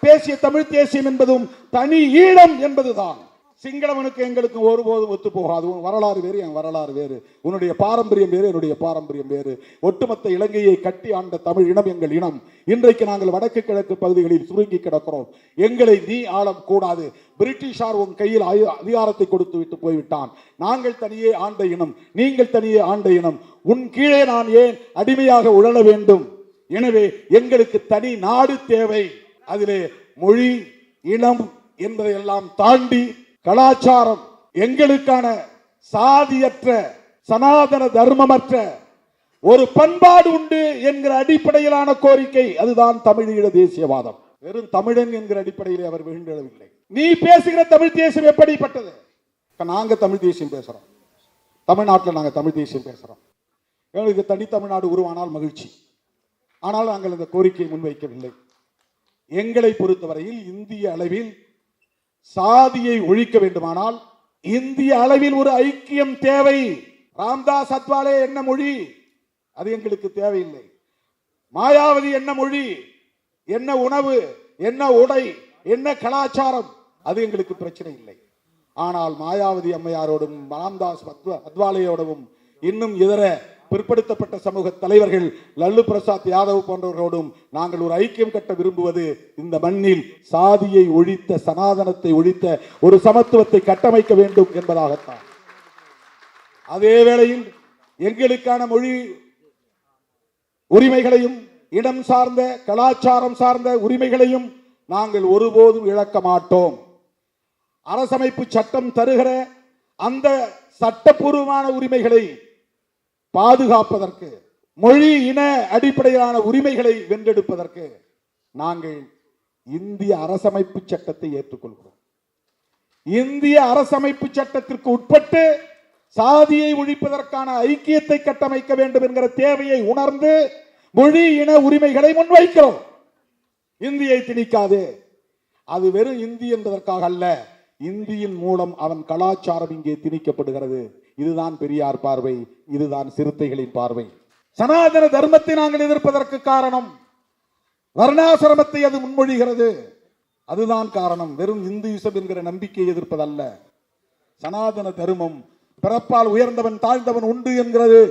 பேசிய தமிழ் தேசியம் என்பதும் தனி ஈழம் என்பதுதான். சிங்களவனுக்கு எங்களுக்கு ஒருபோதும் ஒத்து போகாது. உன் வரலாறு வேறு, என் வரலாறு வேறு, உன்னுடைய பாரம்பரியம் வேறு, என்னுடைய பாரம்பரியம் வேறு. ஒட்டுமொத்த இலங்கையை கட்டி ஆண்ட தமிழ் இனம் எங்கள் இனம். இன்றைக்கு நாங்கள் வடக்கு கிழக்கு பகுதிகளில் சுருங்கி கிடக்கிறோம். எங்களை நீ ஆளம் கூடாது. பிரிட்டிஷார் உன் கையில் அதிகாரத்தை கொடுத்து விட்டு போய்விட்டான். நாங்கள் தனியே ஆண்ட இனம், நீங்கள் தனியே ஆண்ட இனம். உன் கீழே நான் ஏன் அடிமையாக உழல வேண்டும்? எனவே எங்களுக்கு தனி நாடு தேவை. அதிலே மொழி, இனம் என்பதையெல்லாம் தாண்டி கலாச்சாரம், எங்களுக்கான சாதியற்ற சனாதன தர்மமற்ற ஒரு பண்பாடு உண்டு என்கிற அடிப்படையிலான கோரிக்கை, அதுதான் தமிழீழ தேசியவாதம். வெறும் தமிழன் என்கிற அடிப்படையிலே அவர் விழுந்தெழவில்லை. நீ பேசுகிற தமிழ் தேசியம் எப்படிப்பட்டது? நாங்க தமிழ் தேசியம் பேசுறோம், தமிழ்நாட்டில் நாங்க தமிழ் தேசியம் பேசுறோம். எங்களுக்கு தனி தமிழ்நாடு உருவானால் மகிழ்ச்சி. ஆனால் நாங்கள் இந்த கோரிக்கையை முன்வைக்கவில்லை. எங்களை பொறுத்தவரையில் இந்திய அளவில் சாதியை ஒழிக்க வேண்டுமானால் இந்திய அளவில் ஒரு ஐக்கியம் தேவை. ராம்தாஸ் அத்வாலே என்ன மொழி, அது எங்களுக்கு தேவையில்லை. மாயாவதி என்ன மொழி, என்ன உணவு, என்ன உடை, என்ன கலாச்சாரம், அது எங்களுக்கு பிரச்சனை இல்லை. ஆனால் மாயாவதி அம்மையாரோடும் ராம்தாஸ் அத்வாலேயோடும் இன்னும் இதர பிற்படுத்தப்பட்ட சமூக தலைவர்கள் லல்லு பிரசாத் யாதவ் போன்றவர்களோடும் நாங்கள் ஒரு ஐக்கியம் கட்ட விரும்புவது இந்த மண்ணில் சாதியை ஒழித்த, சனாதனத்தை ஒழித்த ஒரு சமத்துவத்தை கட்டமைக்க வேண்டும் என்பதாகத்தான். அதே வேளையில் எங்களுக்கான மொழி உரிமைகளையும் இடம் சார்ந்த கலாச்சாரம் சார்ந்த உரிமைகளையும் நாங்கள் ஒருபோதும் இழக்க மாட்டோம். அரசமைப்பு சட்டம் தருகிற அந்த சட்டப்பூர்வமான உரிமைகளை பாதுகாப்பதற்கு, மொழி இன அடிப்படையிலான உரிமைகளை வென்றெடுப்பதற்கு நாங்கள் இந்திய அரசமைப்பு சட்டத்தை ஏற்றுக்கொள்கிறோம். இந்திய அரசமைப்பு சட்டத்திற்கு உட்பட்டு சாதியை ஒழிப்பதற்கான ஐக்கியத்தை கட்டமைக்க வேண்டும் என்கிற தேவையை உணர்ந்து மொழி இன உரிமைகளை முன்வைக்கிறோம். இந்தியை திணிக்காது. அது வெறும் இந்தி என்பதற்காக அல்ல, இந்தியின் மூலம் அவன் கலாச்சாரம் இங்கே திணிக்கப்படுகிறது. இதுதான் பெரியார் பார்வை, இதுதான் சிறுத்தைகளின் பார்வை. சனாதன தர்மத்தை நாங்கள் எதிர்ப்பதற்கு காரணம் வர்ணாசிரமத்தை அது முன்மொழிகிறது. அதுதான் காரணம். வெறும் இந்துயிசம் என்கிற நம்பிக்கையை எதிர்ப்பதல்ல. சனாதன தர்மம் பிறப்பால் உயர்ந்தவன் தாழ்ந்தவன் உண்டு என்கிறது.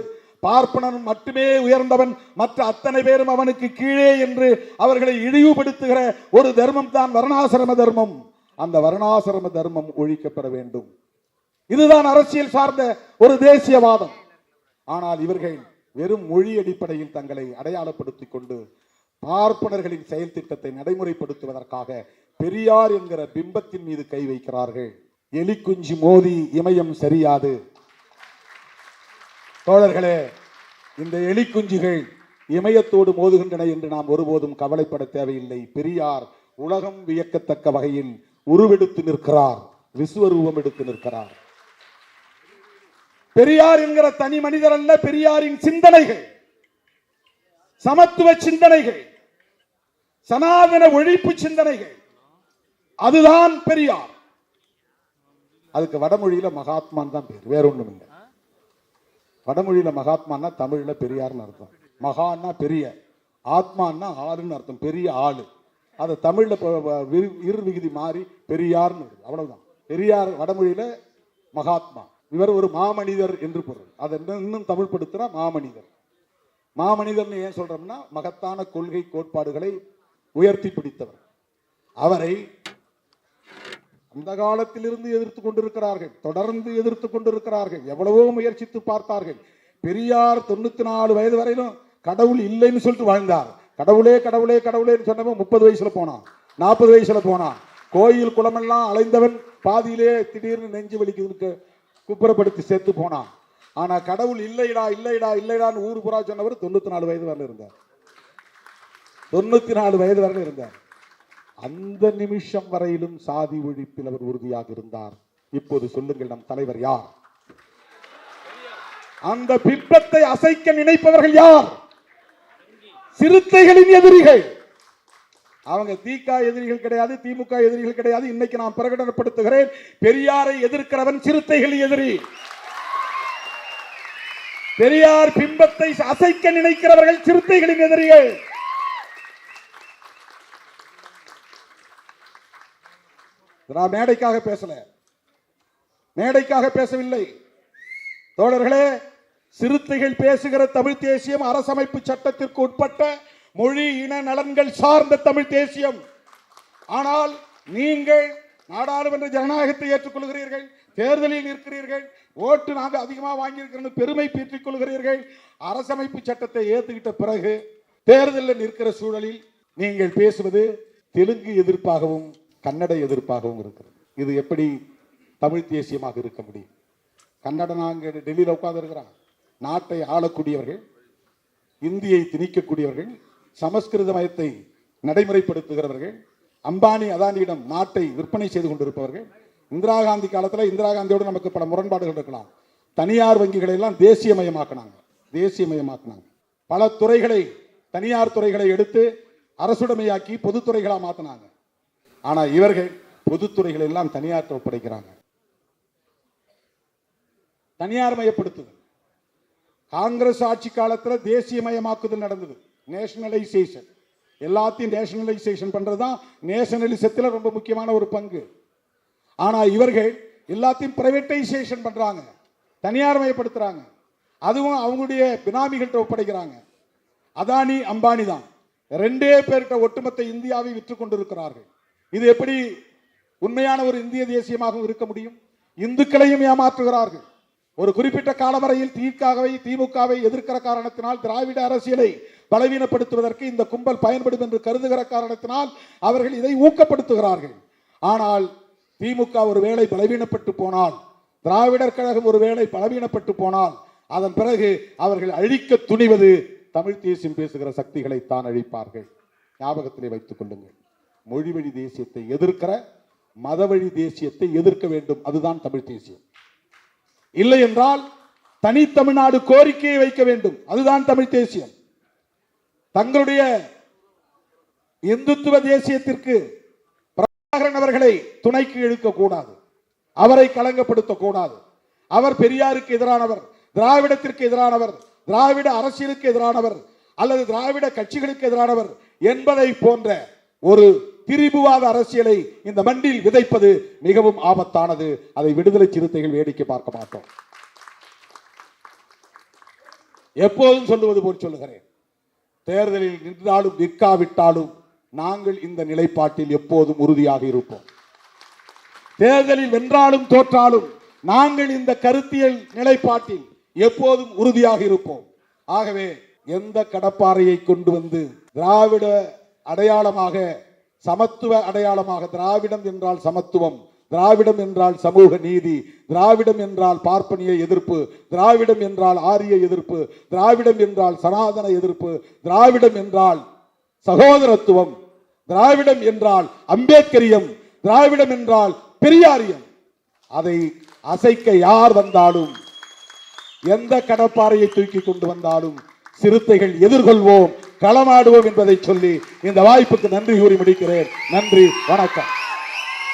பார்ப்பனன் மட்டுமே உயர்ந்தவன், மற்ற அத்தனை பேரும் அவனுக்கு கீழே என்று அவர்களை இழிவுபடுத்துகிற ஒரு தர்மம் தான் வர்ணாசிரம தர்மம். அந்த வர்ணாசிரம தர்மம் ஒழிக்கப்பட வேண்டும். இதுதான் அரசியல் சார்ந்த ஒரு தேசியவாதம். ஆனால் இவர்கள் வெறும் மொழி அடிப்படையில் தங்களை அடையாளப்படுத்திக் கொண்டு பார்ப்பனர்களின் செயல் திட்டத்தை நடைமுறைப்படுத்துவதற்காக பெரியார் என்கிற பிம்பத்தின் மீது கை வைக்கிறார்கள். எலி குஞ்சு மோதி இமயம் சரியாது. தோழர்களே, இந்த எலி குஞ்சுகள் இமயத்தோடு மோதுகின்றன என்று நாம் ஒருபோதும் கவலைப்பட தேவையில்லை. பெரியார் உலகம் வியக்கத்தக்க வகையில் உருவெடுத்து நிற்கிறார், விஸ்வரூபம் எடுத்து நிற்கிறார். பெரியார் என்கிற தனி மனிதர் அல்ல, பெரியாரின் சிந்தனைகள், சமத்துவ சிந்தனைகள், சனாதன ஒழிப்பு சிந்தனைகள், அதுதான் பெரியார். அதுக்கு வடமொழியில மகாத்மான் தான் பேர், வேற ஒண்ணும் இல்லை. வடமொழியில மகாத்மான்னா தமிழ்ல பெரியார்னு அர்த்தம். மகான்னா பெரிய, ஆத்மான்னா ஆளுன்னு அர்த்தம், பெரிய ஆளு. அதை தமிழ்ல இரு விகுதி மாறி பெரியார்னு, அவ்வளவுதான். பெரியார் வடமொழியில மகாத்மா, இவர் ஒரு மாமனிதர் என்று பொருள். அதை இன்னும் தமிழ் படுத்துறா மாமனிதர். மாமனிதர்னு ஏன் சொல்றோம்னா, மகத்தான கொள்கை கோட்பாடுகளை உயர்த்தி பிடித்தவர். அவரை அந்த காலத்திலிருந்து எதிர்த்து கொண்டிருக்கிறார்கள், தொடர்ந்து எதிர்த்து கொண்டிருக்கிறார்கள். எவ்வளவோ முயற்சித்து பார்த்தார்கள். பெரியார் 94 வயது வரையிலும் கடவுள் இல்லைன்னு சொல்லிட்டு வாழ்ந்தார். கடவுளே கடவுளே கடவுளேன்னு சொன்னவன் 30 வயசுல போனான், 40 வயசுல போனான். கோயில் குளமெல்லாம் அலைந்தவன் பாதியிலே திடீர்னு நெஞ்சு வலிக்கு குப்புறப்படுத்தி செத்து போனான். ஆனா கடவுள் இல்லைடா இல்லைடா இல்லைடான்னு ஊர் புறா சொன்னவர் 94 வயது வரல இருந்தார். 94 வயது வரல இருந்தார். அந்த நிமிஷம் வரையிலும் சாதி ஒழிப்பில் அவர் உறுதியாக இருந்தார். இப்போது சொல்லுங்கள், நம் தலைவர் யார்? அந்த பிம்பத்தை அசைக்க நினைப்பவர்கள் யார்? சிறுத்தைகளின் எதிரிகள். அவங்க திக எதிரிகள் கிடையாது, திமுக எதிரிகள் கிடையாது. இன்னைக்கு நான் பிரகடனப்படுத்துகிறேன், பெரியாரை எதிர்க்கிறவன் சிறுத்தைகளின் எதிரி. பெரியார் பிம்பத்தை அசைக்க நினைக்கிறவர்கள் சிறுத்தைகளின் எதிரிகள். நான் மேடைக்காக பேசல, மேடைக்காக பேசவில்லை. தோழர்களே, சிறுத்தைகள் பேசுகிற தமிழ் தேசியம் அரசமைப்பு சட்டத்திற்கு உட்பட்ட மொழி இன நலன்கள் சார்ந்த தமிழ் தேசியம். ஆனால் நீங்கள் நாடாளுமன்ற ஜனநாயகத்தை ஏற்றுக்கொள்கிறீர்கள், தேர்தலில் இருக்கிறீர்கள், ஓட்டு நாங்கள் அதிகமாக வாங்கியிருக்கிறோம் பெருமை பீற்றிக் கொள்கிறீர்கள். அரசமைப்பு சட்டத்தை ஏற்றுக்கிட்ட பிறகு தேர்தலில் நிற்கிற சூழலில் நீங்கள் பேசுவது தெலுங்கு எதிர்ப்பாகவும் கன்னட எதிர்ப்பாகவும் இருக்கிறது. இது எப்படி தமிழ் தேசியமாக இருக்க முடியும்? கன்னடனா அங்கே டெல்லியில் உட்கார்ந்து இருக்கிறான். நாட்டை ஆளக்கூடியவர்கள், இந்தியை திணிக்கக்கூடியவர்கள், சமஸ்கிருத மயத்தை நடைமுறைப்படுத்துகிறவர்கள், அம்பானி அதானியிடம் நாட்டை விற்பனை செய்து கொண்டிருப்பவர்கள். இந்திரா காந்தி காலத்தில் இந்திரா காந்தியோடு நமக்கு பல முரண்பாடுகள் இருக்கலாம். தனியார் வங்கிகளை எல்லாம் தேசியமயமாக்கினாங்க, தேசியமயமாக்கினாங்க. பல துறைகளை, தனியார் துறைகளை எடுத்து அரசுடைமையாக்கி பொதுத்துறைகளாக மாற்றினாங்க. ஆனா இவர்கள் பொதுத்துறைகள் எல்லாம் தனியார் ஒப்படைக்கிறாங்க, தனியார் மயப்படுத்துதல். காங்கிரஸ் ஆட்சி காலத்தில் தேசியமயமாக்குதல் நடந்தது, நேஷனலைசேஷன். எல்லாத்தையும் நேஷனலைசேஷன் பண்றதுதான் நேஷனலிசத்தில் ரொம்ப முக்கியமான ஒரு பங்கு. ஆனா இவர்கள் எல்லாத்தையும் பிரைவேட்டைசேஷன் பண்றாங்க, தனியார் மயப்படுத்துறாங்க. அதுவும் அவங்களுடைய பினாமிகள்கிட்ட ஒப்படைக்கிறாங்க. அதானி அம்பானி தான் ரெண்டே பேர்கிட்ட ஒட்டுமொத்த இந்தியாவை விற்று கொண்டிருக்கிறார்கள். இது எப்படி உண்மையான ஒரு இந்திய தேசியமாக இருக்க முடியும்? இந்துக்களையும் ஏமாற்றுகிறார்கள். ஒரு குறிப்பிட்ட காலவரையில் திமுகவை எதிர்க்கிற காரணத்தினால், திராவிட அரசியலை பலவீனப்படுத்துவதற்கு இந்த கும்பல் பயன்படும் என்று கருதுகிற காரணத்தினால் அவர்கள் இதை ஊக்கப்படுத்துகிறார்கள். ஆனால் திமுக ஒரு வேளை பலவீனப்பட்டு போனால், திராவிடர் கழகம் ஒரு வேளை பலவீனப்பட்டு போனால், அதன் பிறகு அவர்கள் அழிக்க துணிவது தமிழ் தேசியம் பேசுகிற சக்திகளை தான் அழிப்பார்கள். ஞாபகத்திலே வைத்துக் கொள்ளுங்கள். மொழி வழி தேசியத்தை எதிர்க்கிற மத வழி தேசியத்தை எதிர்க்க வேண்டும், அதுதான் தமிழ் தேசியம். இல்லை என்றால் தனி தமிழ்நாடு கோரிக்கையை வைக்க வேண்டும், அதுதான் தமிழ் தேசியம். தங்களுடைய இந்துத்துவ தேசியத்திற்கு அவர்களை துணைக்கு இழுக்க கூடாது, அவரை களங்கப்படுத்த கூடாது. அவர் பெரியாருக்கு எதிரானவர், திராவிடத்திற்கு எதிரானவர், திராவிட அரசியலுக்கு எதிரானவர் அல்லது திராவிட கட்சிகளுக்கு எதிரானவர் என்பதை போன்ற ஒரு திரிபுவாத அரசியலை இந்த மண்ணில் விதைப்பது மிகவும் ஆபத்தானது. அதை விடுதலை சிறுத்தைகள் வேடிக்கை பார்க்க மாட்டோம். எப்போதும் சொல்லுவது போல் சொல்லுகிறேன், தேர்தலில் நின்றாலும் நிற்காவிட்டாலும் நாங்கள் இந்த நிலைப்பாட்டில் எப்போதும் உறுதியாக இருப்போம். தேர்தலில் வென்றாலும் தோற்றாலும் நாங்கள் இந்த கருத்தியல் நிலைப்பாட்டில் எப்போதும் உறுதியாக இருப்போம். ஆகவே எந்த கடப்பாறையை கொண்டு வந்து திராவிட அடையாளமாக, சமத்துவ அடையாளமாக, திராவிடம் என்றால் சமத்துவம், திராவிடம் என்றால் சமூக நீதி, திராவிடம் என்றால் பார்ப்பனிய எதிர்ப்பு, திராவிடம் என்றால் ஆரிய எதிர்ப்பு, திராவிடம் என்றால் சனாதன எதிர்ப்பு, திராவிடம் என்றால் சகோதரத்துவம், திராவிடம் என்றால் அம்பேத்கரியம், திராவிடம் என்றால் பெரியாரியம், அதை அசைக்க யார் வந்தாலும், எந்த கடப்பாறையை தூக்கி கொண்டு வந்தாலும் சிறுத்தைகள் எதிர்கொள்வோம், களமாடுவோம் என்பதை சொல்லி இந்த வாய்ப்புக்கு நன்றி கூறி முடிக்கிறேன். நன்றி, வணக்கம்.